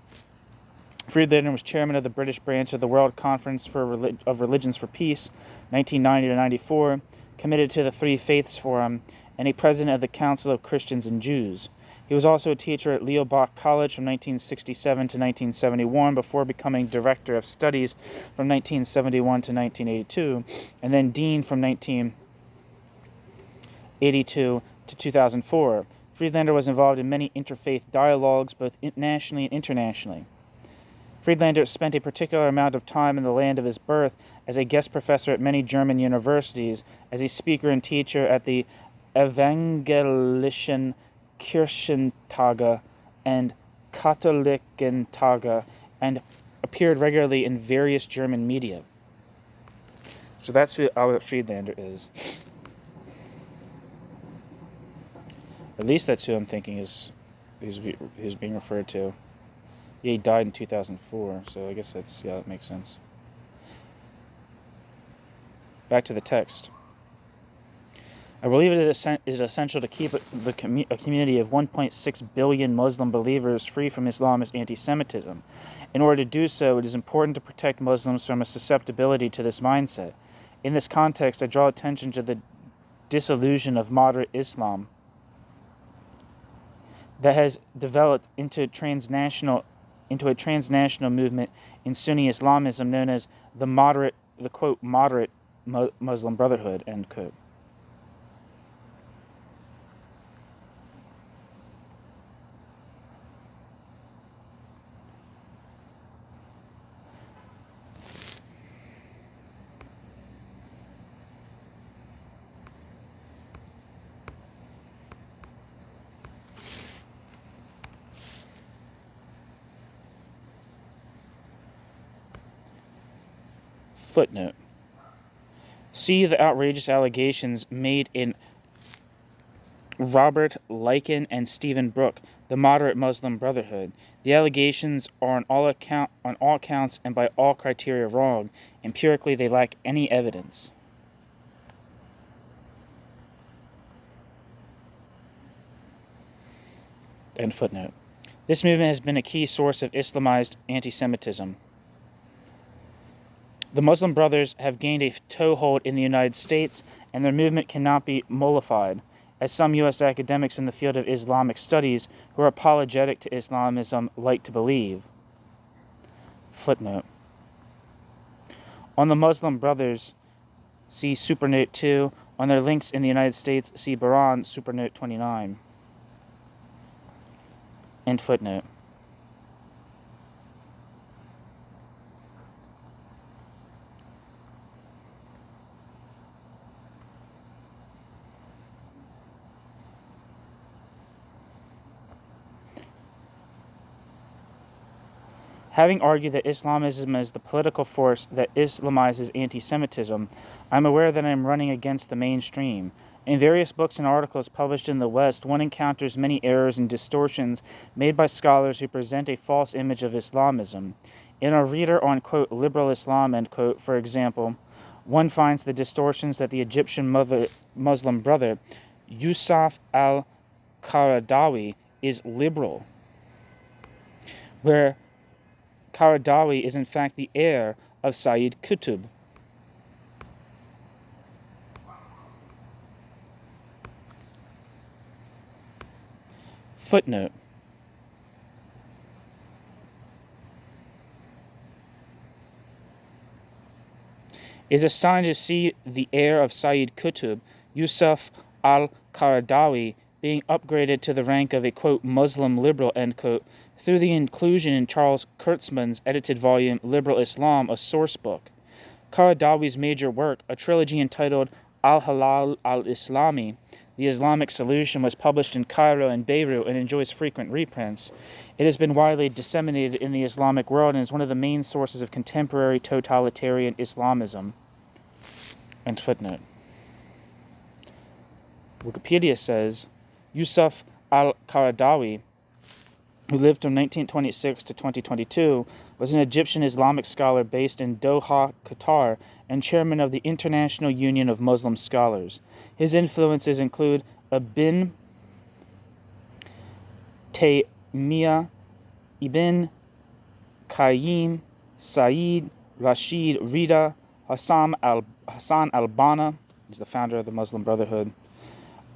Friedlander was chairman of the British branch of the World Conference of Religions for Peace, 1990 to 94, committed to the Three Faiths Forum, and a president of the Council of Christians and Jews. He was also a teacher at Leo Baeck College from 1967 to 1971, before becoming director of studies from 1971 to 1982, and then dean from 1982 to 2004. Friedlander was involved in many interfaith dialogues, both nationally and internationally. Friedlander spent a particular amount of time in the land of his birth as a guest professor at many German universities, as a speaker and teacher at the Evangelischen Kirchentage and Katholikentage, and appeared regularly in various German media. So that's who Albert Friedlander is. At least that's who I'm thinking is being referred to. Yeah, he died in 2004, so I guess that makes sense. Back to the text. I believe it is essential to keep a community of 1.6 billion Muslim believers free from Islamist anti-Semitism. In order to do so, it is important to protect Muslims from a susceptibility to this mindset. In this context, I draw attention to the disillusion of moderate Islam that has developed into a transnational movement in Sunni Islamism known as the quote, moderate Muslim Brotherhood, end quote. Footnote. See the outrageous allegations made in Robert Leiken and Stephen Brooke, The Moderate Muslim Brotherhood. The allegations are on all counts and by all criteria wrong. Empirically, they lack any evidence. End footnote. This movement has been a key source of Islamized anti-Semitism. The Muslim Brothers have gained a toehold in the United States, and their movement cannot be mollified, as some U.S. academics in the field of Islamic studies who are apologetic to Islamism like to believe. Footnote. On the Muslim Brothers, see Supernote 2. On their links in the United States, see Baran, Supernote 29. End footnote. Having argued that Islamism is the political force that Islamizes anti-Semitism, I'm aware that I am running against the mainstream. In various books and articles published in the West, one encounters many errors and distortions made by scholars who present a false image of Islamism. In a reader on, quote, liberal Islam, end quote, for example, one finds the distortions that the Egyptian Muslim brother Yusuf al-Qaradawi is liberal, where Qaradawi is in fact the heir of Sayyid Qutb. Footnote. It is assigned to see the heir of Sayyid Qutb, Yusuf al-Qaradawi, being upgraded to the rank of a, quote, Muslim liberal, end quote, through the inclusion in Charles Kurtzman's edited volume Liberal Islam, a source book. Qaradawi's major work, a trilogy entitled Al-Halal al-Islami, The Islamic Solution, was published in Cairo and Beirut and enjoys frequent reprints. It has been widely disseminated in the Islamic world and is one of the main sources of contemporary totalitarian Islamism. End footnote. Wikipedia says, Yusuf al-Qaradawi, who lived from 1926 to 2022, was an Egyptian Islamic scholar based in Doha, Qatar, and chairman of the International Union of Muslim Scholars. His influences include Ibn Taymiyyah, Ibn Qayyim, Sayyid Rashid Rida, Hassan al-Banna, he's the founder of the Muslim Brotherhood,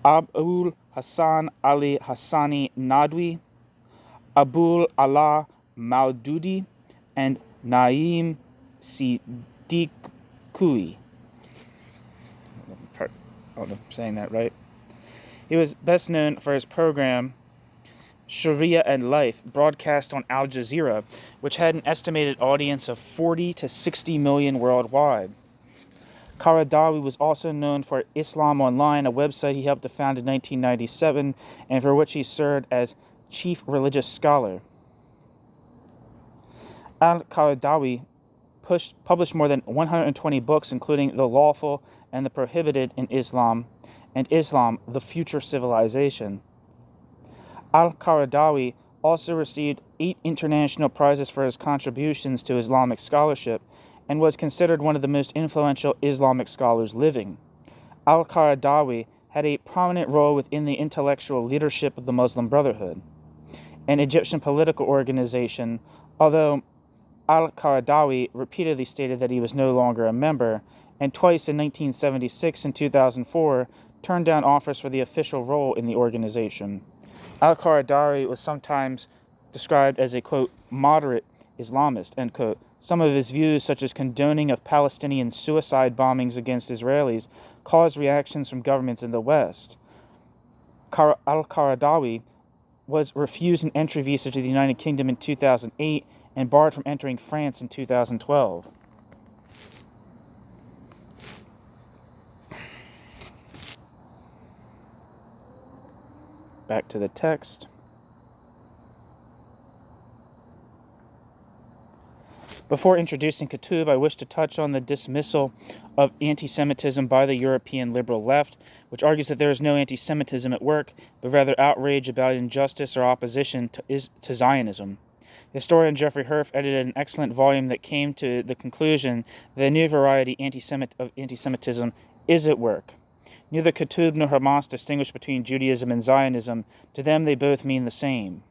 Abul Hassan Ali Hassani Nadwi, Abul Allah Maududi, and Naim Siddiqui. I don't know if I'm saying that right. He was best known for his program Sharia and Life, broadcast on Al Jazeera, which had an estimated audience of 40 to 60 million worldwide. Qaradawi was also known for Islam Online, a website he helped to found in 1997, and for which he served as chief religious scholar. Al-Qaradawi published more than 120 books, including The Lawful and the Prohibited in Islam, and Islam, the Future Civilization. Al-Qaradawi also received 8 international prizes for his contributions to Islamic scholarship, and was considered one of the most influential Islamic scholars living. Al-Qaradawi had a prominent role within the intellectual leadership of the Muslim Brotherhood, an Egyptian political organization, although Al-Qaradawi repeatedly stated that he was no longer a member, and twice in 1976 and 2004 turned down offers for the official role in the organization. Al-Qaradawi was sometimes described as a, quote, moderate Islamist, end quote. Some of his views, such as condoning of Palestinian suicide bombings against Israelis, caused reactions from governments in the West. Al-Qaradawi was refused an entry visa to the United Kingdom in 2008 and barred from entering France in 2012. Back to the text. Before introducing Qutb, I wish to touch on the dismissal of anti-Semitism by the European liberal left, which argues that there is no anti-Semitism at work, but rather outrage about injustice or opposition to Zionism. Historian Jeffrey Herf edited an excellent volume that came to the conclusion that a new variety of anti-Semitism is at work. Neither Qutb nor Hamas distinguish between Judaism and Zionism. To them, they both mean the same.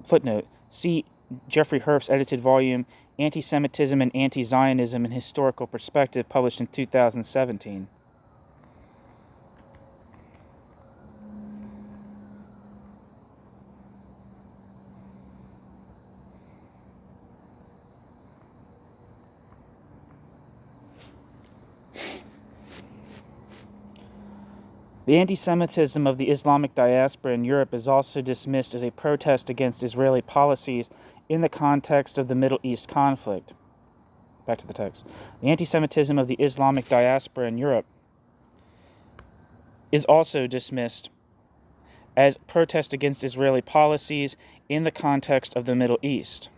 Footnote. See Jeffrey Herf's edited volume, Anti-Semitism and Anti-Zionism in Historical Perspective, published in 2017. The anti-Semitism of the Islamic diaspora in Europe is also dismissed as a protest against Israeli policies in the context of the Middle East conflict. Back to the text. The anti-Semitism of the Islamic diaspora in Europe is also dismissed as protest against Israeli policies in the context of the Middle East.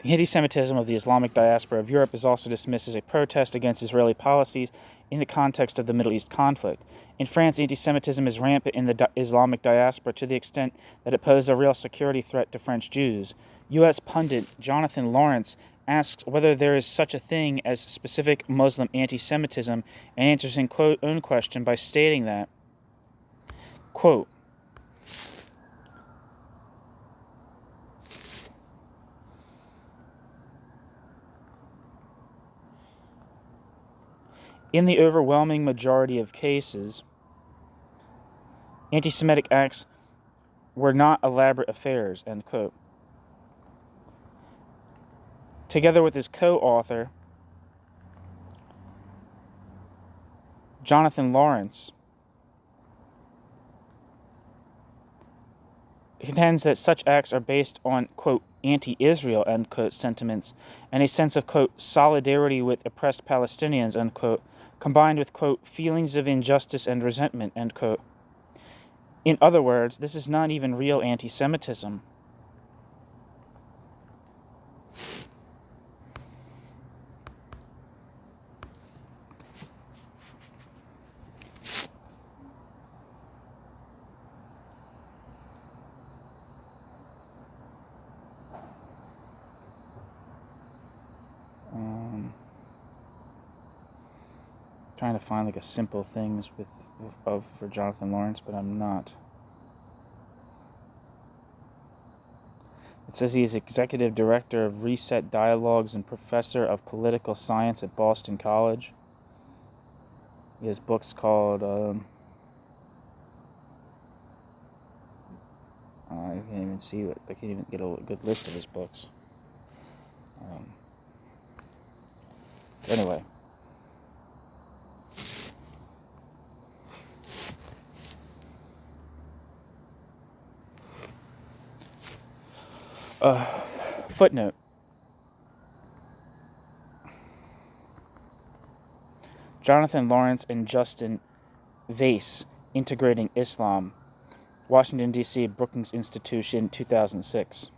The anti-Semitism of the Islamic diaspora of Europe is also dismissed as a protest against Israeli policies in the context of the Middle East conflict. In France, anti-Semitism is rampant in the Islamic diaspora to the extent that it poses a real security threat to French Jews. U.S. pundit Jonathan Lawrence asks whether there is such a thing as specific Muslim anti-Semitism and answers his own question by stating that, quote, in the overwhelming majority of cases, anti-Semitic acts were not elaborate affairs, end quote. Together with his co-author, Jonathan Lawrence, contends that such acts are based on, quote, anti-Israel, end quote, sentiments, and a sense of, quote, solidarity with oppressed Palestinians, end quote, combined with, quote, feelings of injustice and resentment, end quote. In other words, this is not even real anti-Semitism. Trying to find like a simple things for Jonathan Lawrence, but I'm not. It says he is executive director of Reset Dialogues and professor of political science at Boston College. He has books called I can't even see it. I can't even get a good list of his books. Anyway. Footnote. Jonathan Lawrence and Justin Vase, Integrating Islam, Washington, D.C., Brookings Institution, 2006.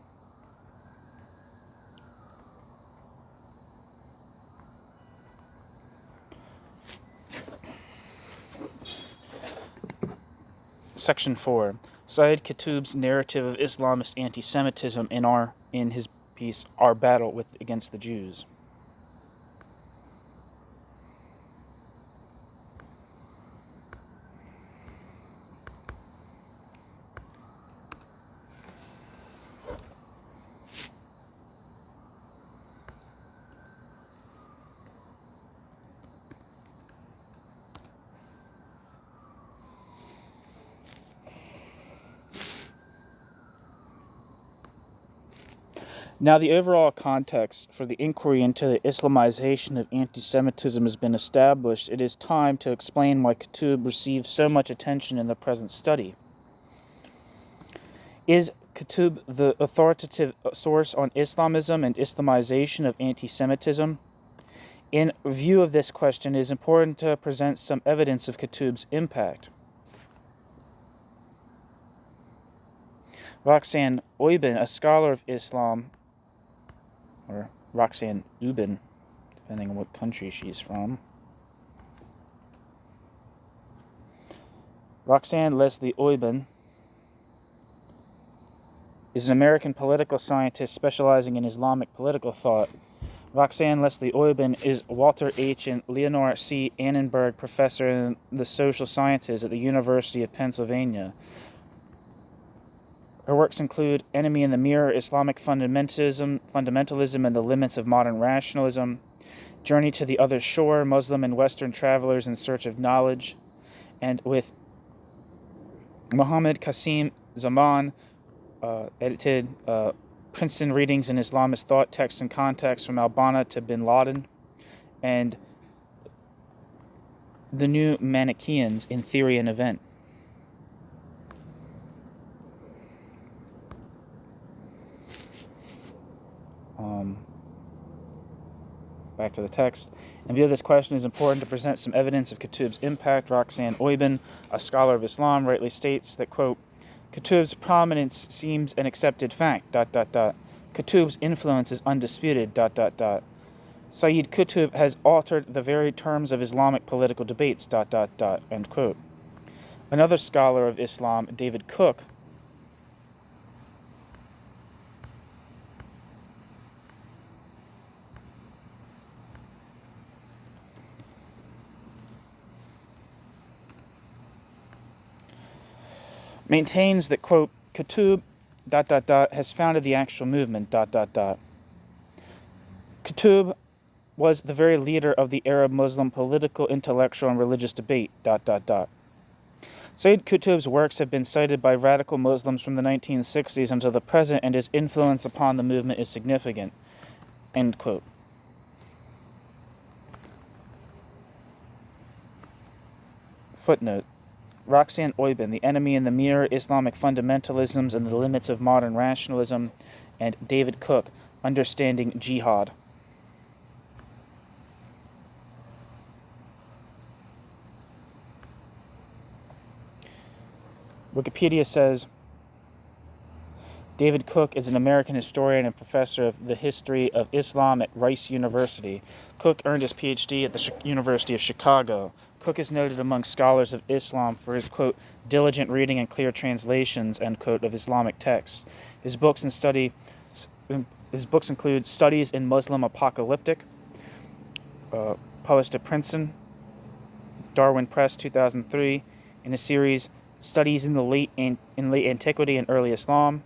Section 4. Sayyid Qutb's narrative of Islamist anti-Semitism in his piece, Our Battle Against the Jews. Now, the overall context for the inquiry into the Islamization of anti-Semitism has been established. It is time to explain why Qutb receives so much attention in the present study. Is Qutb the authoritative source on Islamism and Islamization of anti-Semitism? In view of this question, it is important to present some evidence of Qutb's impact. Roxanne Oibin, a scholar of Islam, or Roxanne Ubin, depending on what country she's from. Roxanne Leslie Oibin is an American political scientist specializing in Islamic political thought. Roxanne Leslie Oibin is Walter H. and Leonore C. Annenberg Professor in the Social Sciences at the University of Pennsylvania. Her works include Enemy in the Mirror, Islamic Fundamentalism and the Limits of Modern Rationalism, Journey to the Other Shore, Muslim and Western Travelers in Search of Knowledge, and with Muhammad Qasim Zaman, edited Princeton Readings in Islamist Thought, Texts and Context from al-Banna to Bin Laden, and The New Manichaeans in Theory and Event. Back to the text. In view of this question, it is important to present some evidence of Qutb's impact. Roxanne Oibin, a scholar of Islam, rightly states that, quote, Qutb's prominence seems an accepted fact, ... Qutb's influence is undisputed, ... Sayyid Qutb has altered the very terms of Islamic political debates, ... End quote. Another scholar of Islam, David Cook, maintains that, quote, Qutb ... has founded the actual movement, ... Qutb was the very leader of the Arab Muslim political, intellectual, and religious debate, ... Sayyid Qutb's works have been cited by radical Muslims from the 1960s until the present, and his influence upon the movement is significant, end quote. Footnote. Roxanne Oibin, The Enemy in the Mirror, Islamic Fundamentalisms and the Limits of Modern Rationalism, and David Cook, Understanding Jihad. Wikipedia says, David Cook is an American historian and professor of the history of Islam at Rice University. Cook earned his PhD at the University of Chicago. Cook is noted among scholars of Islam for his, quote, diligent reading and clear translations, end quote, of Islamic texts. His books include Studies in Muslim Apocalyptic, published at Princeton, Darwin Press, 2003, in a series Studies in the Late Antiquity and Early Islam,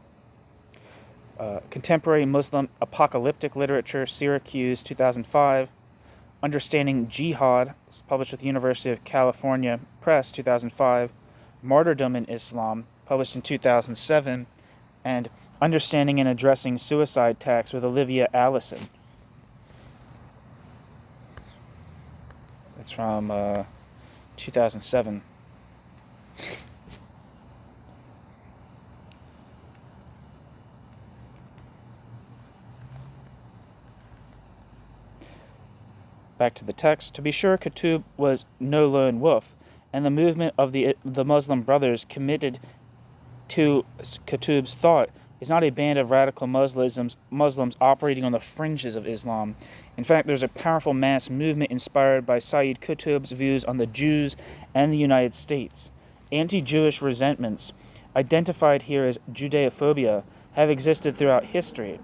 Contemporary Muslim Apocalyptic Literature, Syracuse, 2005, Understanding Jihad, published with the University of California Press, 2005, Martyrdom in Islam, published in 2007, and Understanding and Addressing Suicide Attacks with Olivia Allison. That's from 2007. Back to the text. To be sure, Qutb was no lone wolf, and the movement of the Muslim Brothers committed to Qutb's thought is not a band of radical Muslims operating on the fringes of Islam. In fact, there's a powerful mass movement inspired by Sayyid Qutb's views on the Jews and the United States. Anti-Jewish resentments, identified here as Judeophobia, have existed throughout history.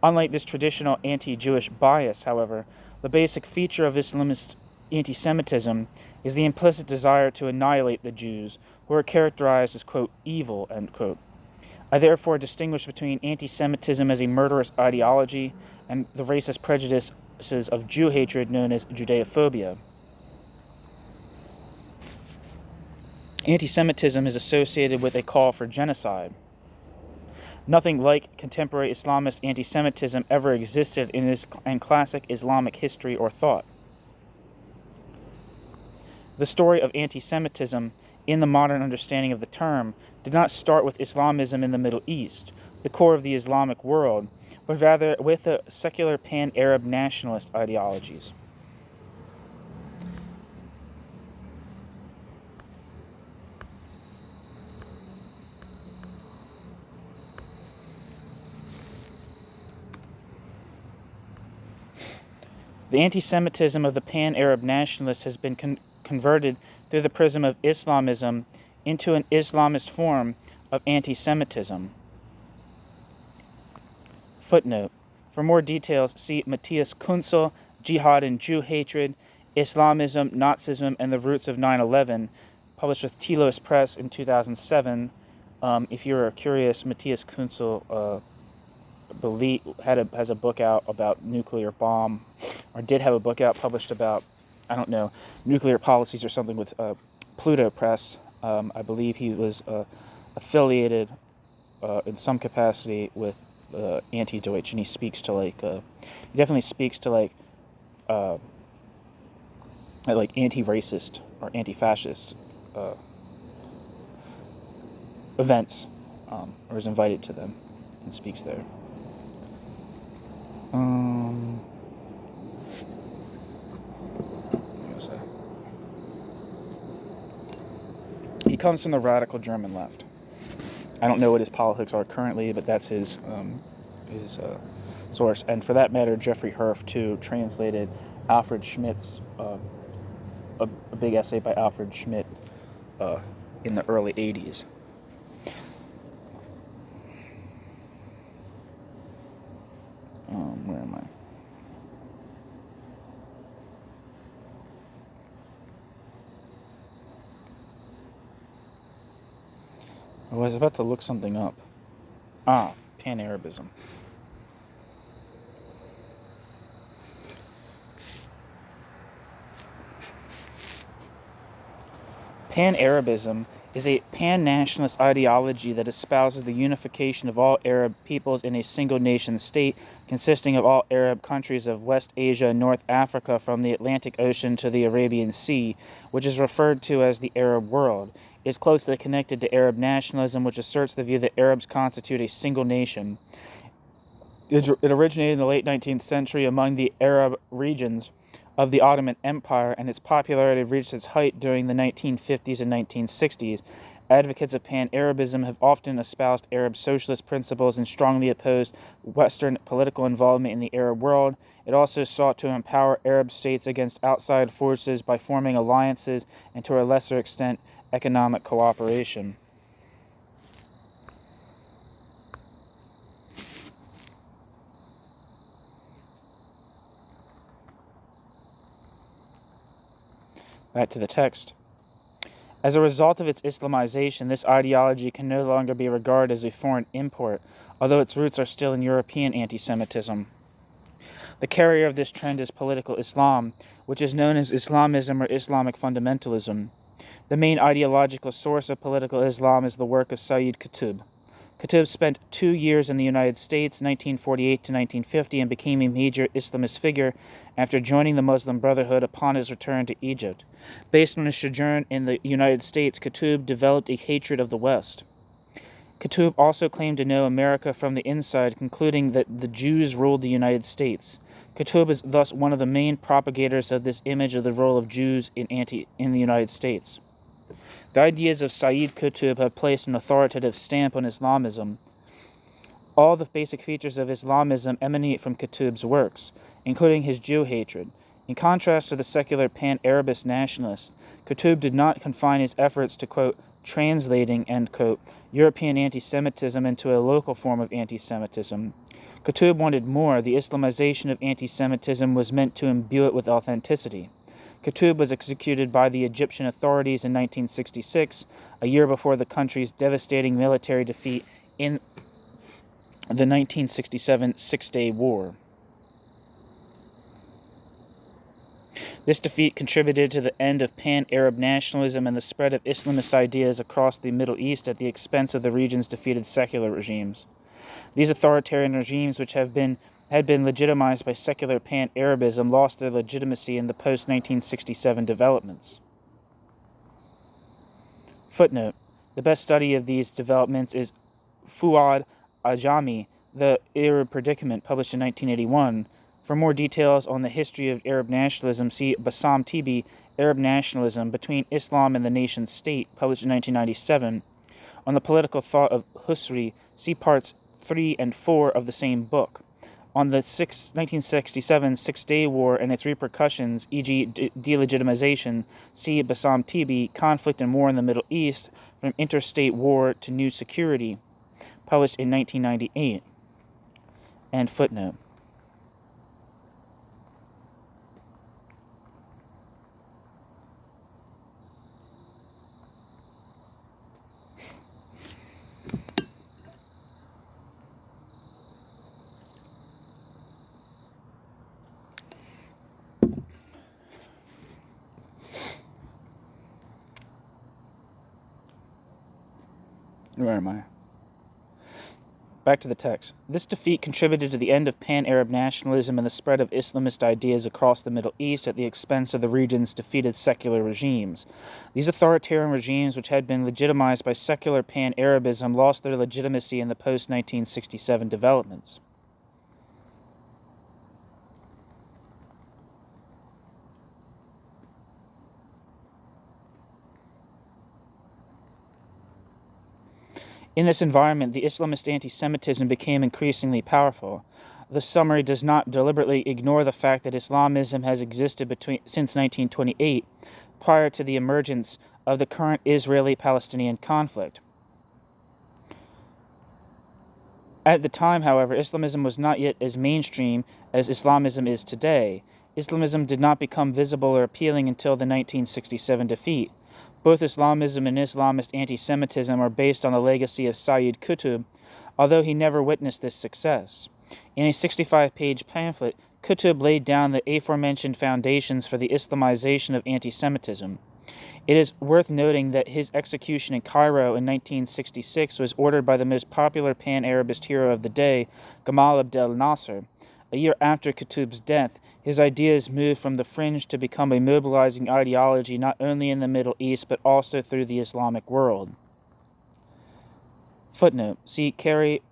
Unlike this traditional anti-Jewish bias, however, the basic feature of Islamist anti-Semitism is the implicit desire to annihilate the Jews, who are characterized as, quote, evil, end quote. I therefore distinguish between anti-Semitism as a murderous ideology and the racist prejudices of Jew hatred known as Judeophobia. Anti-Semitism is associated with a call for genocide. Nothing like contemporary Islamist anti-Semitism ever existed in classic Islamic history or thought. The story of anti-Semitism, in the modern understanding of the term, did not start with Islamism in the Middle East, the core of the Islamic world, but rather with the secular pan-Arab nationalist ideologies. The anti-Semitism of the pan-Arab nationalists has been converted through the prism of Islamism into an Islamist form of anti-Semitism. Footnote. For more details, see Matthias Kunzel, Jihad and Jew Hatred, Islamism, Nazism, and the Roots of 9/11, published with Telos Press in 2007. If you're curious, Matthias Kunzel has a book out about nuclear bomb, or did have a book out published about, I don't know, nuclear policies or something with Pluto Press. I believe he was affiliated in some capacity with anti-Deutsch, and he speaks to he definitely speaks to like anti-racist or anti-fascist events, or is invited to them and speaks there. He comes from the radical German left. I don't know what his politics are currently, but that's his source. And for that matter, Jeffrey Herf, too, translated Alfred Schmidt's, a big essay by Alfred Schmidt in the early 80s. Where am I? I was about to look something up. Pan-Arabism. Pan-Arabism is a pan-nationalist ideology that espouses the unification of all Arab peoples in a single nation-state consisting of all Arab countries of West Asia and North Africa from the Atlantic Ocean to the Arabian Sea, which is referred to as the Arab world. It is closely connected to Arab nationalism, which asserts the view that Arabs constitute a single nation. It originated in the late 19th century among the Arab regions of the Ottoman Empire, and its popularity reached its height during the 1950s and 1960s. Advocates of Pan-Arabism have often espoused Arab socialist principles and strongly opposed Western political involvement in the Arab world. It also sought to empower Arab states against outside forces by forming alliances and, to a lesser extent, economic cooperation. Back to the text. As a result of its Islamization, this ideology can no longer be regarded as a foreign import, although its roots are still in European anti-Semitism. The carrier of this trend is political Islam, which is known as Islamism or Islamic fundamentalism. The main ideological source of political Islam is the work of Sayyid Qutb. Qutb spent 2 years in the United States, 1948 to 1950, and became a major Islamist figure after joining the Muslim Brotherhood upon his return to Egypt. Based on his sojourn in the United States, Qutb developed a hatred of the West. Qutb also claimed to know America from the inside, concluding that the Jews ruled the United States. Qutb is thus one of the main propagators of this image of the role of Jews in the United States. The ideas of Sayyid Qutb have placed an authoritative stamp on Islamism. All the basic features of Islamism emanate from Qutb's works, including his Jew hatred. In contrast to the secular pan-Arabist nationalists, Qutb did not confine his efforts to, quote, translating, end quote, European anti-Semitism into a local form of anti-Semitism. Qutb wanted more. The Islamization of anti-Semitism was meant to imbue it with authenticity. Qutb was executed by the Egyptian authorities in 1966, a year before the country's devastating military defeat in the 1967 Six-Day War. This defeat contributed to the end of pan-Arab nationalism and the spread of Islamist ideas across the Middle East at the expense of the region's defeated secular regimes. These authoritarian regimes, which had been legitimized by secular pan-Arabism, lost their legitimacy in the post-1967 developments. Footnote: the best study of these developments is Fuad Ajami, The Arab Predicament, published in 1981. For more details on the history of Arab nationalism, see Bassam Tibi, Arab Nationalism Between Islam and the Nation State, published in 1997. On the political thought of Husri, see parts 3 and 4 of the same book. On the 1967 Six-Day War and its repercussions, e.g. delegitimization, see Bassam Tibi, Conflict and War in the Middle East, From Interstate War to New Security, published in 1998. And footnote. Where am I? Back to the text. This defeat contributed to the end of pan-Arab nationalism and the spread of Islamist ideas across the Middle East at the expense of the region's defeated secular regimes. These authoritarian regimes, which had been legitimized by secular pan-Arabism, lost their legitimacy in the post-1967 developments. In this environment, the Islamist anti-Semitism became increasingly powerful. The summary does not deliberately ignore the fact that Islamism has existed since 1928, prior to the emergence of the current Israeli-Palestinian conflict. At the time, however, Islamism was not yet as mainstream as Islamism is today. Islamism did not become visible or appealing until the 1967 defeat. Both Islamism and Islamist anti-Semitism are based on the legacy of Sayyid Qutb, although he never witnessed this success. In a 65-page pamphlet, Qutb laid down the aforementioned foundations for the Islamization of anti-Semitism. It is worth noting that his execution in Cairo in 1966 was ordered by the most popular pan-Arabist hero of the day, Gamal Abdel Nasser. A year after Qutb's death, his ideas moved from the fringe to become a mobilizing ideology not only in the Middle East but also through the Islamic world. Footnote: see Kerry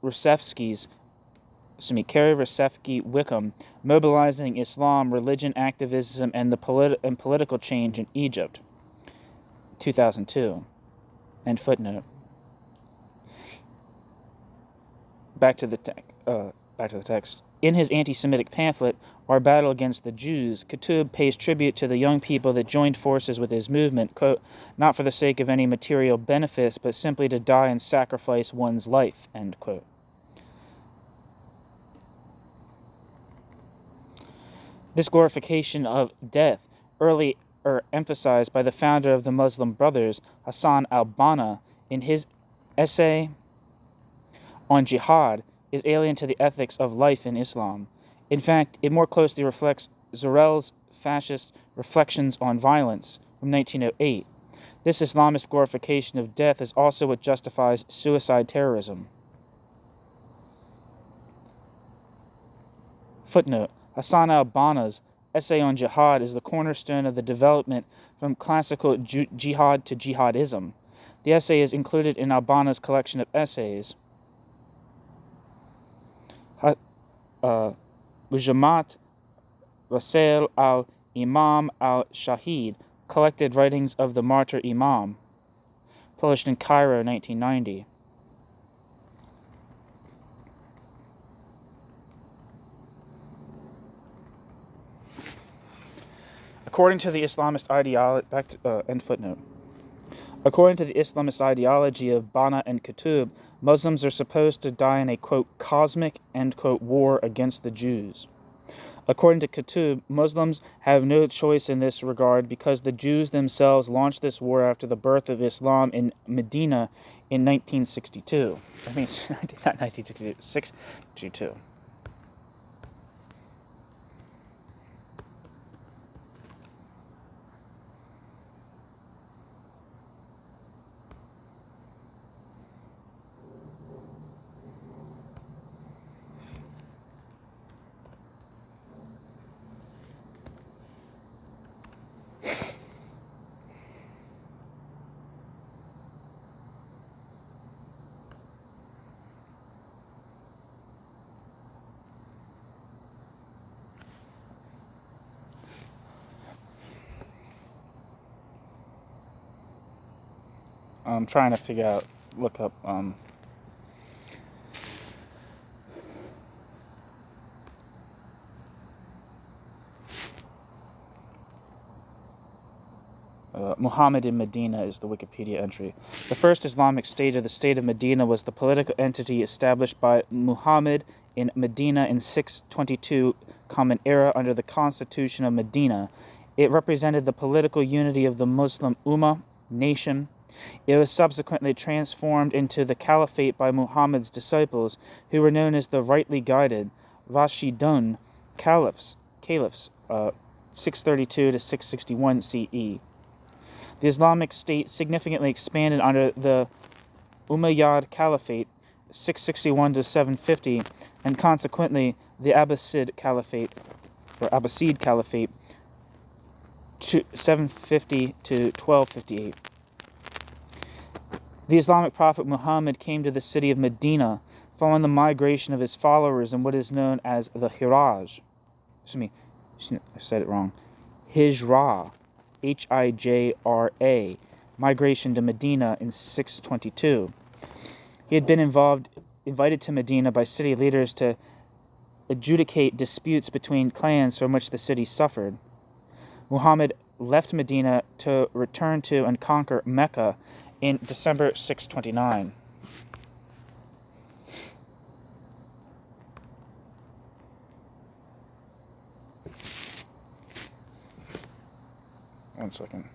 Racevsky-Wickham, Mobilizing Islam, Religion, Activism, and Political Change in Egypt, 2002. End footnote. Back to the text. In his anti-Semitic pamphlet, Our Battle Against the Jews, Qutb pays tribute to the young people that joined forces with his movement, quote, not for the sake of any material benefits, but simply to die and sacrifice one's life, end quote. This glorification of death, early emphasized by the founder of the Muslim Brothers, Hassan al-Banna, in his essay on jihad, is alien to the ethics of life in Islam. In fact, it more closely reflects Zorel's fascist Reflections on Violence from 1908. This Islamist glorification of death is also what justifies suicide terrorism. Footnote: Hassan al-Banna's essay on jihad is the cornerstone of the development from classical jihad to jihadism. The essay is included in al-Banna's collection of essays, Jamaat Rasail al-Imam al-Shahid, Collected Writings of the Martyr Imam, published in Cairo, 1990. According to the Islamist ideology, end footnote. According to the Islamist ideology of Banna and Qutb, Muslims are supposed to die in a, quote, cosmic, end quote, war against the Jews. According to Qutb, Muslims have no choice in this regard because the Jews themselves launched this war after the birth of Islam in Medina in 1962. Not 1962, 62. I'm trying to look up Muhammad in Medina is the Wikipedia entry. The first Islamic state, or the state of Medina, was the political entity established by Muhammad in Medina in 622 Common Era under the Constitution of Medina. It represented the political unity of the Muslim Ummah, nation. It was subsequently transformed into the caliphate by Muhammad's disciples, who were known as the rightly guided Rashidun caliphs, 632 to 661 CE. The Islamic State significantly expanded under the Umayyad Caliphate, 661 to 750, and consequently the Abbasid Caliphate, 750 to 1258. The Islamic prophet Muhammad came to the city of Medina following the migration of his followers in what is known as the Hijra. I said it wrong. Hijra, Hijra, migration to Medina in 622. He had been invited to Medina by city leaders to adjudicate disputes between clans from which the city suffered. Muhammad left Medina to return to and conquer Mecca in December 629. One second.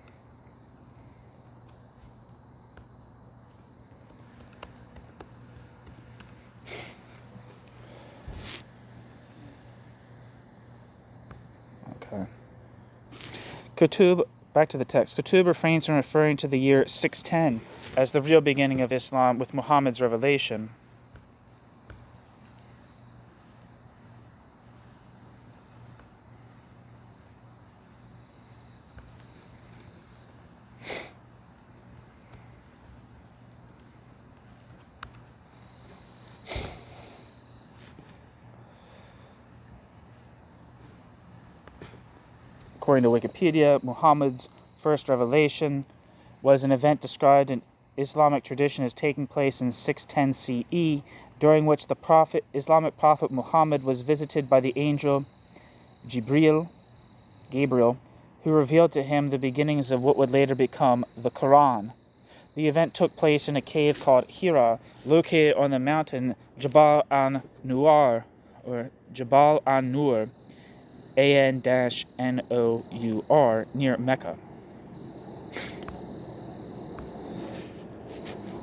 Okay. Qutb, back to the text. Qutb refrains from referring to the year 610 as the real beginning of Islam with Muhammad's revelation. According to Wikipedia, Muhammad's first revelation was an event described in Islamic tradition as taking place in 610 CE, during which the Islamic prophet Muhammad was visited by the angel Gabriel, who revealed to him the beginnings of what would later become the Qur'an. The event took place in a cave called Hira, located on the mountain Jabal an-Nur, or Jabal an-Nur, An-Nour, near Mecca.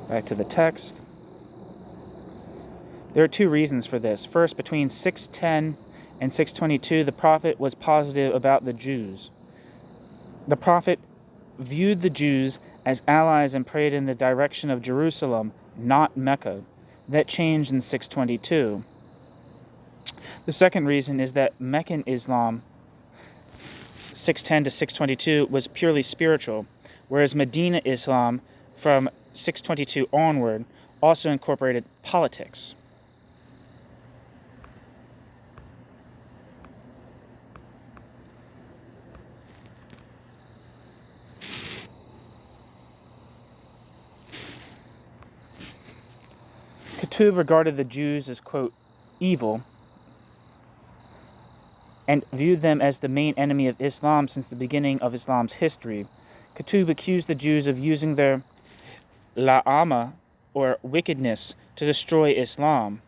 Back to the text. There are two reasons for this. First, between 610 and 622, the prophet was positive about the Jews. The prophet viewed the Jews as allies and prayed in the direction of Jerusalem, not Mecca. That changed in 622. The second reason is that Meccan Islam, 610 to 622, was purely spiritual, whereas Medina Islam, from 622 onward, also incorporated politics. Qutb regarded the Jews as, quote, evil, and viewed them as the main enemy of Islam since the beginning of Islam's history. Qutb accused the Jews of using their la'ama, or wickedness, to destroy Islam.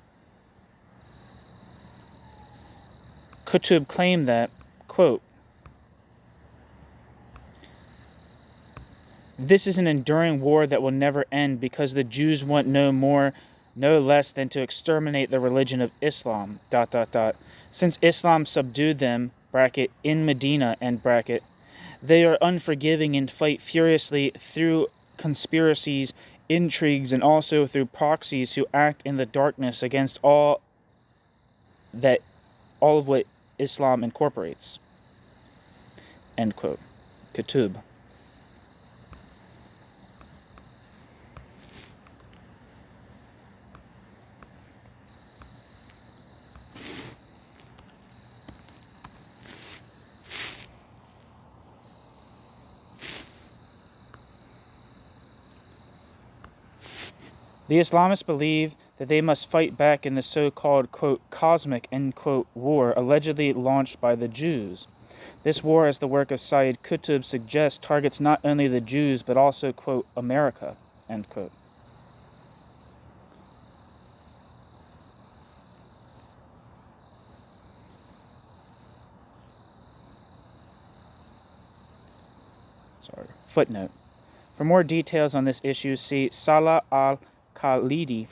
Qutb claimed that, quote, this is an enduring war that will never end because the Jews want no less than to exterminate the religion of Islam, ... Since Islam subdued them, in Medina, they are unforgiving and fight furiously through conspiracies, intrigues, and also through proxies who act in the darkness against all of what Islam incorporates. End quote. Qutb. The Islamists believe that they must fight back in the so-called, quote, cosmic, end quote, war allegedly launched by the Jews. This war, as the work of Sayyid Qutb suggests, targets not only the Jews but also, quote, America, end quote. Footnote. For more details on this issue, see Salah al-Khalidi,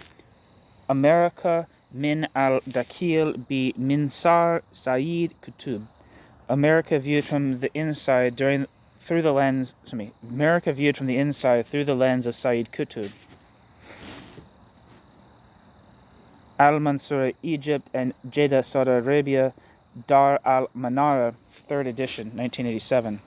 America min al-Dakil bi Minsar Sayyid Qutb. America viewed from the inside through the lens of Sayyid Qutb. Al-Mansur, Egypt, and Jeddah, Saudi Arabia, Dar al-Manara, 3rd edition, 1987.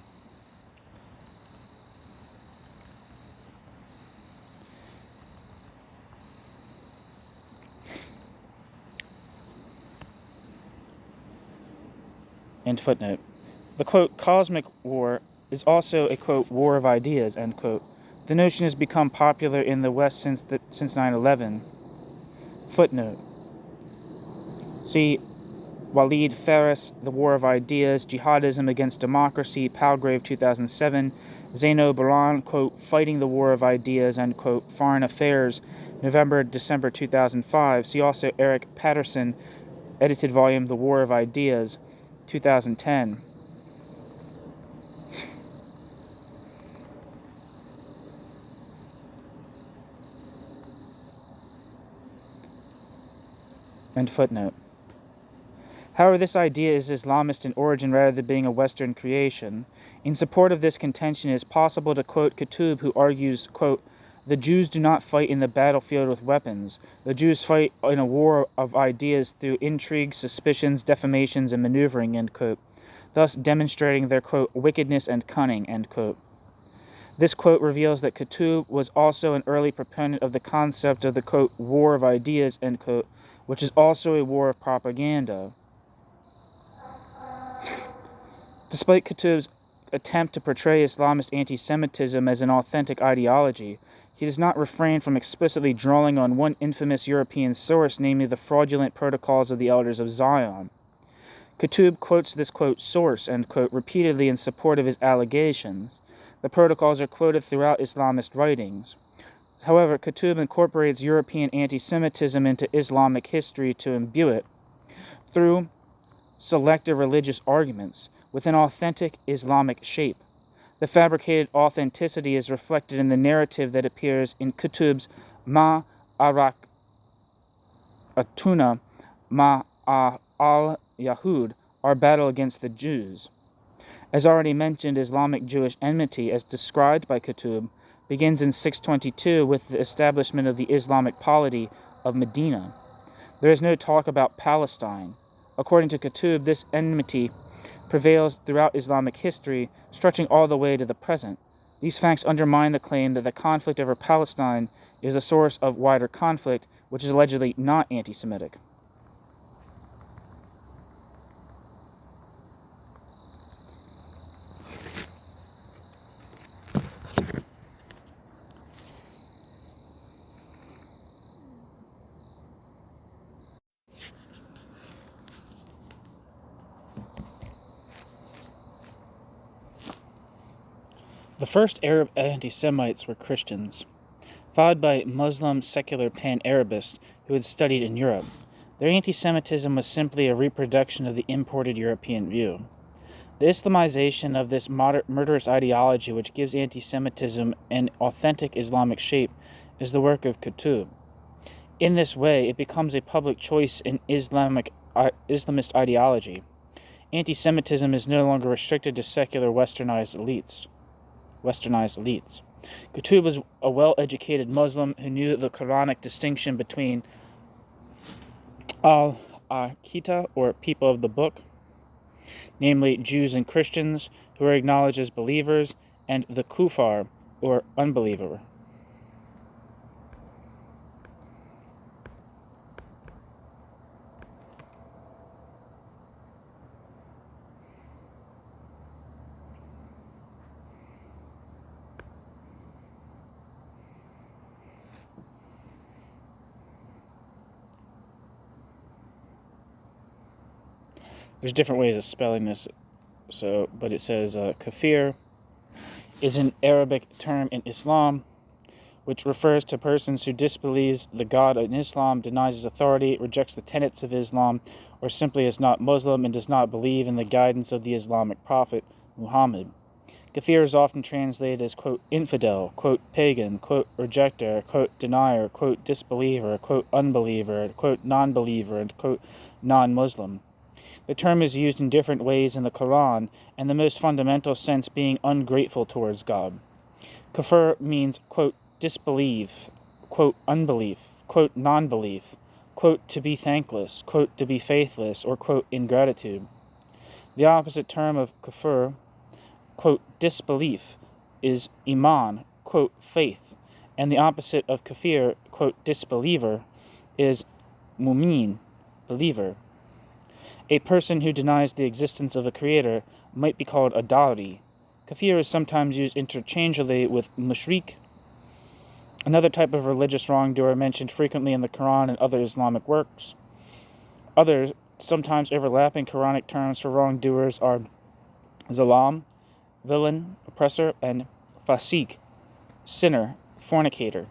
End footnote. The, quote, cosmic war is also a, quote, war of ideas, end quote. The notion has become popular in the West since 9/11. Footnote. See Walid Faris, The War of Ideas, Jihadism Against Democracy, Palgrave 2007, Zeno Baran, quote, Fighting the War of Ideas, end quote, Foreign Affairs, November-December 2005. See also Eric Patterson, edited volume The War of Ideas, 2010. End footnote. However, this idea is Islamist in origin rather than being a Western creation. In support of this contention, it is possible to quote Qutb, who argues, quote, the Jews do not fight in the battlefield with weapons. The Jews fight in a war of ideas through intrigues, suspicions, defamations, and maneuvering, end quote, thus demonstrating their, quote, wickedness and cunning, end quote. This quote reveals that Qutb was also an early proponent of the concept of the, quote, war of ideas, end quote, which is also a war of propaganda. Despite Qutb's attempt to portray Islamist anti-Semitism as an authentic ideology, he does not refrain from explicitly drawing on one infamous European source, namely the fraudulent protocols of the Elders of Zion. Qutb quotes this, quote, source, end quote, repeatedly in support of his allegations. The protocols are quoted throughout Islamist writings. However, Qutb incorporates European anti-Semitism into Islamic history to imbue it through selective religious arguments with an authentic Islamic shape. The fabricated authenticity is reflected in the narrative that appears in Qutb's Ma Arak Atuna Ma al-Yahud, Our Battle Against the Jews. As already mentioned, Islamic-Jewish enmity, as described by Qutb, begins in 622 with the establishment of the Islamic polity of Medina. There is no talk about Palestine. According to Qutb, this enmity prevails throughout Islamic history, stretching all the way to the present. These facts undermine the claim that the conflict over Palestine is a source of wider conflict, which is allegedly not anti-Semitic. The first Arab anti-Semites were Christians, followed by Muslim secular pan-Arabists who had studied in Europe. Their anti-Semitism was simply a reproduction of the imported European view. The Islamization of this murderous ideology, which gives anti-Semitism an authentic Islamic shape, is the work of Qutb. In this way, it becomes a public choice in Islamist ideology. Anti-Semitism is no longer restricted to secular westernized elites. Qutb was a well-educated Muslim who knew the Quranic distinction between al-Qaeda, or people of the book, namely Jews and Christians who are acknowledged as believers, and the kuffar, or unbeliever. There's different ways of spelling this, but it says kafir is an Arabic term in Islam, which refers to persons who disbelieves the God in Islam, denies his authority, rejects the tenets of Islam, or simply is not Muslim and does not believe in the guidance of the Islamic prophet Muhammad. Kafir is often translated as, quote, infidel, quote, pagan, quote, rejecter, quote, denier, quote, disbeliever, quote, unbeliever, quote, non-believer, and, quote, non-Muslim. The term is used in different ways in the Quran, and the most fundamental sense being ungrateful towards God. Kafir means, quote, disbelieve, quote, unbelief, quote, non-belief, quote, to be thankless, quote, to be faithless, or, quote, ingratitude. The opposite term of kafir, quote, disbelief, is iman, quote, faith, and the opposite of kafir, quote, disbeliever, is mu'min, believer. A person who denies the existence of a creator might be called a dawri. Kafir is sometimes used interchangeably with mushrik Another type of religious wrongdoer mentioned frequently in the Quran and other Islamic works. Other, sometimes overlapping Quranic terms for wrongdoers are zalam, villain, oppressor, and fasiq, sinner, fornicator.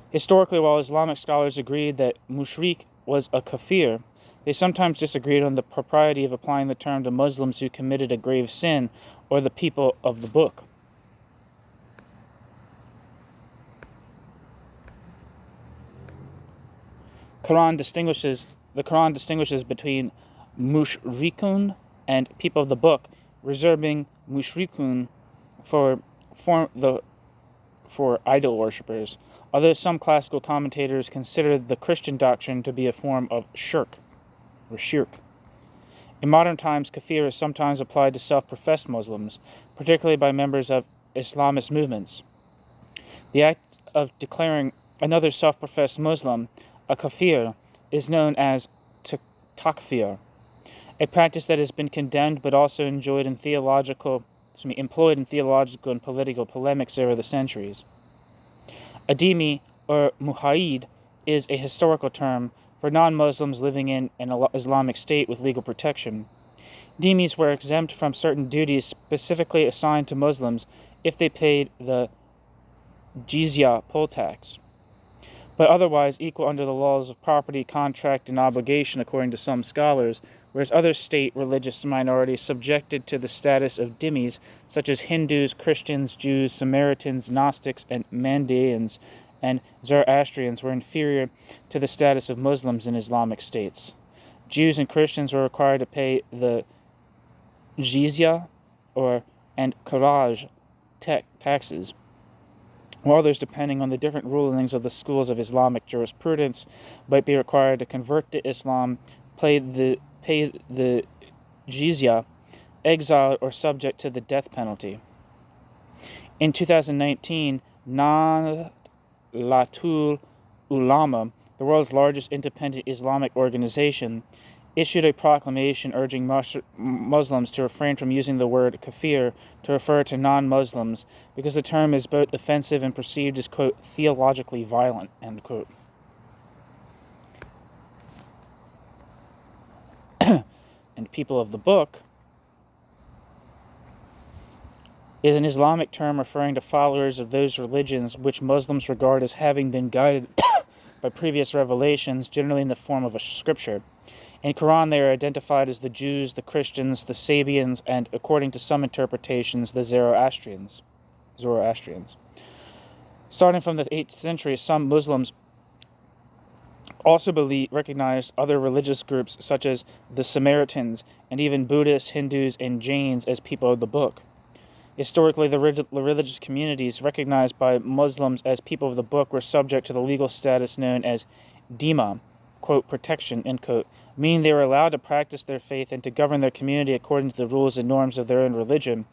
Historically, while Islamic scholars agreed that mushrik was a kafir, they sometimes disagreed on the propriety of applying the term to Muslims who committed a grave sin or the people of the book. The Quran distinguishes between mushrikun and people of the book, reserving mushrikun for idol worshippers, although some classical commentators consider the Christian doctrine to be a form of shirk. In modern times, kafir is sometimes applied to self-professed Muslims, particularly by members of Islamist movements. The act of declaring another self-professed Muslim a kafir is known as takfir, a practice that has been condemned but also employed in theological and political polemics over the centuries. A dhimmi or muhayyid is a historical term for non-Muslims living in an Islamic state with legal protection. Dhimmis were exempt from certain duties specifically assigned to Muslims if they paid the jizya poll tax, but otherwise equal under the laws of property, contract, and obligation according to some scholars, whereas other state religious minorities subjected to the status of dhimmis, such as Hindus, Christians, Jews, Samaritans, Gnostics, and Mandaeans, and Zoroastrians, were inferior to the status of Muslims in Islamic states. Jews and Christians were required to pay the jizya and kharaj taxes, while others, depending on the different rulings of the schools of Islamic jurisprudence, might be required to convert to Islam, pay the jizya, exiled, or subject to the death penalty. In 2019, Nahdlatul Ulama, the world's largest independent Islamic organization, issued a proclamation urging Muslims to refrain from using the word kafir to refer to non-Muslims because the term is both offensive and perceived as, quote, theologically violent, end quote. And people of the book is an Islamic term referring to followers of those religions which Muslims regard as having been guided by previous revelations, generally in the form of a scripture. In Quran, they are identified as the Jews, the Christians, the Sabians, and, according to some interpretations, the Zoroastrians. Starting from the 8th century, some Muslims also recognize other religious groups, such as the Samaritans, and even Buddhists, Hindus, and Jains as people of the book. Historically, the religious communities recognized by Muslims as people of the book were subject to the legal status known as dhimma, quote, protection, end quote, meaning they were allowed to practice their faith and to govern their community according to the rules and norms of their own religion,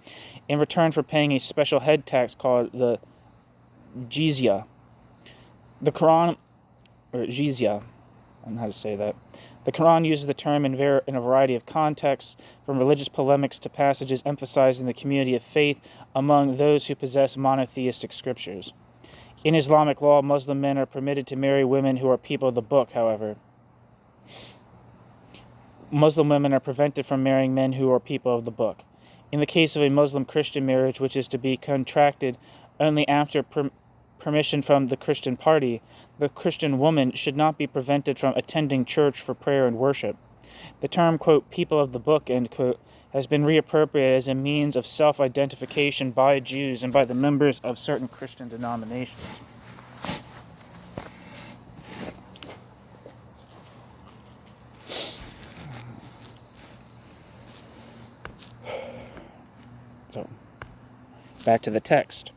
in return for paying a special head tax called the jizya. The Quran, or jizya, I don't know how to say that. The Quran uses the term in a variety of contexts, from religious polemics to passages emphasizing the community of faith among those who possess monotheistic scriptures. In Islamic law, Muslim men are permitted to marry women who are people of the book, however. Muslim women are prevented from marrying men who are people of the book. In the case of a Muslim-Christian marriage, which is to be contracted only after permission from the Christian party, the Christian woman should not be prevented from attending church for prayer and worship. The term, quote, people of the book, end quote, has been reappropriated as a means of self-identification by Jews and by the members of certain Christian denominations. So, back to the text.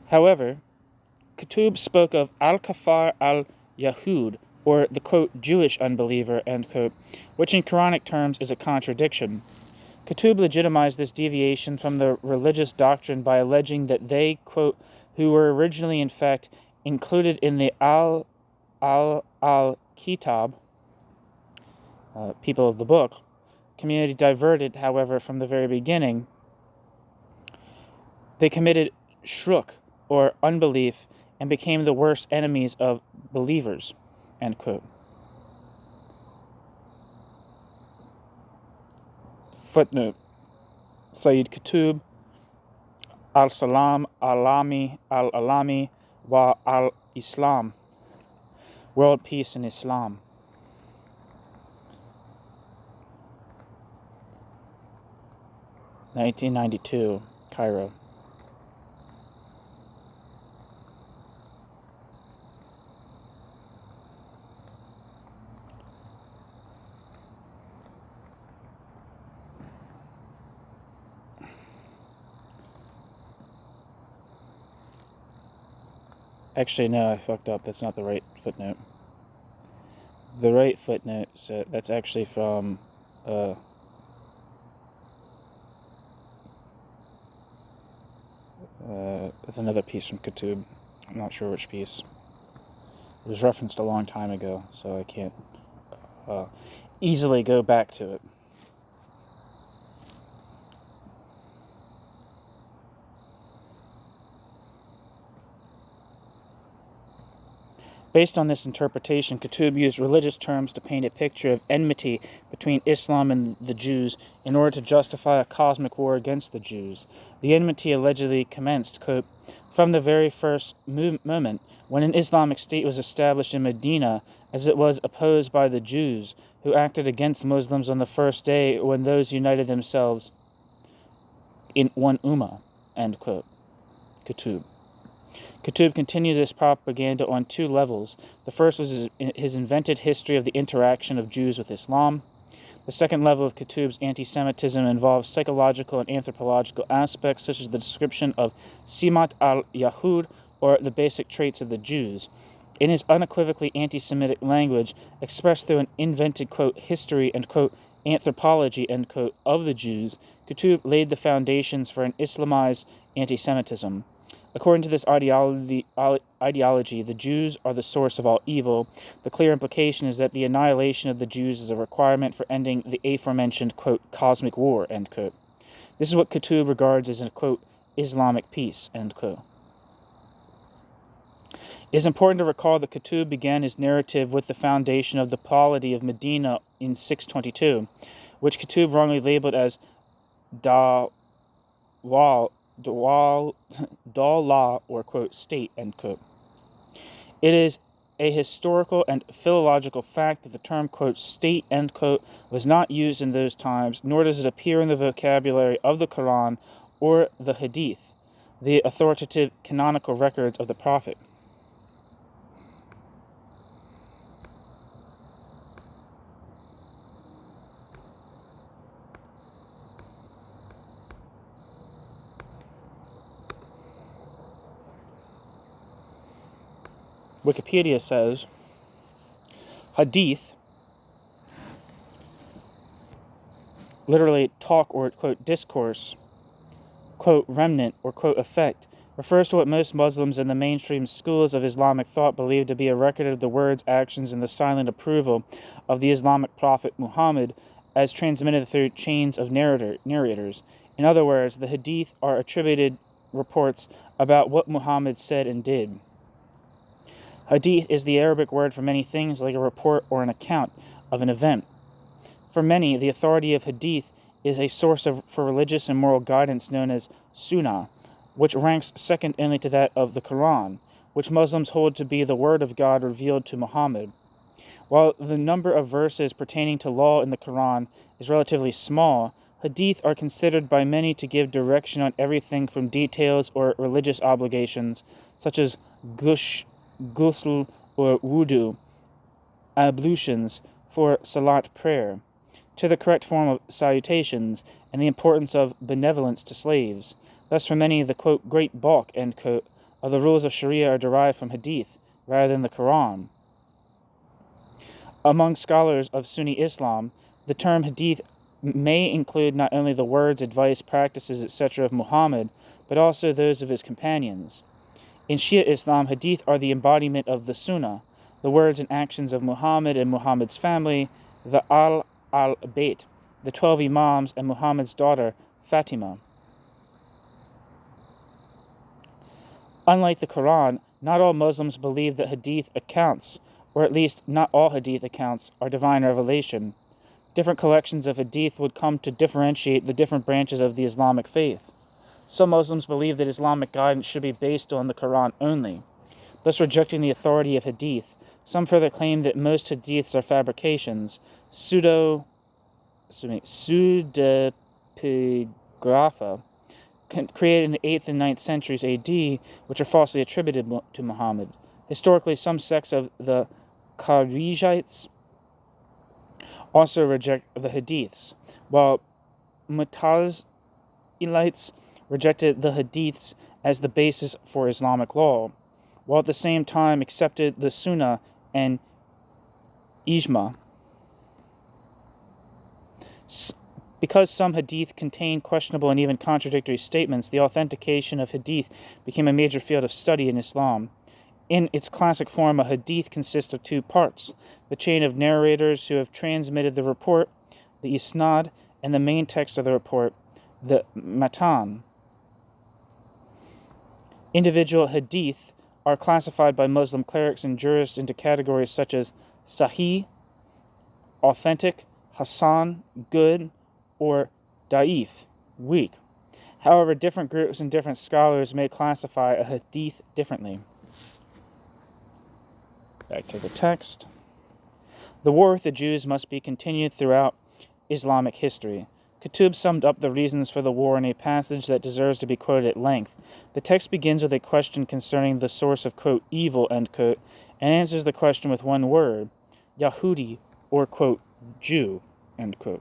However, Qutb spoke of al-Kafar al-Yahud, or the, quote, Jewish unbeliever, end quote, which in Quranic terms is a contradiction. Qutb legitimized this deviation from the religious doctrine by alleging that they, quote, who were originally in fact included in the al-Kitab, people of the book, community diverted, however, from the very beginning. They committed shirk, or unbelief and became the worst enemies of believers, end quote. Footnote: Sayyid Qutb, al-Salam, al-Alami, wa al-Islam, World Peace in Islam. (1992), Cairo. Actually, no, I fucked up. That's not the right footnote. The right footnote, so that's actually from that's another piece from Qutb. I'm not sure which piece. It was referenced a long time ago, so I can't easily go back to it. Based on this interpretation, Qutb used religious terms to paint a picture of enmity between Islam and the Jews in order to justify a cosmic war against the Jews. The enmity allegedly commenced, quote, from the very first moment when an Islamic state was established in Medina, as it was opposed by the Jews, who acted against Muslims on the first day when those united themselves in one ummah, end quote. Qutb. Qutb continued this propaganda on two levels. The first was his invented history of the interaction of Jews with Islam. The second level of Qutb's anti-Semitism involves psychological and anthropological aspects, such as the description of Simat al-Yahud, or the basic traits of the Jews. In his unequivocally anti-Semitic language, expressed through an invented, quote, history and, quote, anthropology, end quote, of the Jews, Qutb laid the foundations for an Islamized anti-Semitism. According to this ideology, the Jews are the source of all evil. The clear implication is that the annihilation of the Jews is a requirement for ending the aforementioned, quote, cosmic war, end quote. This is what Qutb regards as a, quote, Islamic peace, end quote. It is important to recall that Qutb began his narrative with the foundation of the polity of Medina in 622, which Qutb wrongly labeled as Dawla, or, quote, state, end quote. It is a historical and philological fact that the term, quote, state, end quote, was not used in those times, nor does it appear in the vocabulary of the Qur'an or the Hadith, the authoritative canonical records of the Prophet. Wikipedia says, Hadith, literally talk or, quote, discourse, quote, remnant or, quote, effect, refers to what most Muslims in the mainstream schools of Islamic thought believe to be a record of the words, actions, and the silent approval of the Islamic prophet Muhammad as transmitted through chains of narrators. In other words, the Hadith are attributed reports about what Muhammad said and did. Hadith is the Arabic word for many things, like a report or an account of an event. For many, the authority of Hadith is a source for religious and moral guidance known as Sunnah, which ranks second only to that of the Qur'an, which Muslims hold to be the word of God revealed to Muhammad. While the number of verses pertaining to law in the Qur'an is relatively small, Hadith are considered by many to give direction on everything from details or religious obligations, such as ghusl or wudu, ablutions for salat prayer, to the correct form of salutations and the importance of benevolence to slaves. Thus, for many, the, quote, great bulk, end quote, of the rules of Sharia are derived from Hadith rather than the Quran. Among scholars of Sunni Islam, the term Hadith may include not only the words, advice, practices, etc. of Muhammad, but also those of his companions. In Shia Islam, Hadith are the embodiment of the Sunnah, the words and actions of Muhammad and Muhammad's family, the al-Bayt, the 12 Imams, and Muhammad's daughter, Fatima. Unlike the Quran, not all Muslims believe that hadith accounts, or at least not all hadith accounts, are divine revelation. Different collections of hadith would come to differentiate the different branches of the Islamic faith. Some Muslims believe that Islamic guidance should be based on the Quran only, thus rejecting the authority of hadith. Some further claim that most hadiths are fabrications, pseudepigrapha, created in the 8th and 9th centuries AD, which are falsely attributed to Muhammad. Historically, some sects of the Kharijites also reject the hadiths, while Mu'tazilites rejected the hadiths as the basis for Islamic law, while at the same time accepted the Sunnah and Ijma. Because some hadith contain questionable and even contradictory statements, the authentication of hadith became a major field of study in Islam. In its classic form, a hadith consists of two parts: the chain of narrators who have transmitted the report, the isnad, and the main text of the report, the matan. Individual hadith are classified by Muslim clerics and jurists into categories such as sahih, authentic, hasan, good, or da'if, weak. However, different groups and different scholars may classify a hadith differently. Back to the text. The war with the Jews must be continued throughout Islamic history. Qutb summed up the reasons for the war in a passage that deserves to be quoted at length. The text begins with a question concerning the source of, quote, evil, end quote, and answers the question with one word, Yahudi, or, quote, Jew, end quote.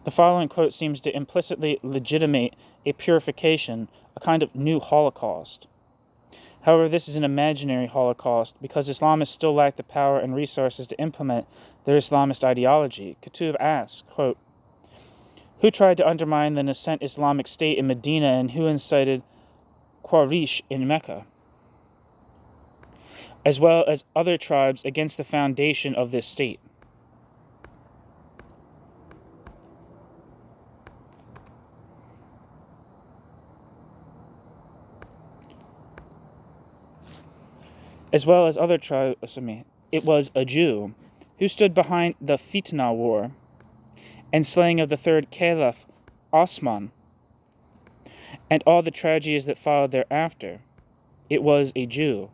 The following quote seems to implicitly legitimate a purification, a kind of new Holocaust. However, this is an imaginary Holocaust because Islamists still lack the power and resources to implement their Islamist ideology. Qutb asks, quote, who tried to undermine the nascent Islamic state in Medina and who incited Quraysh in Mecca, as well as other tribes against the foundation of this state? As well as other tribes, it was a Jew who stood behind the Fitna war and slaying of the third Caliph, Osman, and all the tragedies that followed thereafter. It was a Jew.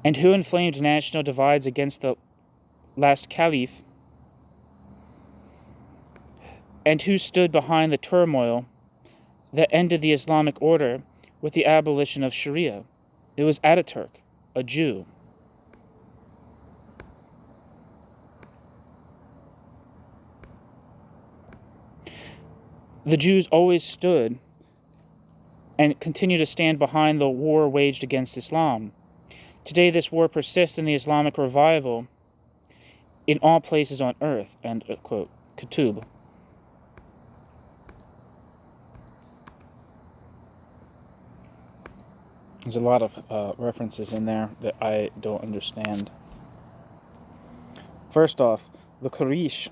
And who inflamed national divides against the last Caliph, and who stood behind the turmoil that ended the Islamic order with the abolition of Sharia. It was Ataturk, a Jew. The Jews always stood and continue to stand behind the war waged against Islam. Today this war persists in the Islamic revival in all places on earth, end quote. Qutb. There's a lot of references in there that I don't understand. First off, the Quraysh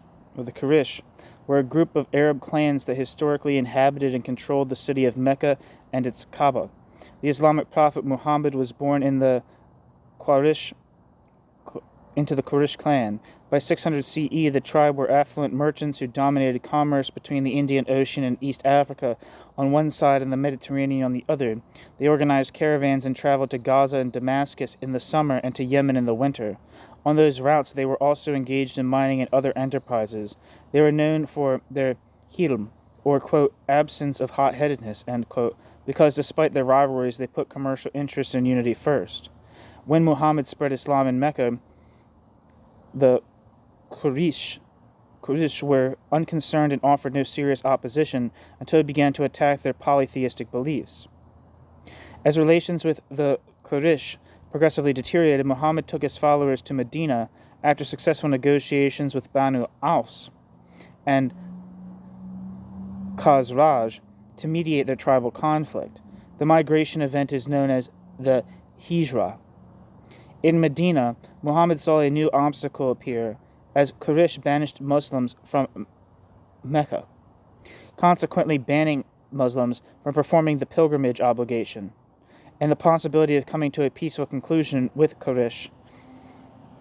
were a group of Arab clans that historically inhabited and controlled the city of Mecca and its Kaaba. The Islamic prophet Muhammad was born into the Quraysh clan. By 600 CE, the tribe were affluent merchants who dominated commerce between the Indian Ocean and East Africa on one side and the Mediterranean on the other. They organized caravans and traveled to Gaza and Damascus in the summer and to Yemen in the winter. On those routes, they were also engaged in mining and other enterprises. They were known for their hilm, or, quote, absence of hot-headedness, end quote, because despite their rivalries, they put commercial interest and unity first. When Muhammad spread Islam in Mecca, the Quraysh were unconcerned and offered no serious opposition until he began to attack their polytheistic beliefs. As relations with the Quraysh progressively deteriorated, Muhammad took his followers to Medina after successful negotiations with Banu Aus and Khazraj to mediate their tribal conflict. The migration event is known as the Hijra. In Medina, Muhammad saw a new obstacle appear as Quraysh banished Muslims from Mecca, consequently banning Muslims from performing the pilgrimage obligation, and the possibility of coming to a peaceful conclusion with Quraysh.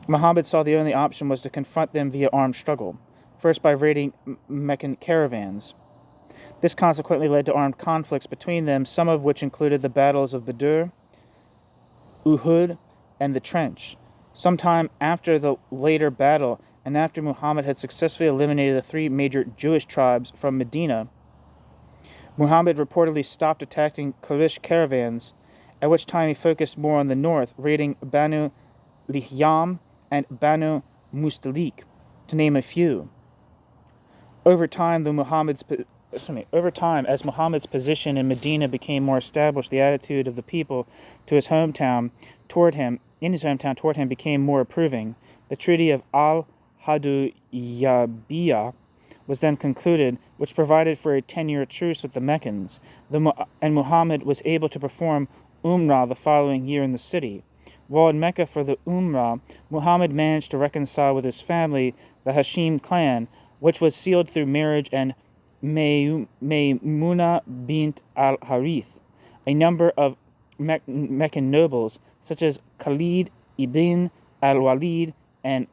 Muhammad saw the only option was to confront them via armed struggle, first by raiding Meccan caravans. This consequently led to armed conflicts between them, some of which included the battles of Badr, Uhud, and the Trench. Sometime after the later battle, and after Muhammad had successfully eliminated the 3 major Jewish tribes from Medina, Muhammad reportedly stopped attacking Quraysh caravans, at which time he focused more on the north, raiding Banu Lihyam and Banu Mustalik, to name a few. Over time, as Muhammad's position in Medina became more established, the attitude of the people to his hometown toward him became more approving. The Treaty of al-Hudaybiyah was then concluded, which provided for a 10-year truce with the Meccans, and Muhammad was able to perform Umrah the following year in the city. While in Mecca for the Umrah, Muhammad managed to reconcile with his family, the Hashim clan, which was sealed through marriage, and Maymuna bint al-Harith. A number of Meccan nobles, such as Khalid ibn al-Walid and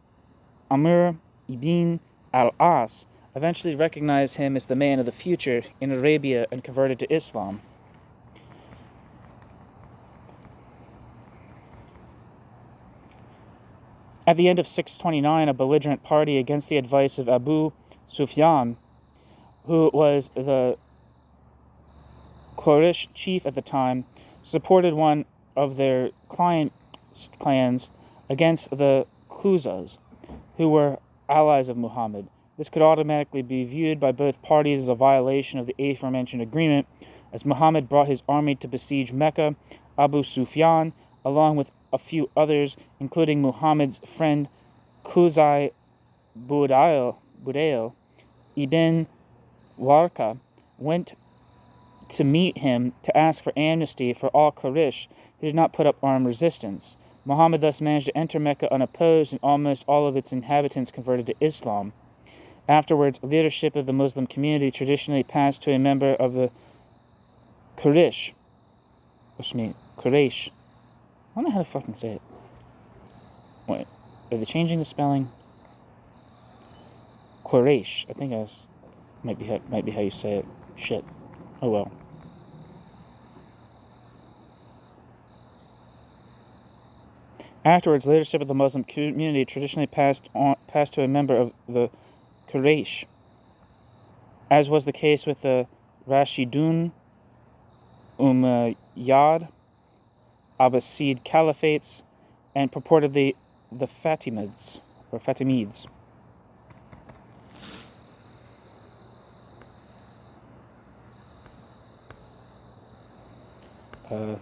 Amr ibn al-As, eventually recognized him as the man of the future in Arabia and converted to Islam. At the end of 629, a belligerent party, against the advice of Abu Sufyan, who was the Quraysh chief at the time, supported one of their clans against the Khuzas, who were allies of Muhammad. This could automatically be viewed by both parties as a violation of the aforementioned agreement. As Muhammad brought his army to besiege Mecca, Abu Sufyan, along with a few others, including Muhammad's friend Qusay Budail ibn Warqa, went to meet him to ask for amnesty for all Quraysh who did not put up armed resistance. Muhammad thus managed to enter Mecca unopposed, and almost all of its inhabitants converted to Islam. Afterwards, leadership of the Muslim community traditionally passed to a member of the Quraysh. I don't know how to fucking say it. Wait, are they changing the spelling? Quraysh. I think that's might be how you say it. Shit. Oh well. Afterwards, leadership of the Muslim community traditionally passed to a member of the Quraysh, as was the case with the Rashidun, Umayyad, Abbasid caliphates, and purportedly the Fatimids.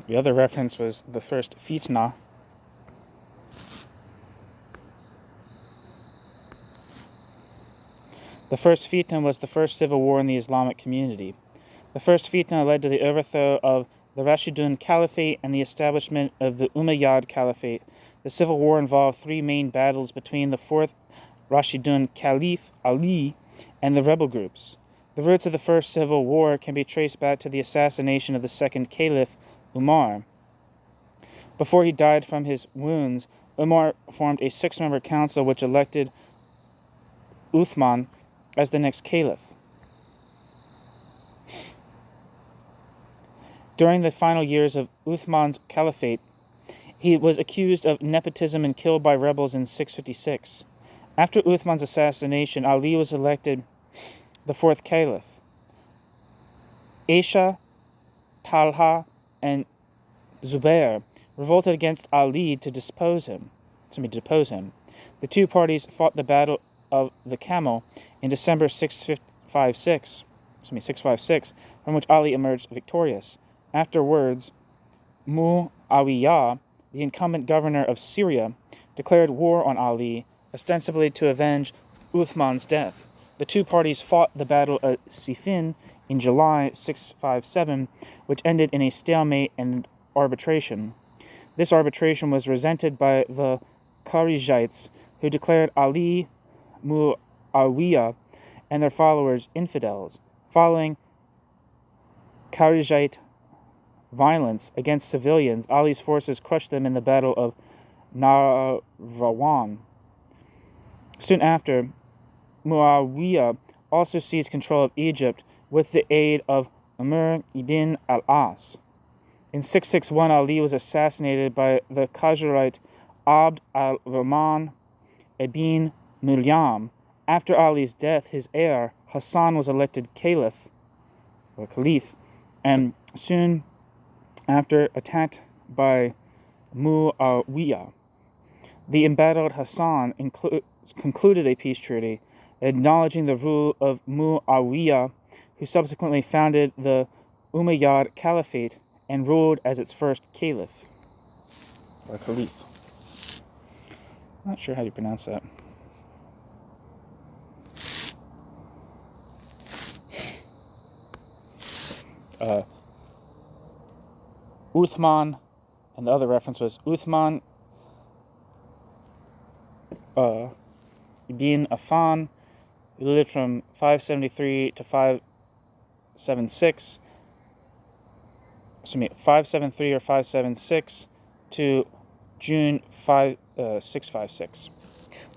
The other reference was the first fitna. The first fitna was the first civil war in the Islamic community. The first fitna led to the overthrow of the Rashidun Caliphate and the establishment of the Umayyad Caliphate. The civil war involved 3 main battles between the 4th Rashidun Caliph Ali and the rebel groups. The roots of the first civil war can be traced back to the assassination of the 2nd Caliph, Umar. Before he died from his wounds, Umar formed a 6-member council which elected Uthman as the next caliph. During the final years of Uthman's caliphate, he was accused of nepotism and killed by rebels in 656. After Uthman's assassination, Ali was elected the 4th caliph. Aisha, Talha, and Zubair revolted against Ali to depose him. The 2 parties fought the Battle of the Camel in December 656, from which Ali emerged victorious. Afterwards, Muawiyah, the incumbent governor of Syria, declared war on Ali, ostensibly to avenge Uthman's death. The two parties fought the Battle of Siffin in July 657, which ended in a stalemate and arbitration. This arbitration was resented by the Kharijites, who declared Ali, Muawiyah, and their followers infidels. Following Kharijite violence against civilians, Ali's forces crushed them in the Battle of Nahrawan. Soon after, Muawiyah also seized control of Egypt with the aid of Amr ibn al-As. In 661, Ali was assassinated by the Khazarite Abd al-Rahman ibn Mulyam. After Ali's death, his heir, Hassan, was elected caliph, and soon after attacked by Muawiyah. The embattled Hassan concluded a peace treaty, acknowledging the rule of Muawiyah, who subsequently founded the Umayyad Caliphate and ruled as its first caliph, or caliph. I'm not sure how you pronounce that. Uthman, and the other reference was Uthman ibn Affan, who lived from 573 to 576. 573 or 576 to June 656.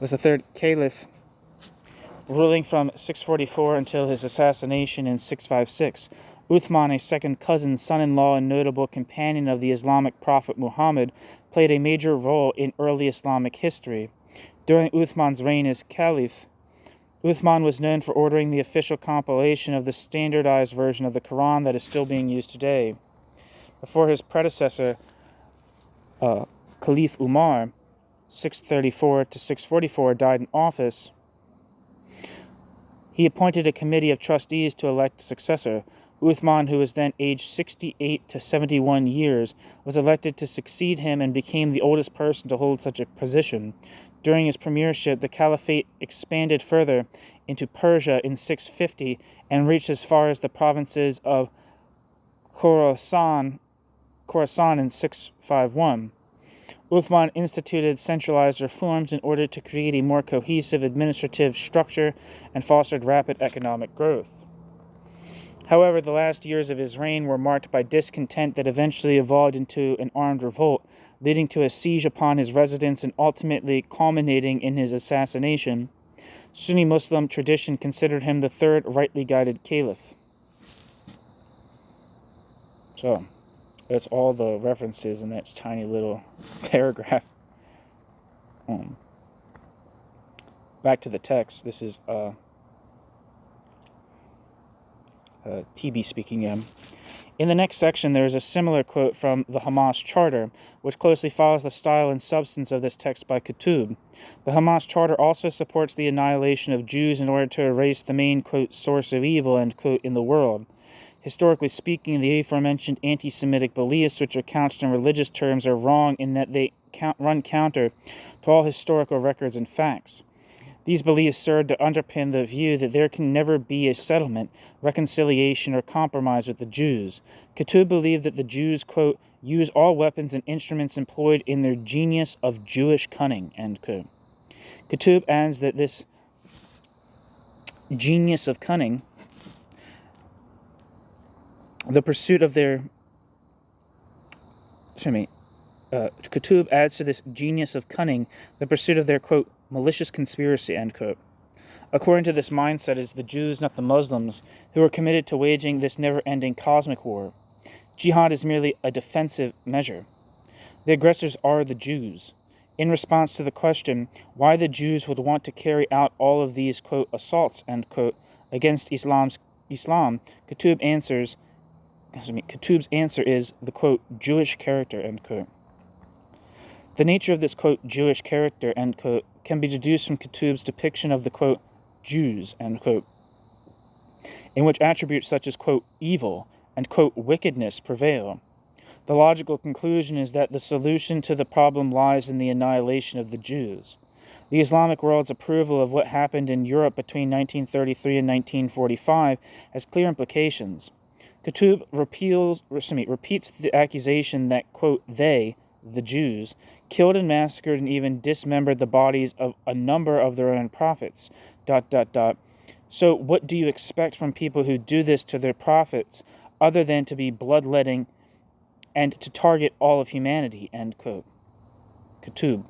Was the third caliph, ruling from 644 until his assassination in 656. Uthman, a second cousin, son-in-law, and notable companion of the Islamic prophet Muhammad, played a major role in early Islamic history. During Uthman's reign as caliph, Uthman was known for ordering the official compilation of the standardized version of the Qur'an that is still being used today. Before his predecessor, Caliph Umar, 634 to 644, died in office, he appointed a committee of trustees to elect a successor. Uthman, who was then aged 68 to 71 years, was elected to succeed him and became the oldest person to hold such a position. During his premiership, the caliphate expanded further into Persia in 650 and reached as far as the provinces of Khorasan in 651. Uthman instituted centralized reforms in order to create a more cohesive administrative structure and fostered rapid economic growth. However, the last years of his reign were marked by discontent that eventually evolved into an armed revolt, leading to a siege upon his residence and ultimately culminating in his assassination. Sunni Muslim tradition considered him the third rightly guided caliph. So, that's all the references in that tiny little paragraph. Back to the text. This is Tibi speaking. In the next section, there is a similar quote from the Hamas Charter, which closely follows the style and substance of this text by Qutb. The Hamas Charter also supports the annihilation of Jews in order to erase the main, quote, source of evil, end quote, in the world. Historically speaking, the aforementioned anti-Semitic beliefs, which are couched in religious terms, are wrong in that they run counter to all historical records and facts. These beliefs serve to underpin the view that there can never be a settlement, reconciliation, or compromise with the Jews. Qutb believed that the Jews, quote, use all weapons and instruments employed in their genius of Jewish cunning, end quote. Qutb adds that this genius of cunning, the pursuit of their... Qutb adds to this genius of cunning the pursuit of their, quote, malicious conspiracy, end quote. According to this mindset, it is the Jews, not the Muslims, who are committed to waging this never-ending cosmic war. Jihad is merely a defensive measure. The aggressors are the Jews. In response to the question why the Jews would want to carry out all of these, quote, assaults, end quote, against Islam, Qutb's answer is the, quote, Jewish character, end quote. The nature of this, quote, Jewish character, end quote, can be deduced from Qutb's depiction of the, quote, Jews, end quote, in which attributes such as, quote, evil and, quote, wickedness prevail. The logical conclusion is that the solution to the problem lies in the annihilation of the Jews. The Islamic world's approval of what happened in Europe between 1933 and 1945 has clear implications. Qutb repeats the accusation that, quote, they, the Jews, killed and massacred and even dismembered the bodies of a number of their own prophets, ... So what do you expect from people who do this to their prophets other than to be bloodletting and to target all of humanity, end quote. Qutb.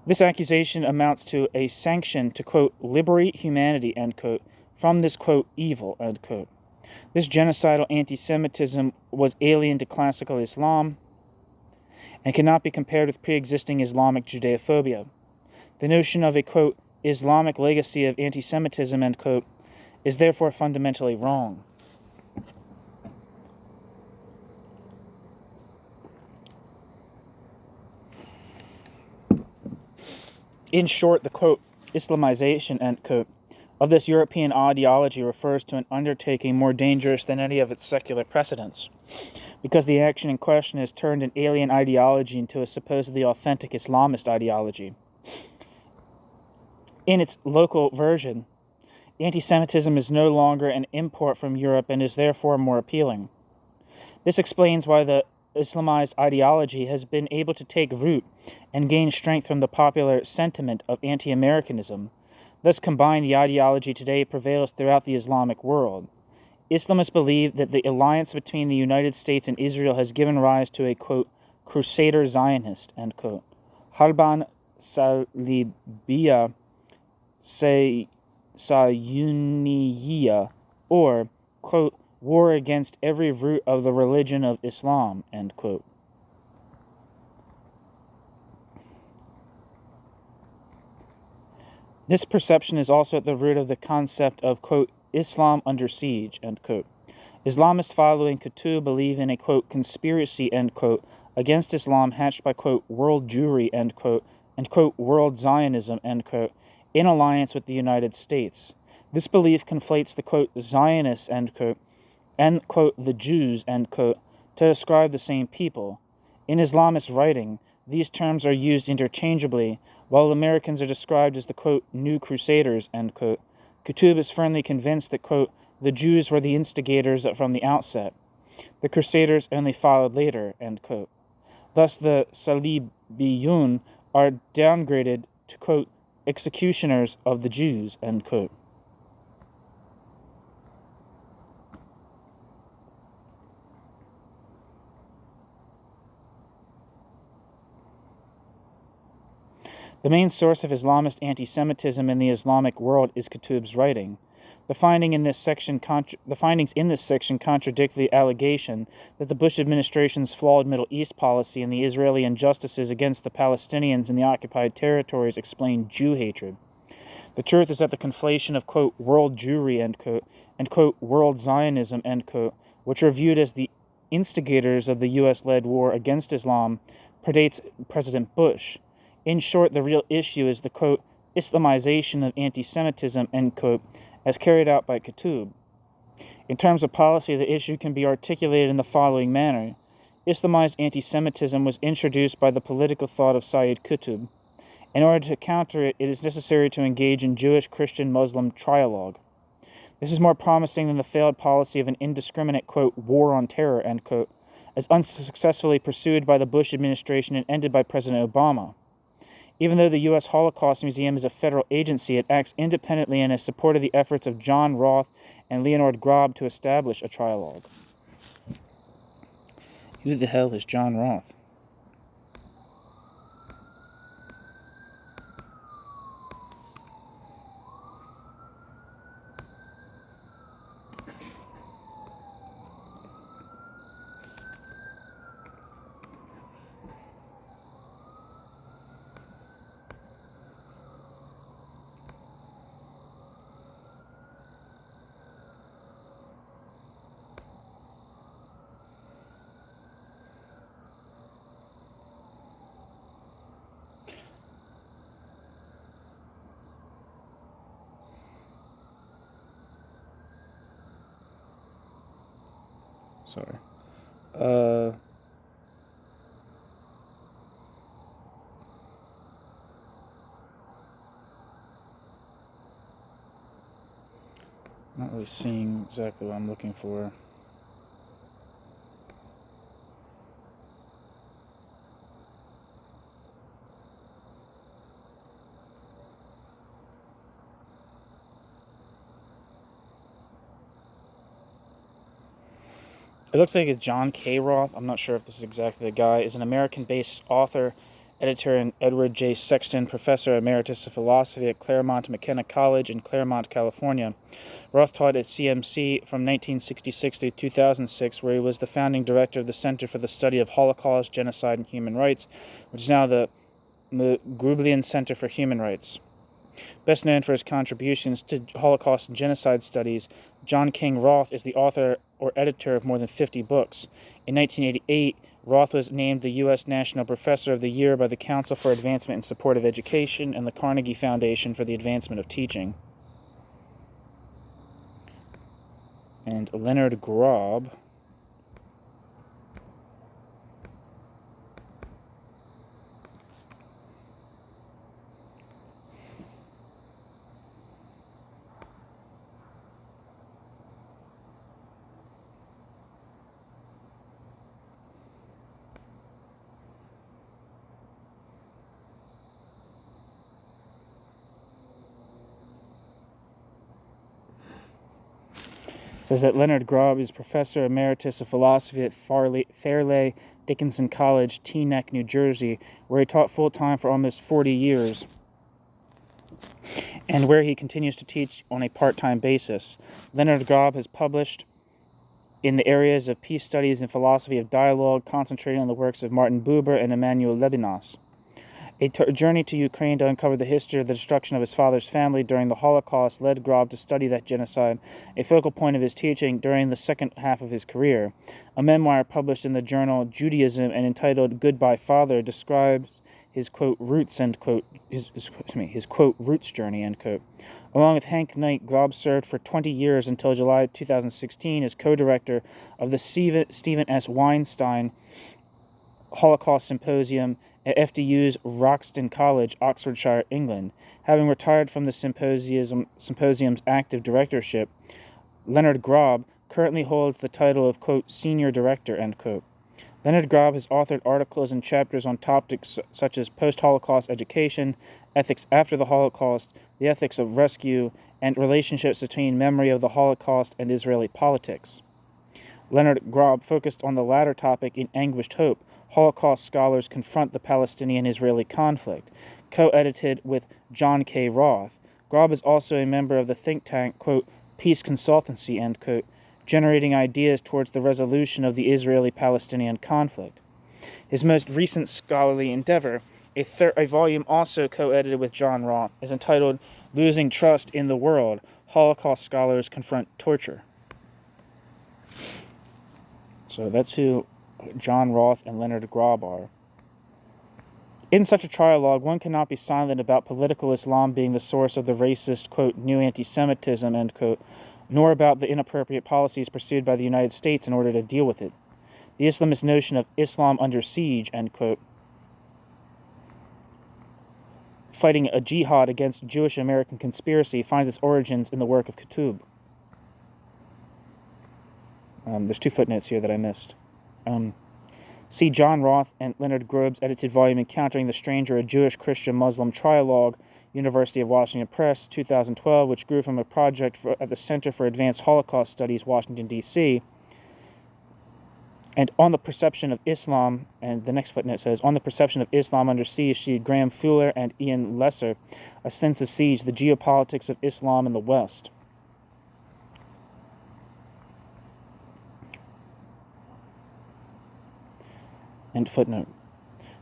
This accusation amounts to a sanction to, quote, liberate humanity, end quote, from this, quote, evil, end quote. This genocidal anti-Semitism was alien to classical Islam and cannot be compared with pre-existing Islamic Judeophobia. The notion of a, quote, Islamic legacy of anti-Semitism, end quote, is therefore fundamentally wrong. In short, the, quote, Islamization, end quote, of this European ideology refers to an undertaking more dangerous than any of its secular precedents, because the action in question has turned an alien ideology into a supposedly authentic Islamist ideology. In its local version, anti-Semitism is no longer an import from Europe and is therefore more appealing. This explains why the Islamized ideology has been able to take root and gain strength from the popular sentiment of anti-Americanism. Thus combined, the ideology today prevails throughout the Islamic world. Islamists believe that the alliance between the United States and Israel has given rise to a, quote, crusader Zionist, end quote, Harban Salibiyya Sayuniyya, or, quote, war against every root of the religion of Islam, end quote. This perception is also at the root of the concept of, quote, Islam under siege, end quote. Islamists following Qutb believe in a, quote, conspiracy, end quote, against Islam hatched by, quote, world Jewry, end quote, and, quote, world Zionism, end quote, in alliance with the United States. This belief conflates the, quote, Zionists, end quote, and, quote, the Jews, end quote, to describe the same people. In Islamist writing, these terms are used interchangeably, while Americans are described as the, quote, new crusaders, end quote. Qutb is firmly convinced that, quote, the Jews were the instigators from the outset. The crusaders only followed later, end quote. Thus the Salibiyun are downgraded to, quote, executioners of the Jews, end quote. The main source of Islamist anti-Semitism in the Islamic world is Qutb's writing. The findings in this section contradict the allegation that the Bush administration's flawed Middle East policy and the Israeli injustices against the Palestinians in the occupied territories explain Jew hatred. The truth is that the conflation of, quote, world Jewry, end quote, and, quote, world Zionism, end quote, which are viewed as the instigators of the U.S.-led war against Islam, predates President Bush. In short, the real issue is the, quote, Islamization of anti-Semitism, end quote, as carried out by Qutb. In terms of policy, the issue can be articulated in the following manner. Islamized anti-Semitism was introduced by the political thought of Sayyid Qutb. In order to counter it, it is necessary to engage in Jewish-Christian-Muslim trialogue. This is more promising than the failed policy of an indiscriminate, quote, war on terror, end quote, as unsuccessfully pursued by the Bush administration and ended by President Obama. Even though the U.S. Holocaust Museum is a federal agency, it acts independently and has supported the efforts of John Roth and Leonard Grob to establish a trialogue. Who the hell is John Roth? Sorry. I'm not really seeing exactly what I'm looking for. It looks like it's John K. Roth. I'm not sure if this is exactly the guy. Is an American-based author, editor, and Edward J. Sexton, professor emeritus of philosophy at Claremont McKenna College in Claremont, California. Roth taught at CMC from 1966 through 2006, where he was the founding director of the Center for the Study of Holocaust, Genocide, and Human Rights, which is now the Grublian Center for Human Rights. Best known for his contributions to Holocaust and genocide studies, John King Roth is the author or editor of more than 50 books. In 1988, Roth was named the U.S. National Professor of the Year by the Council for Advancement and Support of Education and the Carnegie Foundation for the Advancement of Teaching. And Leonard Grob says that Leonard Grob is Professor Emeritus of Philosophy at Fairleigh Dickinson College, Teaneck, New Jersey, where he taught full-time for almost 40 years, and where he continues to teach on a part-time basis. Leonard Grob has published in the areas of peace studies and philosophy of dialogue, concentrating on the works of Martin Buber and Emmanuel Levinas. A journey to Ukraine to uncover the history of the destruction of his father's family during the Holocaust led Grob to study that genocide, a focal point of his teaching during the second half of his career. A memoir published in the journal Judaism and entitled Goodbye Father describes his, quote, roots, end quote, his quote, roots journey, end quote. Along with Hank Knight, Grob served for 20 years until July 2016 as co-director of the Stephen S. Weinstein Holocaust Symposium at FDU's Roxton College, Oxfordshire, England. Having retired from the symposium's active directorship, Leonard Grob currently holds the title of, quote, senior director, end quote. Leonard Grob has authored articles and chapters on topics such as post-Holocaust education, ethics after the Holocaust, the ethics of rescue, and relationships between memory of the Holocaust and Israeli politics. Leonard Grob focused on the latter topic in Anguished Hope: Holocaust Scholars Confront the Palestinian-Israeli Conflict, co-edited with John K. Roth. Grob is also a member of the think tank, quote, Peace Consultancy, end quote, generating ideas towards the resolution of the Israeli-Palestinian conflict. His most recent scholarly endeavor, a volume also co-edited with John Roth, is entitled Losing Trust in the World: Holocaust Scholars Confront Torture. So that's who John Roth and Leonard Grob are. In such a trialogue, one cannot be silent about political Islam being the source of the racist, quote, new anti-Semitism, end quote, nor about the inappropriate policies pursued by the United States in order to deal with it. The Islamist notion of Islam under siege, end quote, fighting a jihad against Jewish American conspiracy, finds its origins in the work of Qutb. There's two footnotes here that I missed. See John Roth and Leonard Grob's edited volume Encountering the Stranger, a Jewish Christian Muslim Trialogue, University of Washington Press, 2012, which grew from a project at the Center for Advanced Holocaust Studies, Washington, D.C., and On the Perception of Islam, and the next footnote says, On the Perception of Islam Under Siege, see Graham Fuller and Ian Lesser, A Sense of Siege, the Geopolitics of Islam in the West. End footnote.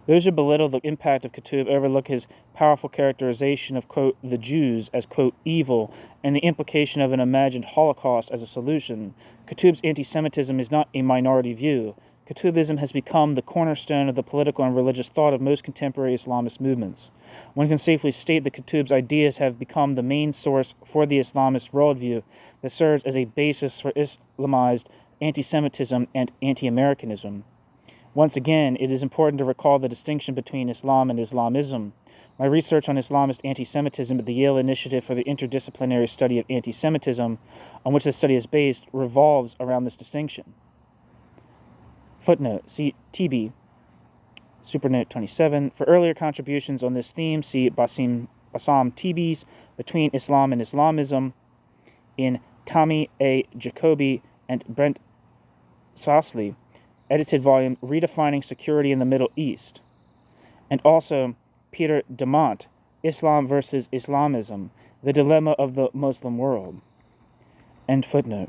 Those who belittle the impact of Qutb overlook his powerful characterization of, quote, the Jews as, quote, evil, and the implication of an imagined Holocaust as a solution. Qutb's anti-Semitism is not a minority view. Qutbism has become the cornerstone of the political and religious thought of most contemporary Islamist movements. One can safely state that Qutb's ideas have become the main source for the Islamist worldview that serves as a basis for Islamized anti-Semitism and anti-Americanism. Once again, it is important to recall the distinction between Islam and Islamism. My research on Islamist anti-Semitism at the Yale Initiative for the Interdisciplinary Study of Anti-Semitism, on which the study is based, revolves around this distinction. Footnote, see Tibi, Supernote 27. For earlier contributions on this theme, see Bassam Tibi's Between Islam and Islamism in Tommy A. Jacoby and Brent Sosley, edited volume Redefining Security in the Middle East, and also Peter Demont, Islam versus Islamism, The Dilemma of the Muslim World. End footnote.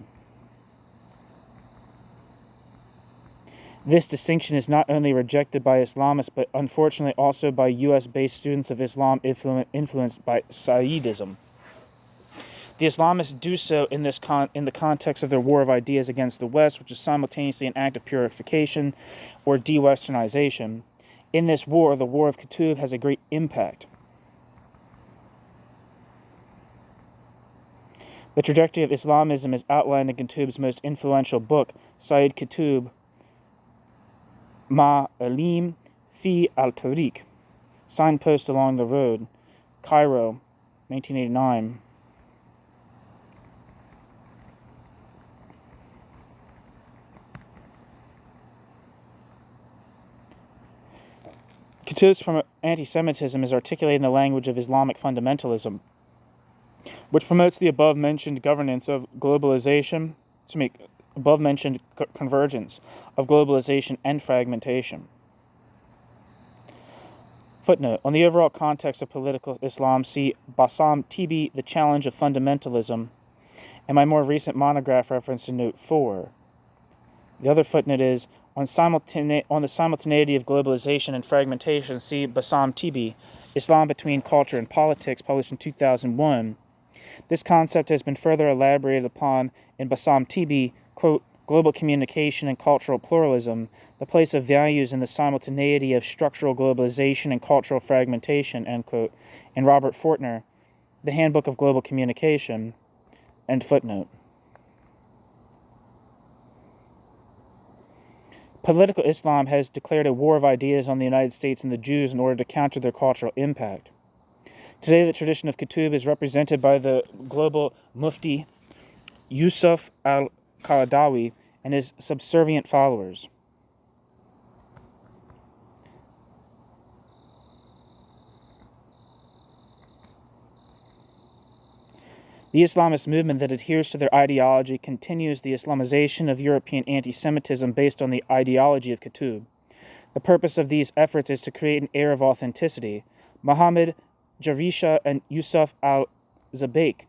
This distinction is not only rejected by Islamists, but unfortunately also by U.S.-based students of Islam influenced by Sayyidism. The Islamists do so in the context of their war of ideas against the West, which is simultaneously an act of purification or de-Westernization. In this war, the war of Qutb has a great impact. The trajectory of Islamism is outlined in Qutb's most influential book, Sayyid Qutb Ma'alim fi al-Tariq, Signpost Along the Road, Cairo, 1989. Qutb's anti-Semitism is articulated in the language of Islamic fundamentalism, which promotes the above-mentioned governance of globalization, above-mentioned convergence of globalization and fragmentation. Footnote, on the overall context of political Islam, see Bassam Tibi, The Challenge of Fundamentalism, and my more recent monograph reference to Note 4. The other footnote is, on the simultaneity of globalization and fragmentation, see Bassam Tibi, Islam Between Culture and Politics, published in 2001. This concept has been further elaborated upon in Bassam Tibi, quote, Global Communication and Cultural Pluralism, the Place of Values in the Simultaneity of Structural Globalization and Cultural Fragmentation, end quote, in Robert Fortner, The Handbook of Global Communication, end footnote. Political Islam has declared a war of ideas on the United States and the Jews in order to counter their cultural impact. Today, the tradition of Qutb is represented by the global Mufti Yusuf al-Qaradawi and his subservient followers. The Islamist movement that adheres to their ideology continues the Islamization of European anti-Semitism based on the ideology of Qutb. The purpose of these efforts is to create an air of authenticity. Mohammed Jarisha and Yusuf al-Zaybak,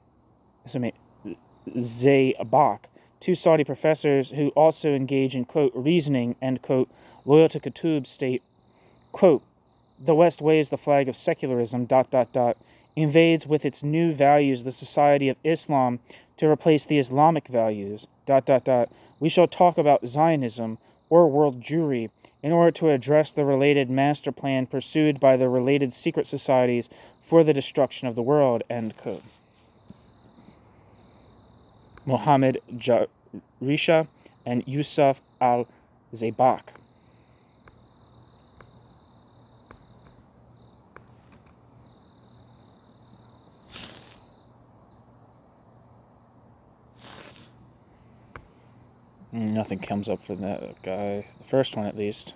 two Saudi professors who also engage in, quote, reasoning, end quote, loyal to Qutb, state, quote, the West waves the flag of secularism, ... invades with its new values the society of Islam to replace the Islamic values, ... We shall talk about Zionism or world Jewry in order to address the related master plan pursued by the related secret societies for the destruction of the world, end quote. Mohammed Jarisha and Yusuf al-Zaybak. Nothing comes up for that guy. The first one, at least.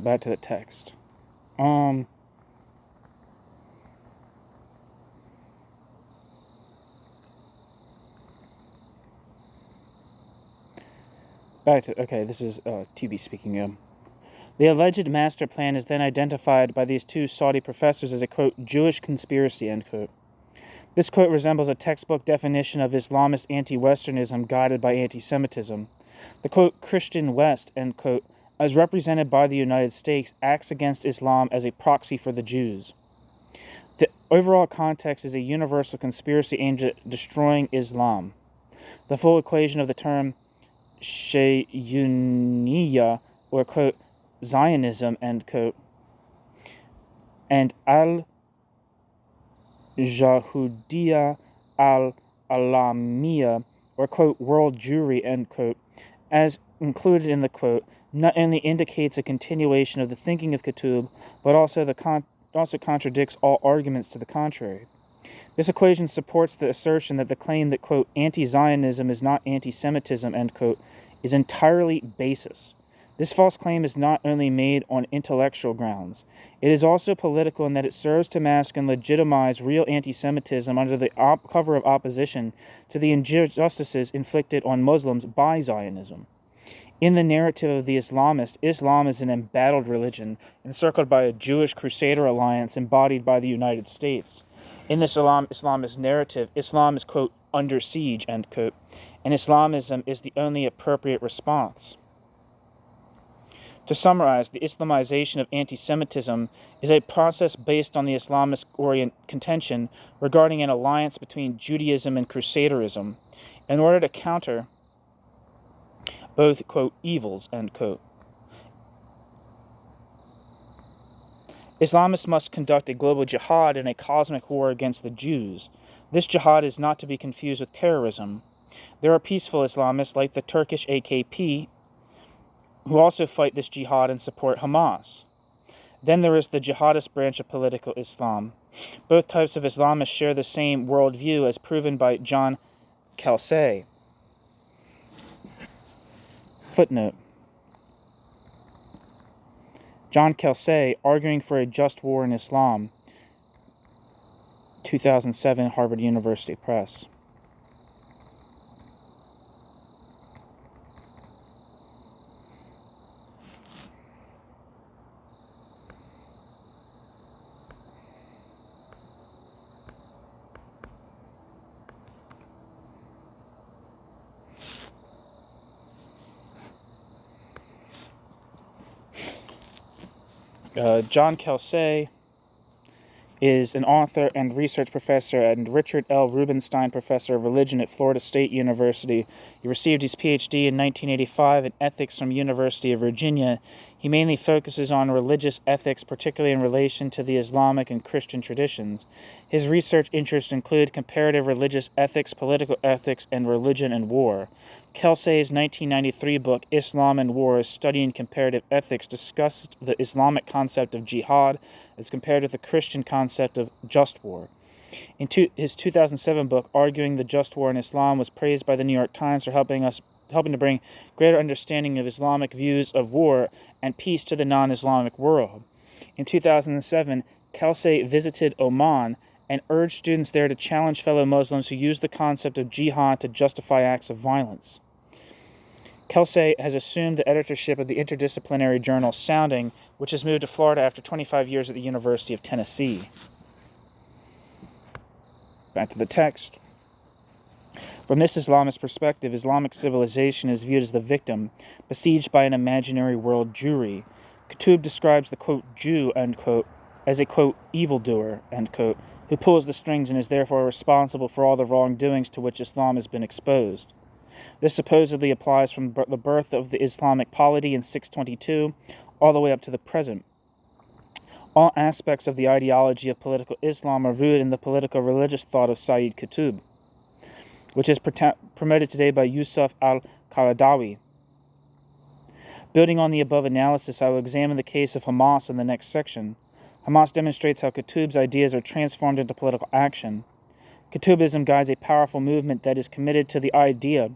Back to the text. This is Tibi speaking. The alleged master plan is then identified by these two Saudi professors as a, quote, Jewish conspiracy, end quote. This quote resembles a textbook definition of Islamist anti-Westernism guided by anti-Semitism. The, quote, Christian West, end quote, as represented by the United States, acts against Islam as a proxy for the Jews. The overall context is a universal conspiracy aimed at destroying Islam. The full equation of the term Shayuniya, or quote, Zionism, end quote, and al-Jahudiya al-Alamiya, or quote, world Jewry, end quote, as included in the quote, not only indicates a continuation of the thinking of Qutb, but also contradicts all arguments to the contrary. This equation supports the assertion that the claim that, quote, anti-Zionism is not anti-Semitism, end quote, is entirely baseless. This false claim is not only made on intellectual grounds, it is also political in that it serves to mask and legitimize real anti-Semitism under the cover of opposition to the injustices inflicted on Muslims by Zionism. In the narrative of the Islamist, Islam is an embattled religion encircled by a Jewish Crusader alliance embodied by the United States. In this Islamist narrative, Islam is, quote, under siege, end quote, and Islamism is the only appropriate response. To summarize, the Islamization of anti-Semitism is a process based on the Islamist contention regarding an alliance between Judaism and Crusaderism in order to counter both, quote, evils, end quote. Islamists must conduct a global jihad and a cosmic war against the Jews. This jihad is not to be confused with terrorism. There are peaceful Islamists like the Turkish AKP who also fight this jihad and support Hamas. Then there is the jihadist branch of political Islam. Both types of Islamists share the same worldview as proven by John Kelsey. Footnote. John Kelsey, Arguing for a Just War in Islam, 2007, Harvard University Press. John Kelsey is an author and research professor and Richard L. Rubenstein Professor of Religion at Florida State University. He received his PhD in 1985 in ethics from University of Virginia. He mainly focuses on religious ethics, particularly in relation to the Islamic and Christian traditions. His research interests include comparative religious ethics, political ethics, and religion and war. Kelsey's 1993 book, Islam and War, Studying Comparative Ethics, discussed the Islamic concept of jihad as compared with the Christian concept of just war. His 2007 book, Arguing the Just War in Islam, was praised by the New York Times for helping to bring greater understanding of Islamic views of war and peace to the non-Islamic world. In 2007, Kelsey visited Oman and urged students there to challenge fellow Muslims who use the concept of jihad to justify acts of violence. Kelsey has assumed the editorship of the interdisciplinary journal Sounding, which has moved to Florida after 25 years at the University of Tennessee. Back to the text. From this Islamist perspective, Islamic civilization is viewed as the victim, besieged by an imaginary world Jewry. Qutb describes the, quote, Jew, end quote, as a, quote, evildoer, end quote, who pulls the strings and is therefore responsible for all the wrongdoings to which Islam has been exposed. This supposedly applies from the birth of the Islamic polity in 622 all the way up to the present. All aspects of the ideology of political Islam are rooted in the political-religious thought of Sayyid Qutb, which is promoted today by Yusuf al-Qaradawi. Building on the above analysis, I will examine the case of Hamas in the next section. Hamas demonstrates how Qutb's ideas are transformed into political action. Qutbism guides a powerful movement that is committed to the idea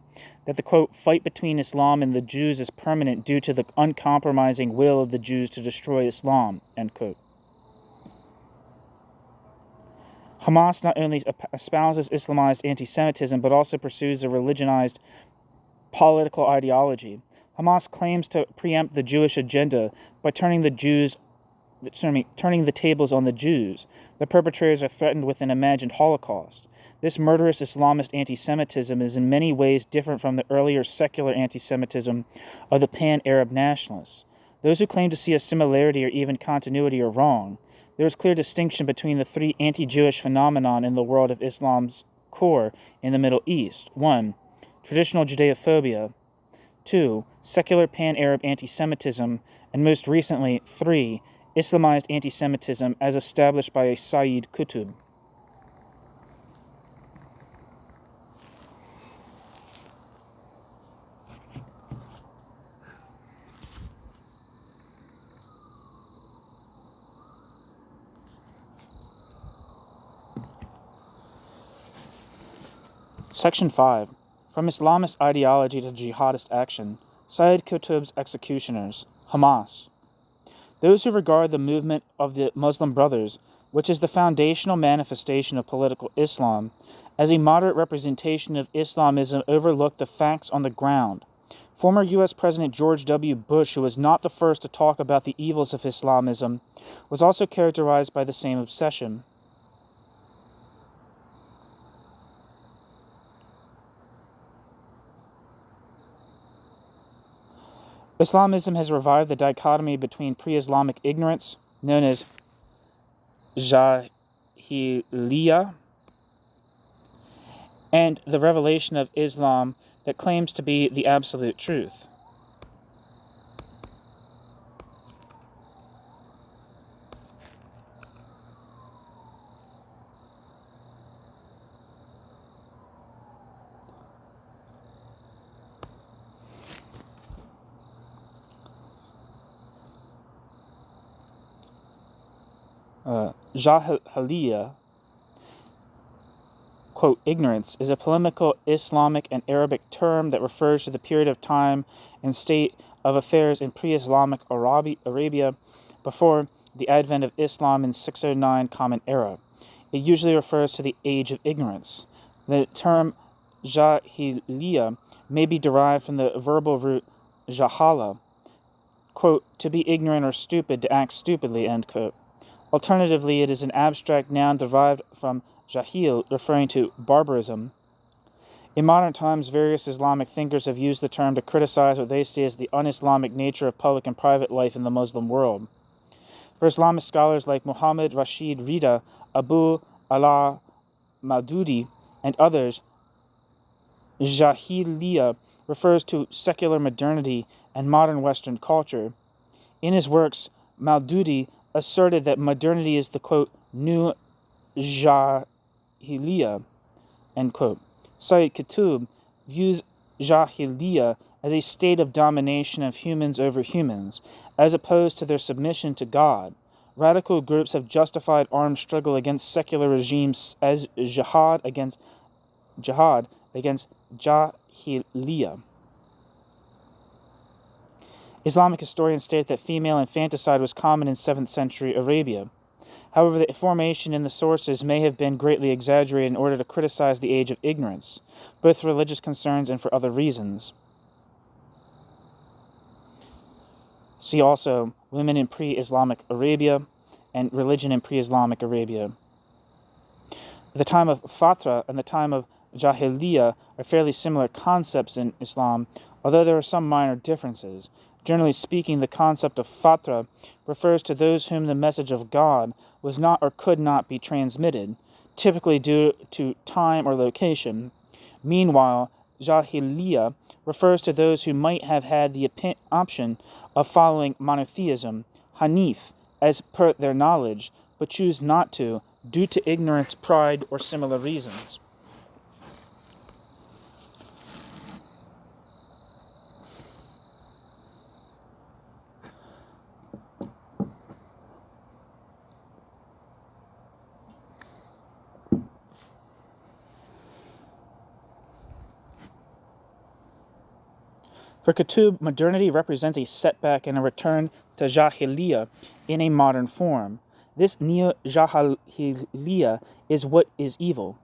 that the, quote, fight between Islam and the Jews is permanent due to the uncompromising will of the Jews to destroy Islam, end quote. Hamas not only espouses Islamized anti-Semitism, but also pursues a religionized political ideology. Hamas claims to preempt the Jewish agenda by turning the tables on the Jews. The perpetrators are threatened with an imagined Holocaust. This murderous Islamist anti-Semitism is in many ways different from the earlier secular anti-Semitism of the pan-Arab nationalists. Those who claim to see a similarity or even continuity are wrong. There is clear distinction between the three anti-Jewish phenomenon in the world of Islam's core in the Middle East. 1. Traditional Judeophobia. 2. Secular pan-Arab anti-Semitism, and most recently, 3. Islamized anti-Semitism as established by Sayyid Qutb. Section 5. From Islamist ideology to jihadist action. Sayyid Qutb's executioners. Hamas. Those who regard the movement of the Muslim Brothers, which is the foundational manifestation of political Islam, as a moderate representation of Islamism overlook the facts on the ground. Former U.S. President George W. Bush, who was not the first to talk about the evils of Islamism, was also characterized by the same obsession. Islamism has revived the dichotomy between pre-Islamic ignorance, known as jahiliyyah, and the revelation of Islam that claims to be the absolute truth. Jahiliyyah, quote, ignorance, is a polemical Islamic and Arabic term that refers to the period of time and state of affairs in pre-Islamic Arabia before the advent of Islam in 609 Common Era. It usually refers to the age of ignorance. The term jahiliyyah may be derived from the verbal root jahala, quote, to be ignorant or stupid, to act stupidly, end quote. Alternatively, it is an abstract noun derived from jahil, referring to barbarism. In modern times, various Islamic thinkers have used the term to criticize what they see as the un-Islamic nature of public and private life in the Muslim world. For Islamic scholars like Muhammad Rashid Rida, Abu Ala Maududi, and others, jahiliyyah refers to secular modernity and modern Western culture. In his works, Maududi asserted that modernity is the, quote, new jahiliyyah, end quote. Sayyid Qutb views jahiliyyah as a state of domination of humans over humans, as opposed to their submission to God. Radical groups have justified armed struggle against secular regimes as jihad against jahiliyyah. Islamic historians state that female infanticide was common in 7th century Arabia. However, the information in the sources may have been greatly exaggerated in order to criticize the age of ignorance, both for religious concerns and for other reasons. See also women in pre-Islamic Arabia and religion in pre-Islamic Arabia. The time of Fatra and the time of Jahiliyyah are fairly similar concepts in Islam, although there are some minor differences. Generally speaking, the concept of Fatra refers to those whom the message of God was not or could not be transmitted, typically due to time or location. Meanwhile, Jahiliyyah refers to those who might have had the option of following monotheism, Hanif, as per their knowledge, but choose not to, due to ignorance, pride, or similar reasons. For Qutb, modernity represents a setback and a return to Jahiliyyah in a modern form. This neo-Jahiliyyah is what is evil.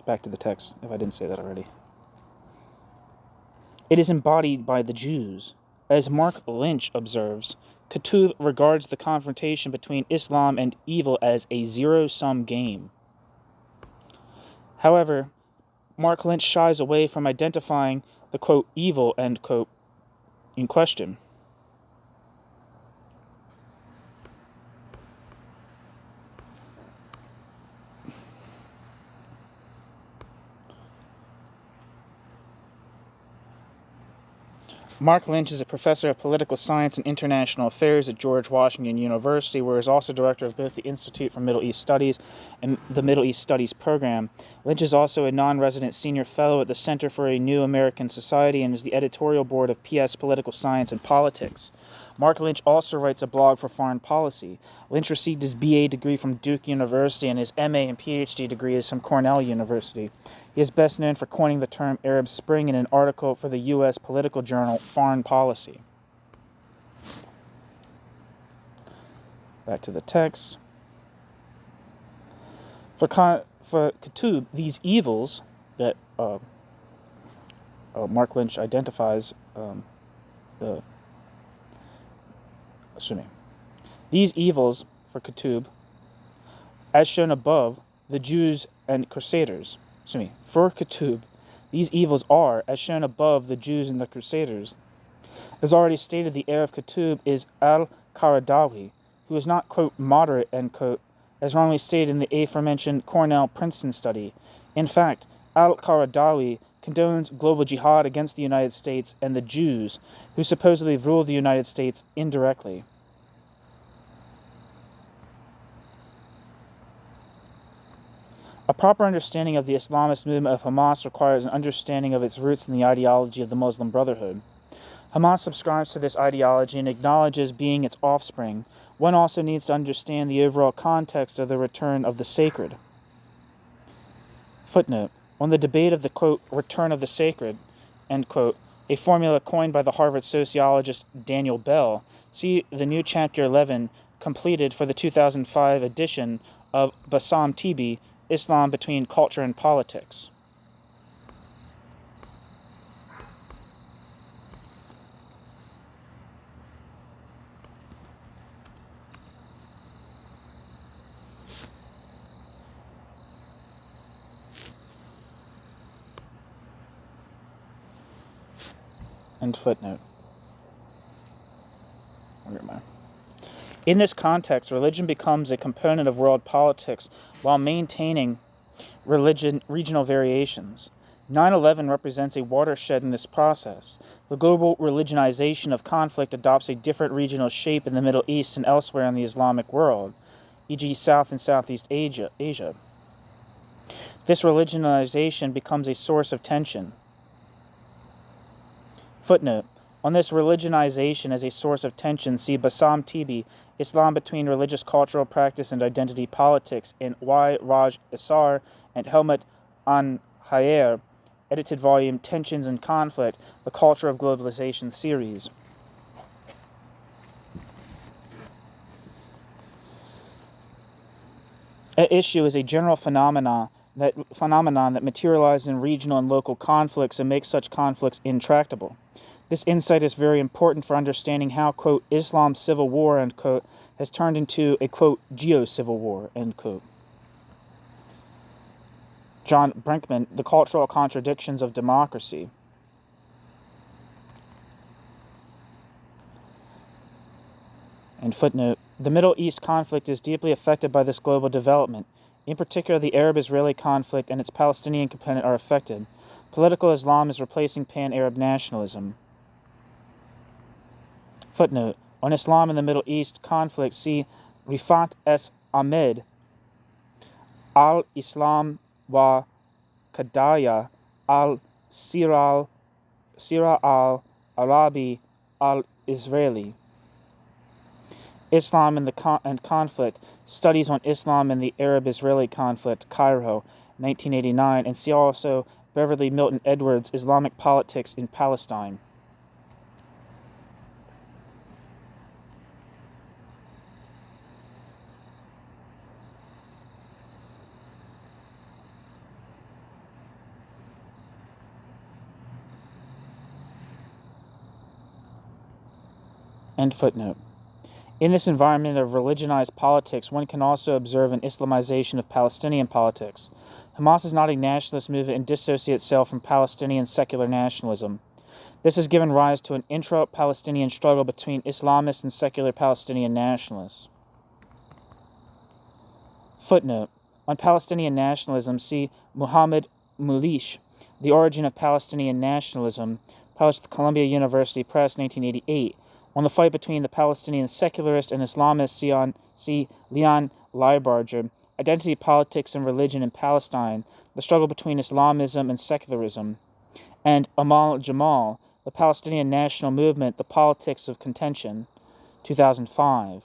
Back to the text, if I didn't say that already. It is embodied by the Jews. As Mark Lynch observes, Qutb regards the confrontation between Islam and evil as a zero-sum game. However, Mark Lynch shies away from identifying the, quote, evil, end quote, in question. Mark Lynch is a professor of political science and international affairs at George Washington University, where he is also director of both the Institute for Middle East Studies and the Middle East Studies program. Lynch is also a non-resident senior fellow at the Center for a New American Society and is the editorial board of PS Political Science and Politics. Mark Lynch also writes a blog for foreign policy. Lynch received his BA degree from Duke University and his MA and PhD degrees from Cornell University. He is best known for coining the term Arab Spring in an article for the U.S. political journal Foreign Policy. Back to the text. For Qutb, these evils that Mark Lynch identifies these evils for Qutb, as shown above, the Jews and Crusaders. For Qutb, these evils are, as shown above, the Jews and the Crusaders. As already stated, the heir of Qutb is al-Qaradawi, who is not, quote, moderate, end quote, as wrongly stated in the aforementioned Cornell-Princeton study. In fact, al-Qaradawi condones global jihad against the United States and the Jews, who supposedly rule the United States indirectly. A proper understanding of the Islamist movement of Hamas requires an understanding of its roots in the ideology of the Muslim Brotherhood. Hamas subscribes to this ideology and acknowledges being its offspring. One also needs to understand the overall context of the return of the sacred. Footnote. On the debate of the, quote, return of the sacred, end quote, a formula coined by the Harvard sociologist Daniel Bell, see the new Chapter 11 completed for the 2005 edition of Bassam Tibi, Islam Between Culture and Politics. End footnote. Where am I? In this context, religion becomes a component of world politics while maintaining regional variations. 9/11 represents a watershed in this process. The global religionization of conflict adopts a different regional shape in the Middle East and elsewhere in the Islamic world, e.g. South and Southeast Asia. This religionization becomes a source of tension. Footnote. On this religionization as a source of tension, see Bassam Tibi, Islam Between Religious Cultural Practice and Identity Politics, in Y. Raj Isar and Helmut Anhayer, edited volume Tensions and Conflict, The Culture of Globalization series. At issue is a general phenomenon that materializes in regional and local conflicts and makes such conflicts intractable. This insight is very important for understanding how, quote, Islam's civil war, end quote, has turned into a, quote, geo-civil war, end quote. John Brinkman, The Cultural Contradictions of Democracy. And footnote, the Middle East conflict is deeply affected by this global development. In particular, the Arab-Israeli conflict and its Palestinian component are affected. Political Islam is replacing pan-Arab nationalism. Footnote, on Islam in the Middle East conflict, see Rifat S. Ahmed, Al-Islam wa Qadaya al-Sira al-Arabi al-Israeli. Islam and Conflict, Studies on Islam and the Arab-Israeli Conflict, Cairo, 1989, and see also Beverly Milton Edwards, Islamic Politics in Palestine. End footnote. In this environment of religionized politics, one can also observe an Islamization of Palestinian politics. Hamas is not a nationalist movement and dissociates itself from Palestinian secular nationalism. This has given rise to an intra-Palestinian struggle between Islamists and secular Palestinian nationalists. Footnote. On Palestinian nationalism, see Muhammad Mulish, The Origin of Palestinian Nationalism, published at the Columbia University Press, 1988, on the fight between the Palestinian secularist and Islamist C. Leon Leibarger, Identity, Politics, and Religion in Palestine, the Struggle Between Islamism and Secularism, and Amal Jamal, The Palestinian National Movement, The Politics of Contention, 2005.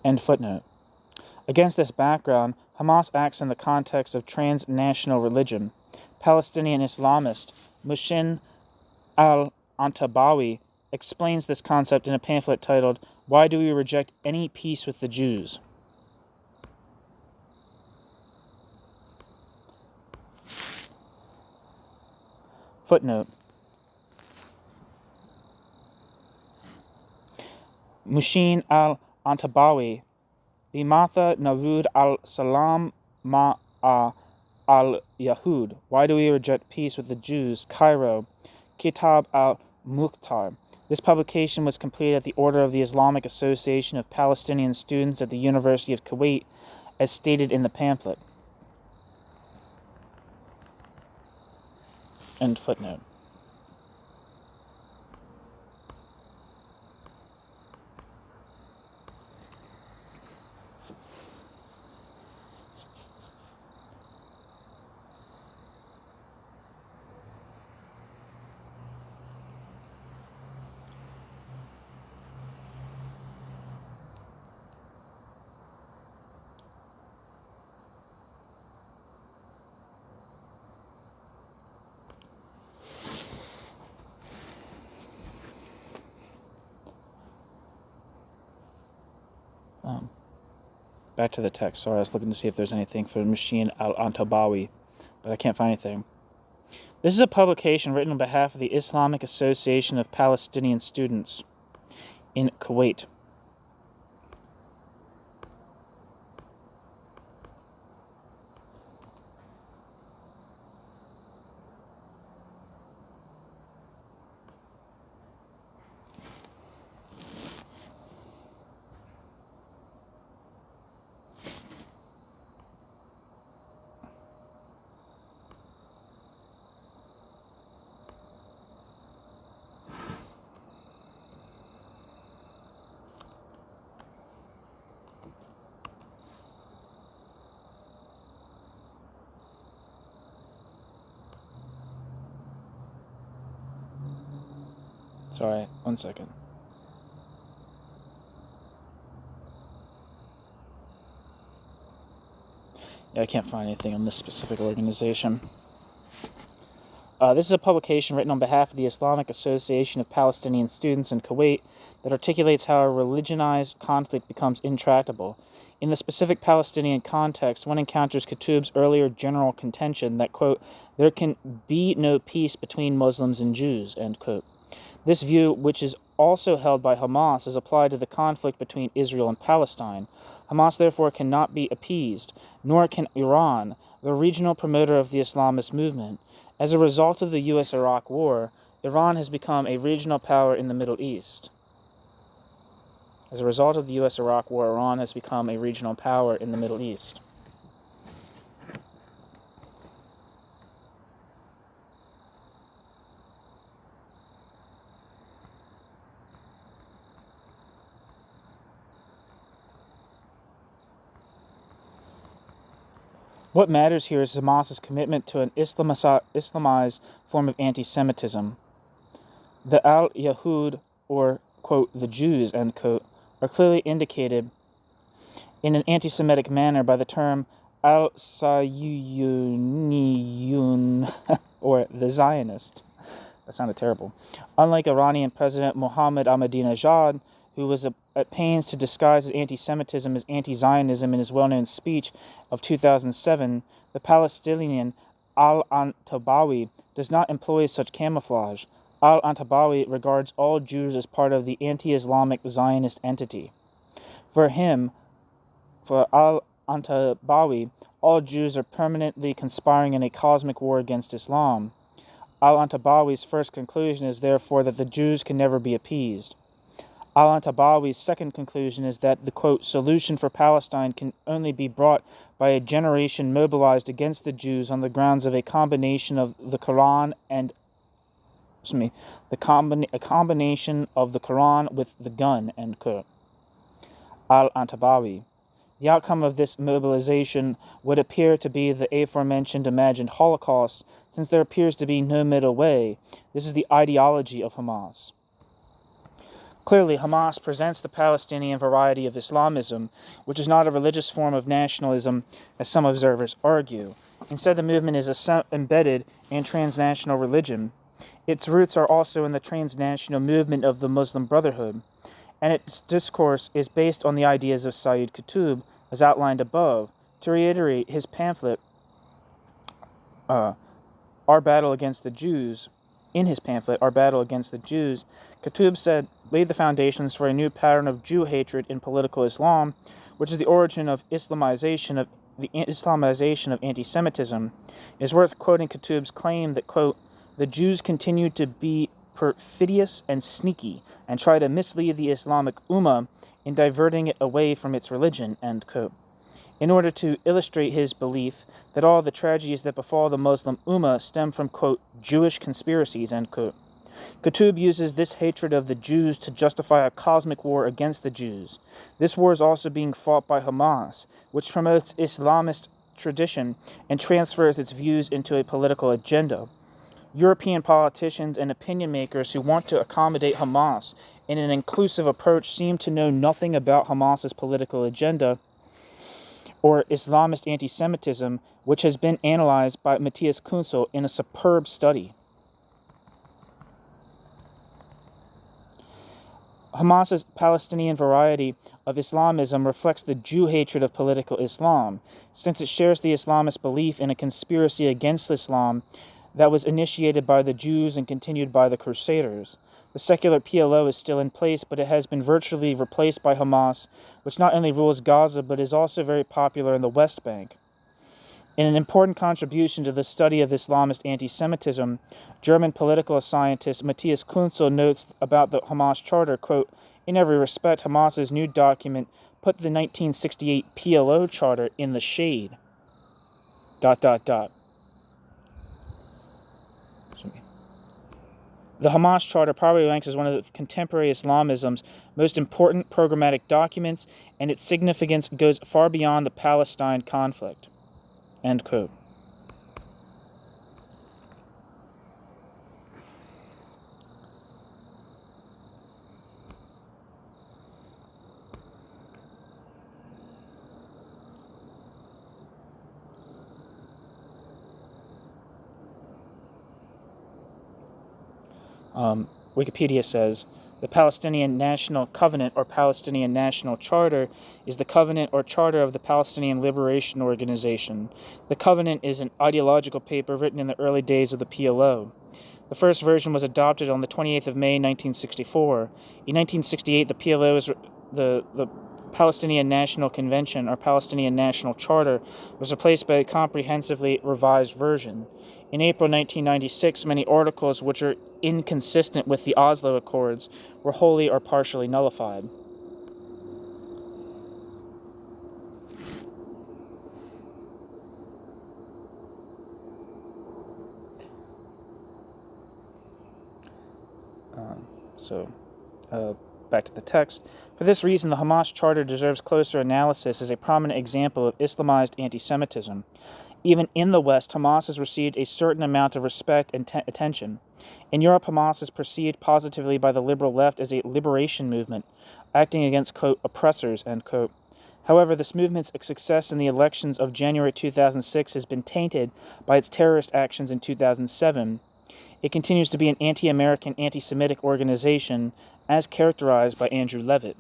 End footnote. Against this background, Hamas acts in the context of transnational religion. Palestinian Islamist Mushin al-Antabawi explains this concept in a pamphlet titled, "Why Do We Reject Any Peace with the Jews?" Footnote. Mushin al-Antabawi, Bimatha Navud al-Salam ma'a al-Yahud, Why Do We Reject Peace with the Jews? Cairo, Kitab al-Mukhtar. This publication was completed at the order of the Islamic Association of Palestinian Students at the University of Kuwait, as stated in the pamphlet. End footnote. Back to the text. Sorry, I was looking to see if there's anything for Mushin al-Antabawi, but I can't find anything. This is a publication written on behalf of the Islamic Association of Palestinian Students in Kuwait. Sorry, 1 second. Yeah, I can't find anything on this specific organization. This is a publication written on behalf of the Islamic Association of Palestinian Students in Kuwait that articulates how a religionized conflict becomes intractable. In the specific Palestinian context, one encounters Qutb's earlier general contention that, quote, there can be no peace between Muslims and Jews, end quote. This view, which is also held by Hamas, is applied to the conflict between Israel and Palestine. Hamas therefore cannot be appeased, nor can Iran, the regional promoter of the Islamist movement. As a result of the U.S.-Iraq War, Iran has become a regional power in the Middle East. As a result of the U.S.-Iraq War, Iran has become a regional power in the Middle East. What matters here is Hamas's commitment to an Islamized form of anti-Semitism. The al-Yahud, or, quote, the Jews, end quote, are clearly indicated in an anti-Semitic manner by the term al-Sayyiyun, or the Zionist. That sounded terrible. Unlike Iranian President Mohammad Ahmadinejad, who was at pains to disguise his anti-Semitism as anti-Zionism in his well-known speech of 2007, the Palestinian al-Antabawi does not employ such camouflage. Al-Antabawi regards all Jews as part of the anti-Islamic Zionist entity. For him, for al-Antabawi, all Jews are permanently conspiring in a cosmic war against Islam. Al-Antabawi's first conclusion is therefore that the Jews can never be appeased. Al-Antabawi's second conclusion is that the, quote, solution for Palestine can only be brought by a generation mobilized against the Jews on the grounds of a combination of the Quran and a combination of the Quran with the gun, end quote. Al-Antabawi. The outcome of this mobilization would appear to be the aforementioned imagined Holocaust, since there appears to be no middle way. This is the ideology of Hamas. Clearly, Hamas presents the Palestinian variety of Islamism, which is not a religious form of nationalism, as some observers argue. Instead, the movement is embedded in transnational religion. Its roots are also in the transnational movement of the Muslim Brotherhood, and its discourse is based on the ideas of Sayyid Qutb, as outlined above. To reiterate his pamphlet, Our Battle Against the Jews, in his pamphlet, Our Battle Against the Jews, Qutb said, laid the foundations for a new pattern of Jew hatred in political Islam, which is the origin of Islamization of anti-Semitism. It is worth quoting Qutb's claim that, quote, the Jews continue to be perfidious and sneaky, and try to mislead the Islamic Ummah in diverting it away from its religion, end quote. In order to illustrate his belief that all the tragedies that befall the Muslim Ummah stem from, quote, Jewish conspiracies, end quote. Qutb uses this hatred of the Jews to justify a cosmic war against the Jews. This war is also being fought by Hamas, which promotes Islamist tradition and transfers its views into a political agenda. European politicians and opinion makers who want to accommodate Hamas in an inclusive approach seem to know nothing about Hamas's political agenda or Islamist anti-Semitism, which has been analyzed by Matthias Kunzel in a superb study. Hamas's Palestinian variety of Islamism reflects the Jew hatred of political Islam, since it shares the Islamist belief in a conspiracy against Islam that was initiated by the Jews and continued by the Crusaders. The secular PLO is still in place, but it has been virtually replaced by Hamas, which not only rules Gaza, but is also very popular in the West Bank. In an important contribution to the study of Islamist anti-Semitism, German political scientist Matthias Kunzel notes about the Hamas Charter, quote, in every respect, Hamas's new document put the 1968 PLO Charter in the shade. ... The Hamas Charter probably ranks as one of the contemporary Islamism's most important programmatic documents, and its significance goes far beyond the Palestine conflict. End quote. Wikipedia says, the Palestinian National Covenant or Palestinian National Charter is the covenant or charter of the Palestinian Liberation Organization. The covenant is an ideological paper written in the early days of the PLO. The first version was adopted on the 28th of May, 1964. In 1968, the PLO the Palestinian National Convention or Palestinian National Charter was replaced by a comprehensively revised version. In April 1996, many articles which are inconsistent with the Oslo Accords were wholly or partially nullified. Back to the text. For this reason, the Hamas Charter deserves closer analysis as a prominent example of Islamized anti-Semitism. Even in the West, Hamas has received a certain amount of respect and attention. In Europe, Hamas is perceived positively by the liberal left as a liberation movement, acting against, quote, oppressors, end quote. However, this movement's success in the elections of January 2006 has been tainted by its terrorist actions in 2007. It continues to be an anti-American, anti-Semitic organization, as characterized by Andrew Levitt.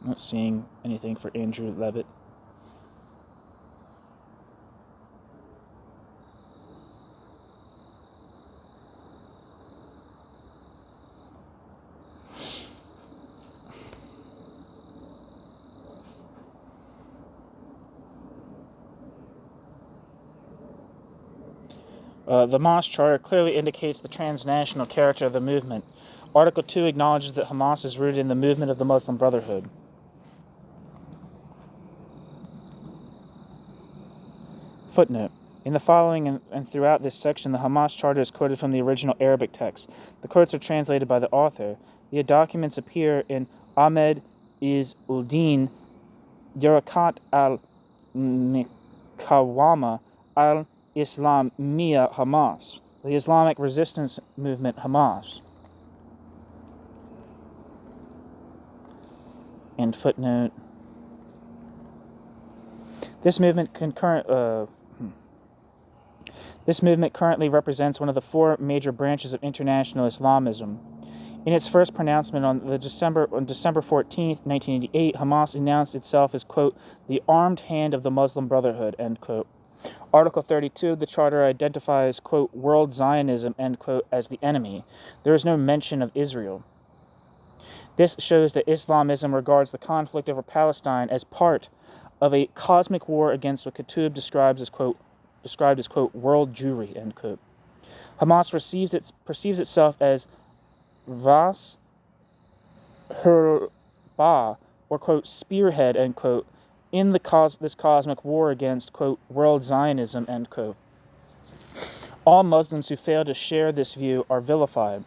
Not seeing anything for Andrew Levitt. The Hamas Charter clearly indicates the transnational character of the movement. Article 2 acknowledges that Hamas is rooted in the movement of the Muslim Brotherhood. Footnote. In the following and throughout this section, the Hamas Charter is quoted from the original Arabic text. The quotes are translated by the author. The documents appear in Ahmed Izz-ud-Din Yarakat al-Muqawama al-Islamiyya Hamas, the Islamic resistance movement Hamas. And footnote. This movement currently represents one of the four major branches of international Islamism. In its first pronouncement on December 14th, 1988, Hamas announced itself as, quote, the armed hand of the Muslim Brotherhood, end quote. Article 32 of the Charter identifies, quote, world Zionism, end quote, as the enemy. There is no mention of Israel. This shows that Islamism regards the conflict over Palestine as part of a cosmic war against what Qutb described as, quote, world Jewry, end quote. Hamas perceives itself as Vas Herba, or, quote, spearhead, end quote, in this cosmic war against, quote, world Zionism, end quote. All Muslims who fail to share this view are vilified.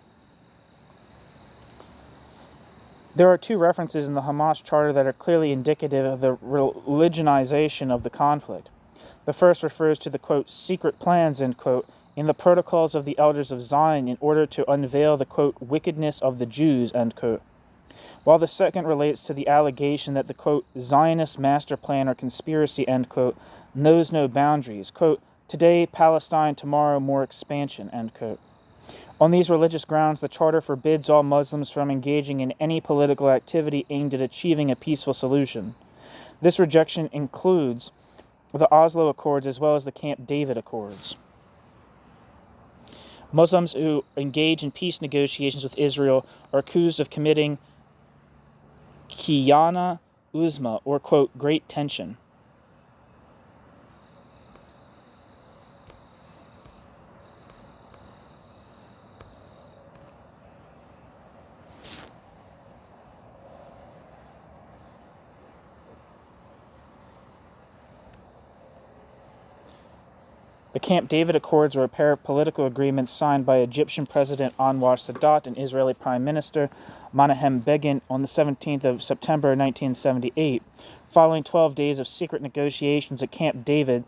There are two references in the Hamas Charter that are clearly indicative of the religionization of the conflict. The first refers to the, quote, secret plans, end quote, in the protocols of the elders of Zion in order to unveil the, quote, wickedness of the Jews, end quote. While the second relates to the allegation that the, quote, Zionist master plan or conspiracy, end quote, knows no boundaries, quote, today Palestine, tomorrow more expansion, end quote. On these religious grounds, the Charter forbids all Muslims from engaging in any political activity aimed at achieving a peaceful solution. This rejection includes the Oslo Accords as well as the Camp David Accords. Muslims who engage in peace negotiations with Israel are accused of committing Khiyana Uzma, or, quote, great tension. The Camp David Accords were a pair of political agreements signed by Egyptian President Anwar Sadat and Israeli Prime Minister Menachem Begin on the 17th of September 1978. Following 12 days of secret negotiations at Camp David,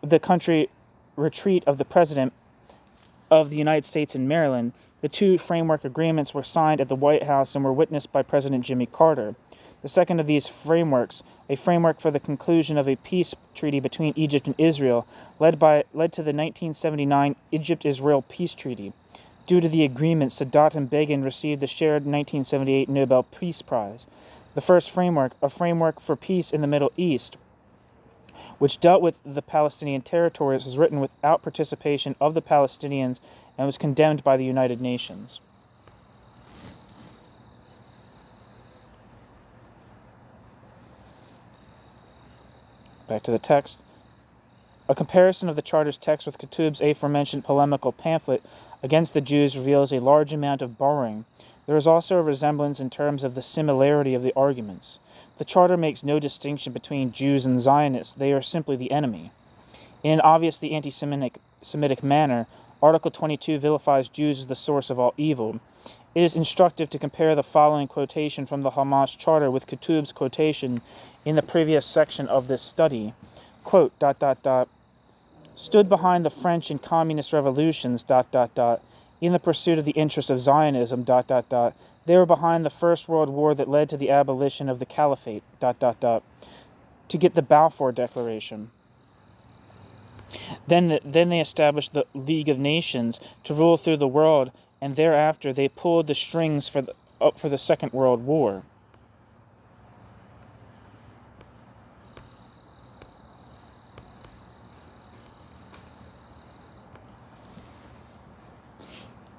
the country retreat of the President of the United States in Maryland, the two framework agreements were signed at the White House and were witnessed by President Jimmy Carter. The second of these frameworks, a framework for the conclusion of a peace treaty between Egypt and Israel, led to the 1979 Egypt-Israel Peace Treaty. Due to the agreement, Sadat and Begin received the shared 1978 Nobel Peace Prize. The first framework, a framework for peace in the Middle East, which dealt with the Palestinian territories, was written without participation of the Palestinians and was condemned by the United Nations. Back to the text. A comparison of the Charter's text with Qutb's aforementioned polemical pamphlet against the Jews reveals a large amount of borrowing. There is also a resemblance in terms of the similarity of the arguments. The Charter makes no distinction between Jews and Zionists. They are simply the enemy. In an obviously anti-Semitic manner, Article 22 vilifies Jews as the source of all evil. It is instructive to compare the following quotation from the Hamas Charter with Qutb's quotation in the previous section of this study. Quote, ... stood behind the French and communist revolutions, ... in the pursuit of the interests of Zionism, ... they were behind the First World War that led to the abolition of the Caliphate, ... to get the Balfour Declaration. Then they established the League of Nations to rule through the world, and thereafter they pulled the strings for the Second World War.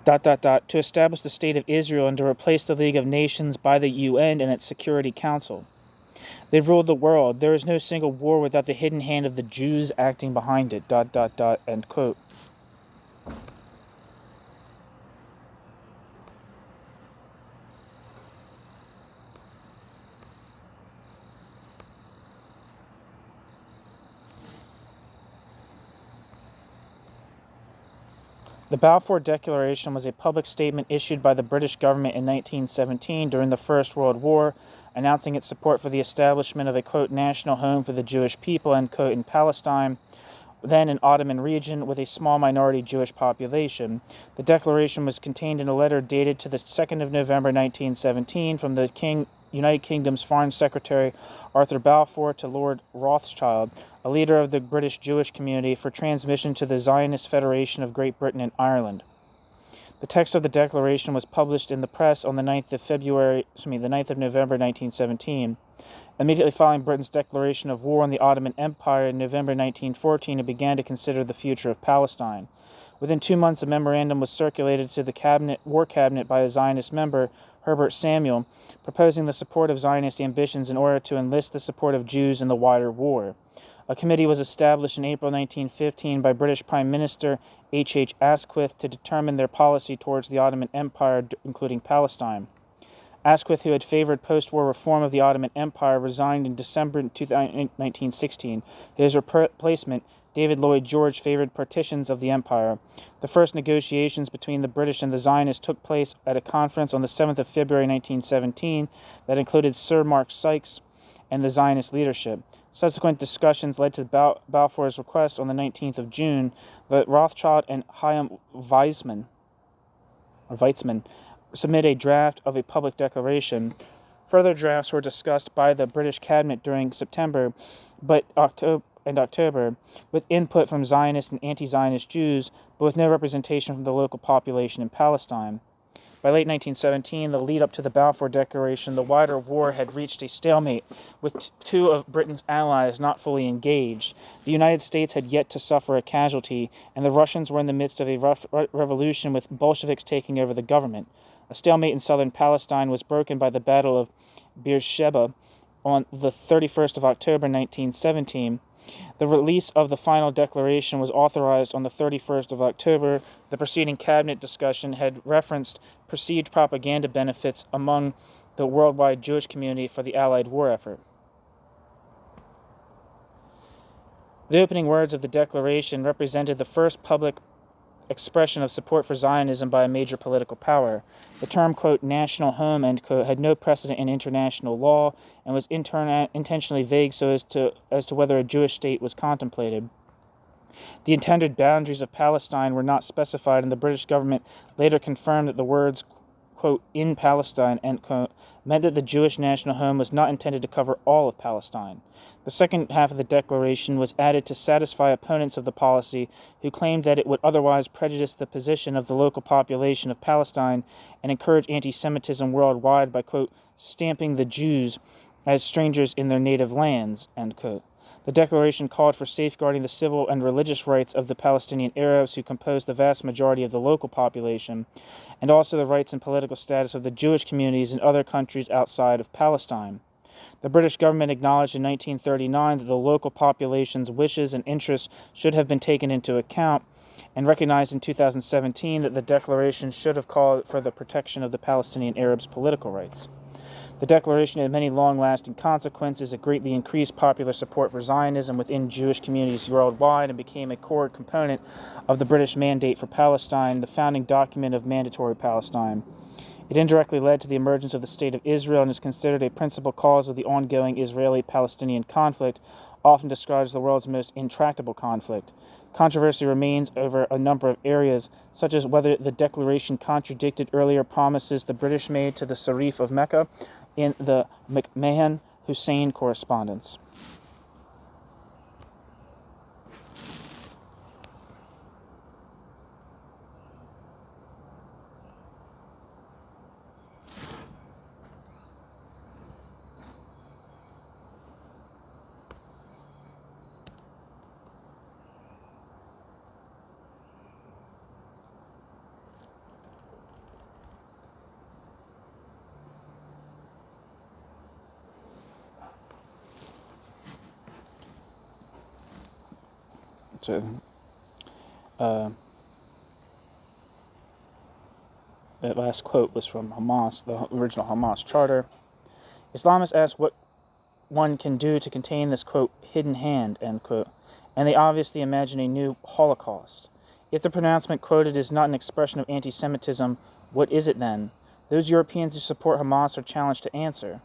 To establish the State of Israel and to replace the League of Nations by the UN and its Security Council. They've ruled the world. There is no single war without the hidden hand of the Jews acting behind it, ... end quote. The Balfour Declaration was a public statement issued by the British government in 1917 during the First World War, announcing its support for the establishment of a, quote, national home for the Jewish people, end quote, in Palestine, then an Ottoman region with a small minority Jewish population. The declaration was contained in a letter dated to the 2nd of November 1917 from the United Kingdom's Foreign Secretary Arthur Balfour to Lord Rothschild, a leader of the British Jewish community, for transmission to the Zionist Federation of Great Britain and Ireland. The text of the declaration was published in the press on the 9th of November 1917. Immediately following Britain's declaration of war on the Ottoman Empire in November 1914, it began to consider the future of Palestine. Within 2 months, a memorandum was circulated to the War Cabinet by a Zionist member, Herbert Samuel, proposing the support of Zionist ambitions in order to enlist the support of Jews in the wider war. A committee was established in April 1915 by British Prime Minister H. Asquith to determine their policy towards the Ottoman Empire, including Palestine. Asquith, who had favored post-war reform of the Ottoman Empire, resigned in December 1916. His replacement, David Lloyd George, favored partitions of the empire. The first negotiations between the British and the Zionists took place at a conference on the 7th of February 1917 that included Sir Mark Sykes and the Zionist leadership. Subsequent discussions led to Balfour's request on the 19th of June that Rothschild and Chaim Weizmann submit a draft of a public declaration. Further drafts were discussed by the British cabinet during September and October, with input from Zionist and anti-Zionist Jews, but with no representation from the local population in Palestine. By late 1917, the lead-up to the Balfour Declaration, the wider war had reached a stalemate, with two of Britain's allies not fully engaged. The United States had yet to suffer a casualty, and the Russians were in the midst of a revolution with Bolsheviks taking over the government. A stalemate in southern Palestine was broken by the Battle of Beersheba on the 31st of October 1917. The release of the final declaration was authorized on the 31st of October. The preceding cabinet discussion had referenced perceived propaganda benefits among the worldwide Jewish community for the Allied war effort. The opening words of the declaration represented the first public expression of support for Zionism by a major political power. The term, quote, national home, end quote, had no precedent in international law and was intentionally vague so as to whether a Jewish state was contemplated. The intended boundaries of Palestine were not specified, and the British government later confirmed that the words, quote, in Palestine, end quote, meant that the Jewish national home was not intended to cover all of Palestine. The second half of the declaration was added to satisfy opponents of the policy who claimed that it would otherwise prejudice the position of the local population of Palestine and encourage anti-Semitism worldwide by, quote, stamping the Jews as strangers in their native lands, end quote. The declaration called for safeguarding the civil and religious rights of the Palestinian Arabs who compose the vast majority of the local population, and also the rights and political status of the Jewish communities in other countries outside of Palestine. The British government acknowledged in 1939 that the local population's wishes and interests should have been taken into account, and recognized in 2017 that the declaration should have called for the protection of the Palestinian Arabs' political rights. The declaration had many long-lasting consequences. It greatly increased popular support for Zionism within Jewish communities worldwide and became a core component of the British Mandate for Palestine, the founding document of Mandatory Palestine. It indirectly led to the emergence of the State of Israel and is considered a principal cause of the ongoing Israeli-Palestinian conflict, often described as the world's most intractable conflict. Controversy remains over a number of areas, such as whether the declaration contradicted earlier promises the British made to the Sharif of Mecca in the McMahon-Husayn correspondence. That last quote was from Hamas, the original Hamas charter. Islamists ask what one can do to contain this, quote, hidden hand, end quote, and they obviously imagine a new Holocaust. If the pronouncement quoted is not an expression of anti-Semitism, what is it then? Those Europeans who support Hamas are challenged to answer.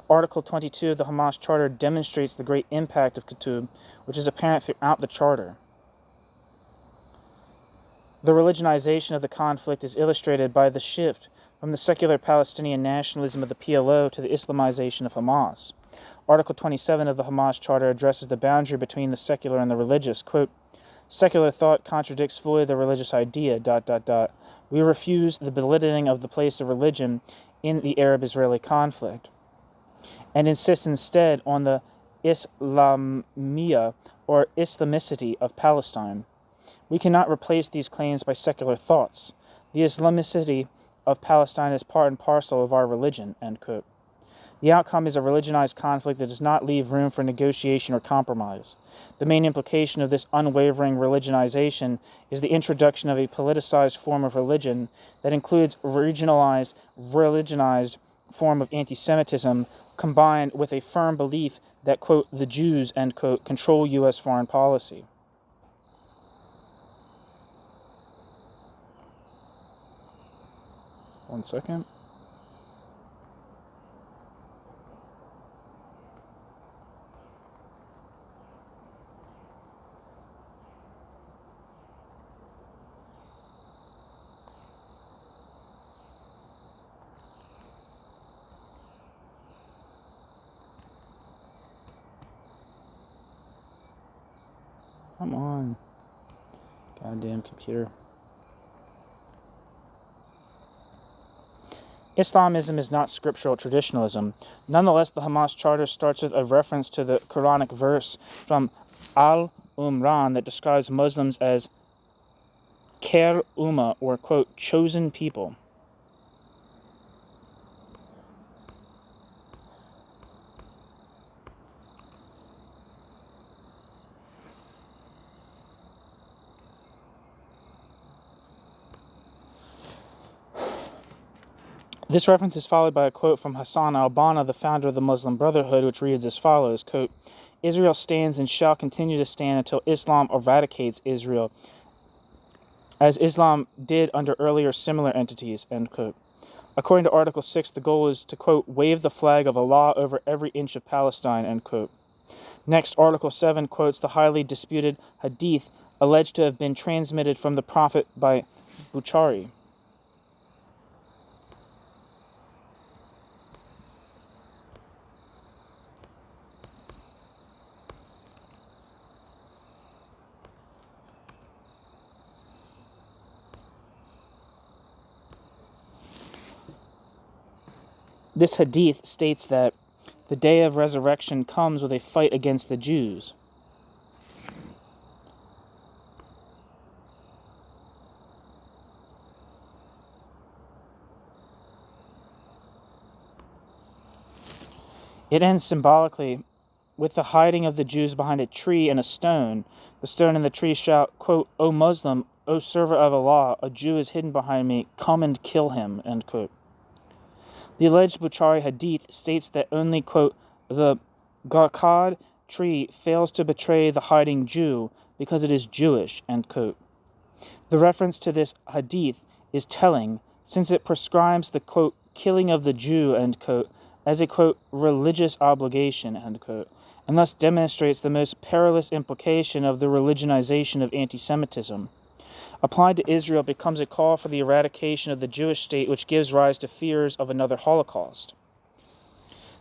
Article 22 of the Hamas Charter demonstrates the great impact of ʻkuːtəb, which is apparent throughout the Charter. The religionization of the conflict is illustrated by the shift from the secular Palestinian nationalism of the PLO to the Islamization of Hamas. Article 27 of the Hamas Charter addresses the boundary between the secular and the religious. Quote, secular thought contradicts fully the religious idea, ... We refuse the belittling of the place of religion in the Arab-Israeli conflict, and insist instead on the Islamiyya or Islamicity of Palestine. We cannot replace these claims by secular thoughts. The Islamicity of Palestine is part and parcel of our religion, end quote. The outcome is a religionized conflict that does not leave room for negotiation or compromise. The main implication of this unwavering religionization is the introduction of a politicized form of religion that includes a religionized form of anti-Semitism combined with a firm belief that, quote, the Jews, end quote, control U.S. foreign policy. One second. Come on. Goddamn computer. Islamism is not scriptural traditionalism. Nonetheless, the Hamas Charter starts with a reference to the Quranic verse from Al-Imran that describes Muslims as Khair Ummah, or, quote, chosen people. This reference is followed by a quote from Hassan al-Banna, the founder of the Muslim Brotherhood, which reads as follows, quote, Israel stands and shall continue to stand until Islam eradicates Israel, as Islam did under earlier similar entities, end quote. According to Article 6, the goal is to, quote, wave the flag of Allah over every inch of Palestine, end quote. Next, Article 7 quotes the highly disputed hadith alleged to have been transmitted from the Prophet by Bukhari. This hadith states that the day of resurrection comes with a fight against the Jews. It ends symbolically with the hiding of the Jews behind a tree and a stone. The stone and the tree shout, quote, O Muslim, O servant of Allah, a Jew is hidden behind me, come and kill him, end quote. The alleged Bukhari hadith states that only, quote, the Gharqad tree fails to betray the hiding Jew because it is Jewish, end quote. The reference to this hadith is telling, since it prescribes the, quote, killing of the Jew, end quote, as a, quote, religious obligation, end quote, and thus demonstrates the most perilous implication of the religionization of anti-Semitism. Applied to Israel becomes a call for the eradication of the Jewish state, which gives rise to fears of another Holocaust.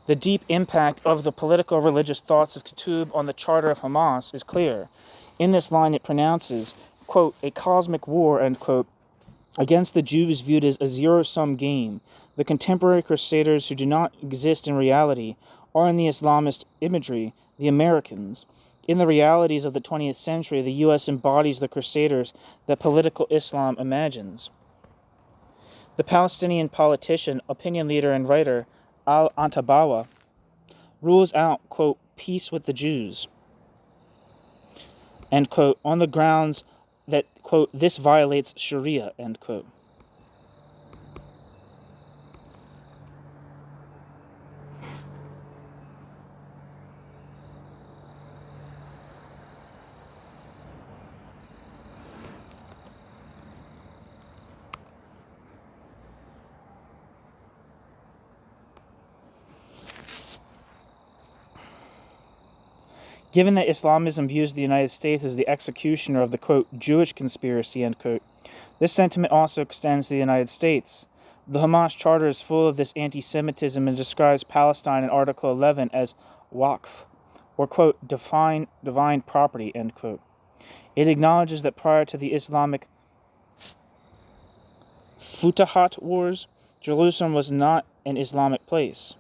The deep impact of the political religious thoughts of ʻkuːtəb on the Charter of Hamas is clear. In this line it pronounces, quote, a cosmic war, end quote, against the Jews viewed as a zero-sum game. The contemporary crusaders who do not exist in reality are in the Islamist imagery, the Americans. In the realities of the 20th century, the U.S. embodies the crusaders that political Islam imagines. The Palestinian politician, opinion leader, and writer al-Antabawa rules out, quote, peace with the Jews, end quote, on the grounds that, quote, this violates Sharia, end quote. Given that Islamism views the United States as the executioner of the, quote, Jewish conspiracy, end quote, this sentiment also extends to the United States. The Hamas Charter is full of this anti-Semitism and describes Palestine in Article 11 as waqf, or, quote, divine property, end quote. It acknowledges that prior to the Islamic Futuhat Wars, Jerusalem was not an Islamic place.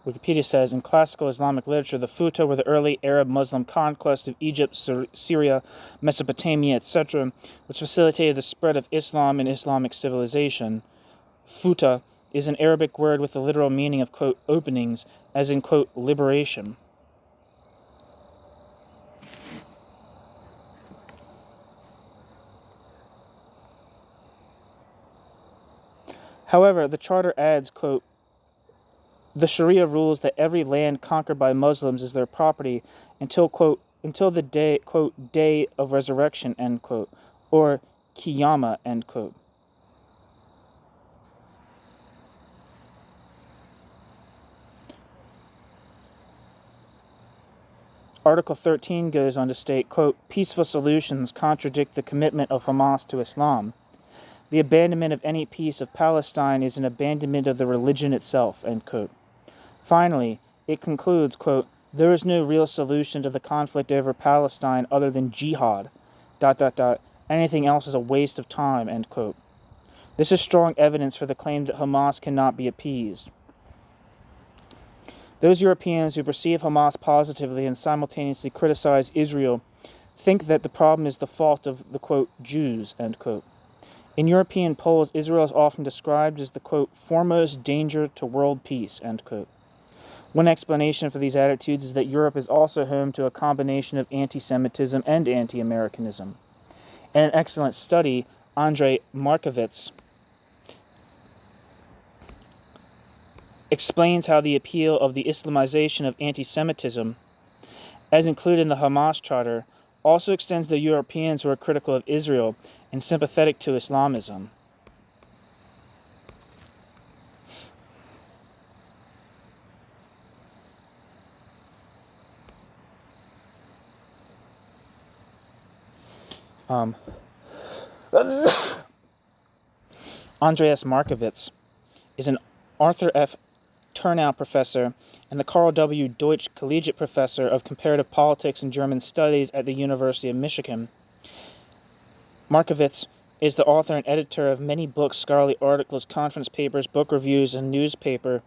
Wikipedia says, in classical Islamic literature, the Futuh were the early Arab Muslim conquest of Egypt, Syria, Mesopotamia, etc., which facilitated the spread of Islam and Islamic civilization. Futuh is an Arabic word with the literal meaning of, quote, openings, as in, quote, liberation. However, the charter adds, quote, the Sharia rules that every land conquered by Muslims is their property until, quote, until the day, quote, day of resurrection, end quote, or Qiyamah, end quote. Article 13 goes on to state, quote, peaceful solutions contradict the commitment of Hamas to Islam. The abandonment of any piece of Palestine is an abandonment of the religion itself, end quote. Finally, it concludes, quote, there is no real solution to the conflict over Palestine other than jihad, ... Anything else is a waste of time, end quote. This is strong evidence for the claim that Hamas cannot be appeased. Those Europeans who perceive Hamas positively and simultaneously criticize Israel think that the problem is the fault of the, quote, Jews, end quote. In European polls, Israel is often described as the, quote, foremost danger to world peace, end quote. One explanation for these attitudes is that Europe is also home to a combination of anti-Semitism and anti-Americanism. In an excellent study, Andrei Markovits explains how the appeal of the Islamization of anti-Semitism, as included in the Hamas Charter, also extends to Europeans who are critical of Israel and sympathetic to Islamism. Andreas Markovits is an Arthur F. Turnau Professor and the Carl W. Deutsch Collegiate Professor of Comparative Politics and German Studies at the University of Michigan. Markovits is the author and editor of many books, scholarly articles, conference papers, book reviews, and newspaper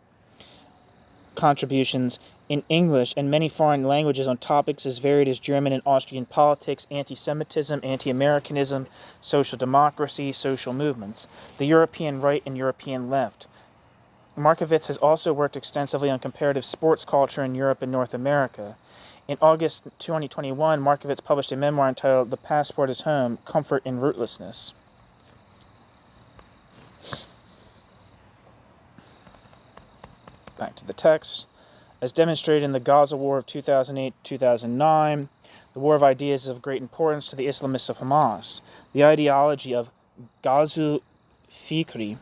contributions in English and many foreign languages on topics as varied as German and Austrian politics, anti-Semitism, anti-Americanism, social democracy, social movements, the European right and European left. Markovits has also worked extensively on comparative sports culture in Europe and North America. In August 2021, Markovits published a memoir entitled The Passport is Home, Comfort in Rootlessness. Back to the text. As demonstrated in the Gaza War of 2008-2009, the war of ideas is of great importance to the Islamists of Hamas. The ideology of Ghazu Fikri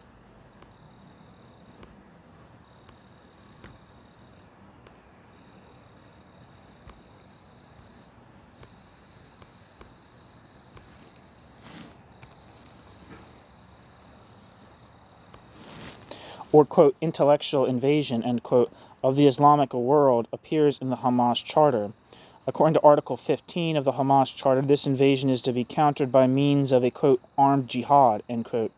or, quote, intellectual invasion, end quote, of the Islamic world appears in the Hamas Charter. According to Article 15 of the Hamas Charter, this invasion is to be countered by means of a, quote, armed jihad, end quote,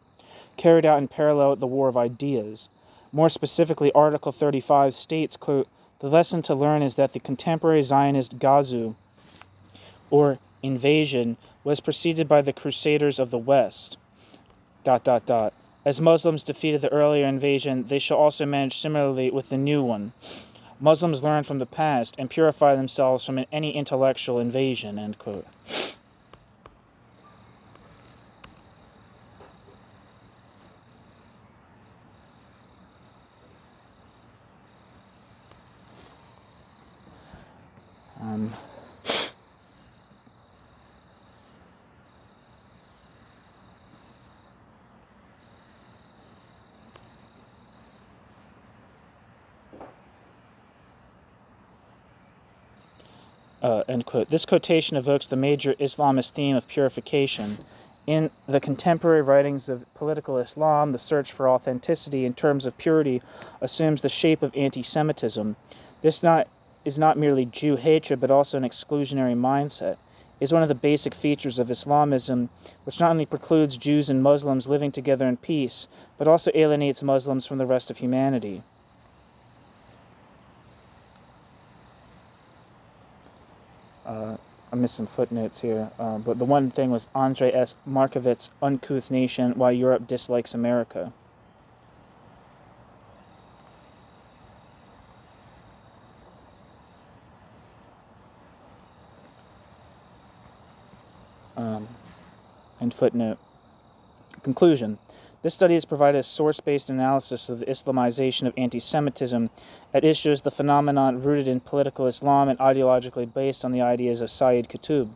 carried out in parallel with the war of ideas. More specifically, Article 35 states, quote, the lesson to learn is that the contemporary Zionist Ghazu, or invasion, was preceded by the Crusaders of the West, ... As Muslims defeated the earlier invasion, they shall also manage similarly with the new one. Muslims learn from the past and purify themselves from any intellectual invasion, end quote. End quote. This quotation evokes the major Islamist theme of purification. In the contemporary writings of political Islam, the search for authenticity in terms of purity assumes the shape of anti-Semitism. This is not merely Jew hatred, but also an exclusionary mindset. It is one of the basic features of Islamism, which not only precludes Jews and Muslims living together in peace, but also alienates Muslims from the rest of humanity. I missed some footnotes here, but the one thing was Andrei S. Markowitz's Uncouth Nation, Why Europe Dislikes America. And footnote. Conclusion. This study has provided a source-based analysis of the Islamization of anti-Semitism at issues the phenomenon rooted in political Islam and ideologically based on the ideas of Sayyid Qutb.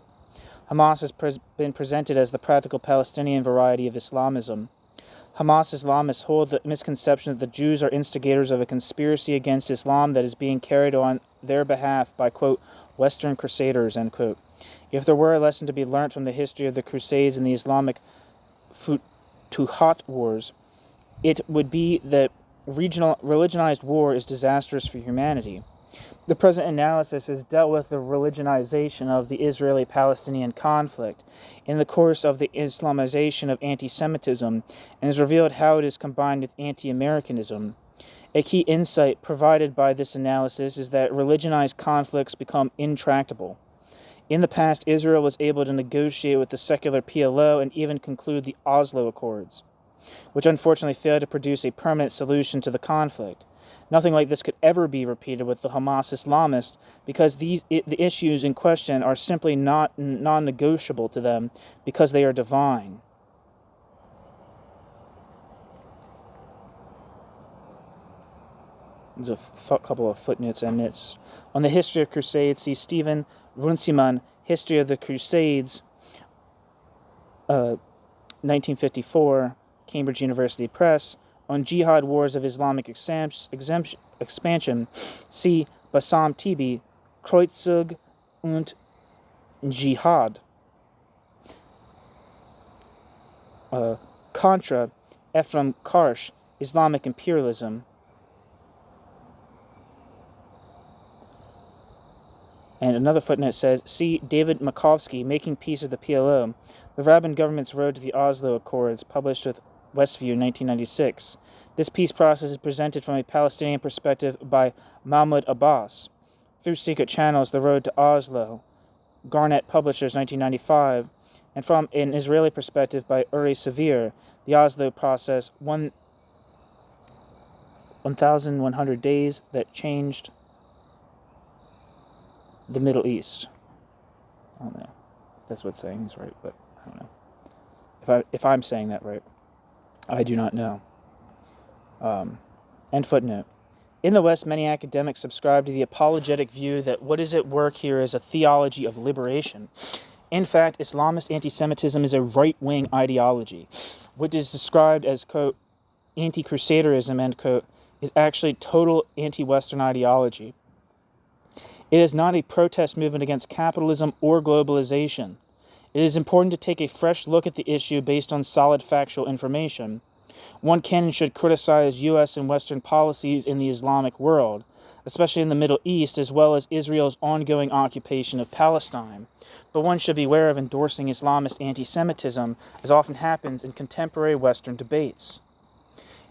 Hamas has been presented as the practical Palestinian variety of Islamism. Hamas Islamists hold the misconception that the Jews are instigators of a conspiracy against Islam that is being carried on their behalf by, quote, Western Crusaders, end quote. If there were a lesson to be learnt from the history of the Crusades and the Islamic Futuhat wars, it would be that religionized war is disastrous for humanity. The present analysis has dealt with the religionization of the Israeli-Palestinian conflict in the course of the Islamization of anti-Semitism and has revealed how it is combined with anti-Americanism. A key insight provided by this analysis is that religionized conflicts become intractable. In the past, Israel was able to negotiate with the secular PLO and even conclude the Oslo Accords, which unfortunately failed to produce a permanent solution to the conflict. Nothing like this could ever be repeated with the Hamas Islamists because the issues in question are simply not non-negotiable to them because they are divine. There's a couple of footnotes I missed. On the history of Crusades, see Stephen Runciman, History of the Crusades, 1954, Cambridge University Press. On Jihad Wars of Islamic Expansion, see Bassam Tibi, Kreuzzug und Jihad. Contra, Ephraim Karsh, Islamic Imperialism. And another footnote says, see David Makovsky, Making Peace with the PLO, The Rabin Government's Road to the Oslo Accords, published with Westview, 1996. This peace process is presented from a Palestinian perspective by Mahmoud Abbas. Through Secret Channels, The Road to Oslo, Garnett Publishers, 1995. And from an Israeli perspective by Uri Savir, The Oslo Process, 1,100 Days That Changed the Middle East. I don't know if that's what it's saying is right, but I don't know. If I'm saying that right, I do not know. End footnote. In the West, many academics subscribe to the apologetic view that what is at work here is a theology of liberation. In fact, Islamist anti-Semitism is a right-wing ideology. What is described as, quote, anti-crusaderism, end quote, is actually total anti-Western ideology. It is not a protest movement against capitalism or globalization. It is important to take a fresh look at the issue based on solid factual information. One can and should criticize U.S. and Western policies in the Islamic world, especially in the Middle East, as well as Israel's ongoing occupation of Palestine. But one should beware of endorsing Islamist anti-Semitism, as often happens in contemporary Western debates.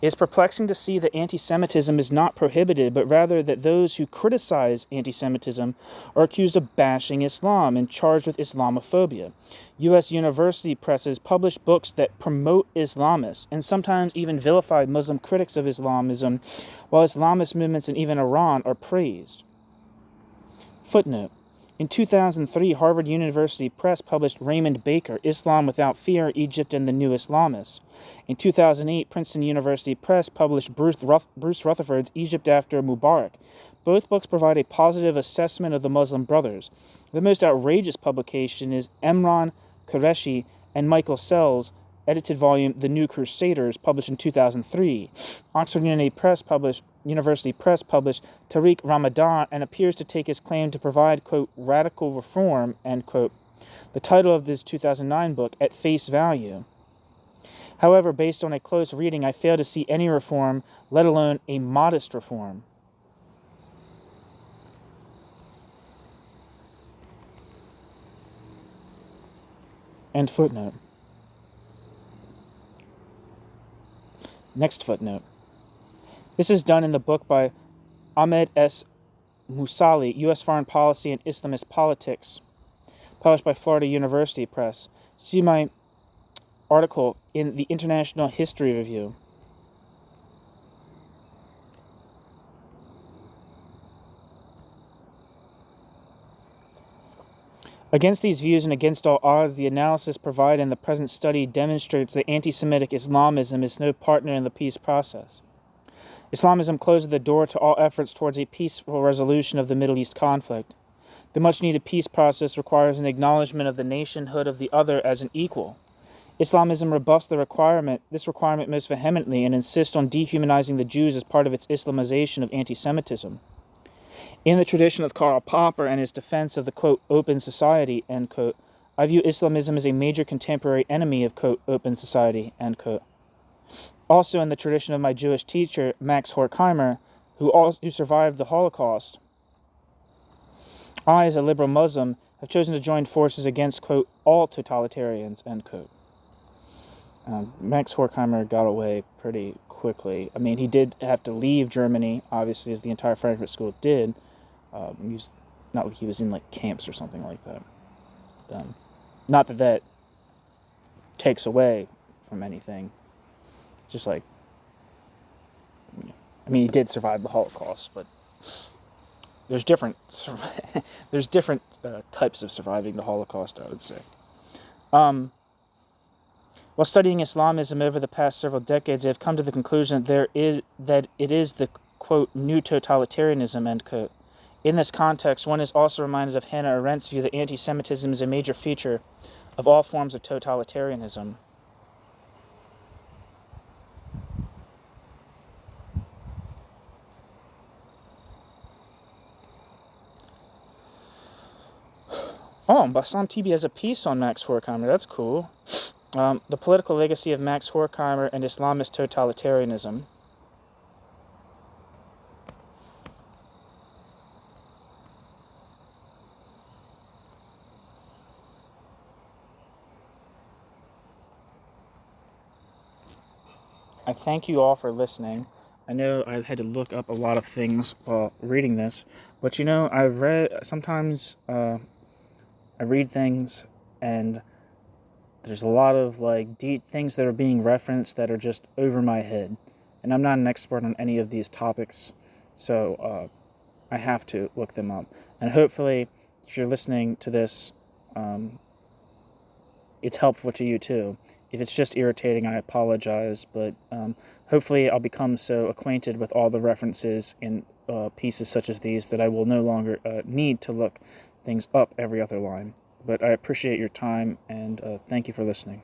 It is perplexing to see that anti-Semitism is not prohibited, but rather that those who criticize anti-Semitism are accused of bashing Islam and charged with Islamophobia. U.S. university presses publish books that promote Islamists and sometimes even vilify Muslim critics of Islamism, while Islamist movements in even Iran are praised. Footnote. In 2003, Harvard University Press published Raymond Baker, Islam Without Fear, Egypt and the New Islamists. In 2008, Princeton University Press published Bruce Rutherford's Egypt After Mubarak. Both books provide a positive assessment of the Muslim Brothers. The most outrageous publication is Emran Qureshi and Michael Sell's edited volume, The New Crusaders, published in 2003. Oxford University Press published Tariq Ramadan and appears to take his claim to provide, quote, radical reform, end quote, the title of this 2009 book, at face value. However, based on a close reading, I fail to see any reform, let alone a modest reform. End footnote. Next footnote. This is done in the book by Ahmed S. Musali, U.S. Foreign Policy and Islamist Politics, published by Florida University Press. See my article in the International History Review. Against these views and against all odds, the analysis provided in the present study demonstrates that anti-Semitic Islamism is no partner in the peace process. Islamism closes the door to all efforts towards a peaceful resolution of the Middle East conflict. The much-needed peace process requires an acknowledgement of the nationhood of the other as an equal. Islamism rebuffs this requirement most vehemently and insists on dehumanizing the Jews as part of its Islamization of anti-Semitism. In the tradition of Karl Popper and his defense of the, quote, open society, end quote, I view Islamism as a major contemporary enemy of, quote, open society, end quote. Also in the tradition of my Jewish teacher, Max Horkheimer, who survived the Holocaust, I, as a liberal Muslim, have chosen to join forces against, quote, all totalitarians, end quote. Max Horkheimer got away pretty quickly. I mean, he did have to leave Germany, obviously, as the entire Frankfurt School did. Not like he was in, like, camps or something like that. Not that that takes away from anything. Just like, I mean, he did survive the Holocaust, but there's different types of surviving the Holocaust, I would say. While studying Islamism over the past several decades, I have come to the conclusion that it is the, quote, new totalitarianism, end quote. In this context, one is also reminded of Hannah Arendt's view that anti-Semitism is a major feature of all forms of totalitarianism. Oh, Bassam Tibi has a piece on Max Horkheimer. That's cool. The political legacy of Max Horkheimer and Islamist totalitarianism. I thank you all for listening. I know I've had to look up a lot of things while reading this, but you know, sometimes I read things and there's a lot of like deep things that are being referenced that are just over my head. And I'm not an expert on any of these topics, so I have to look them up. And hopefully, if you're listening to this, it's helpful to you too. If it's just irritating, I apologize, but hopefully I'll become so acquainted with all the references in pieces such as these that I will no longer need to look things up every other line. But I appreciate your time, and thank you for listening.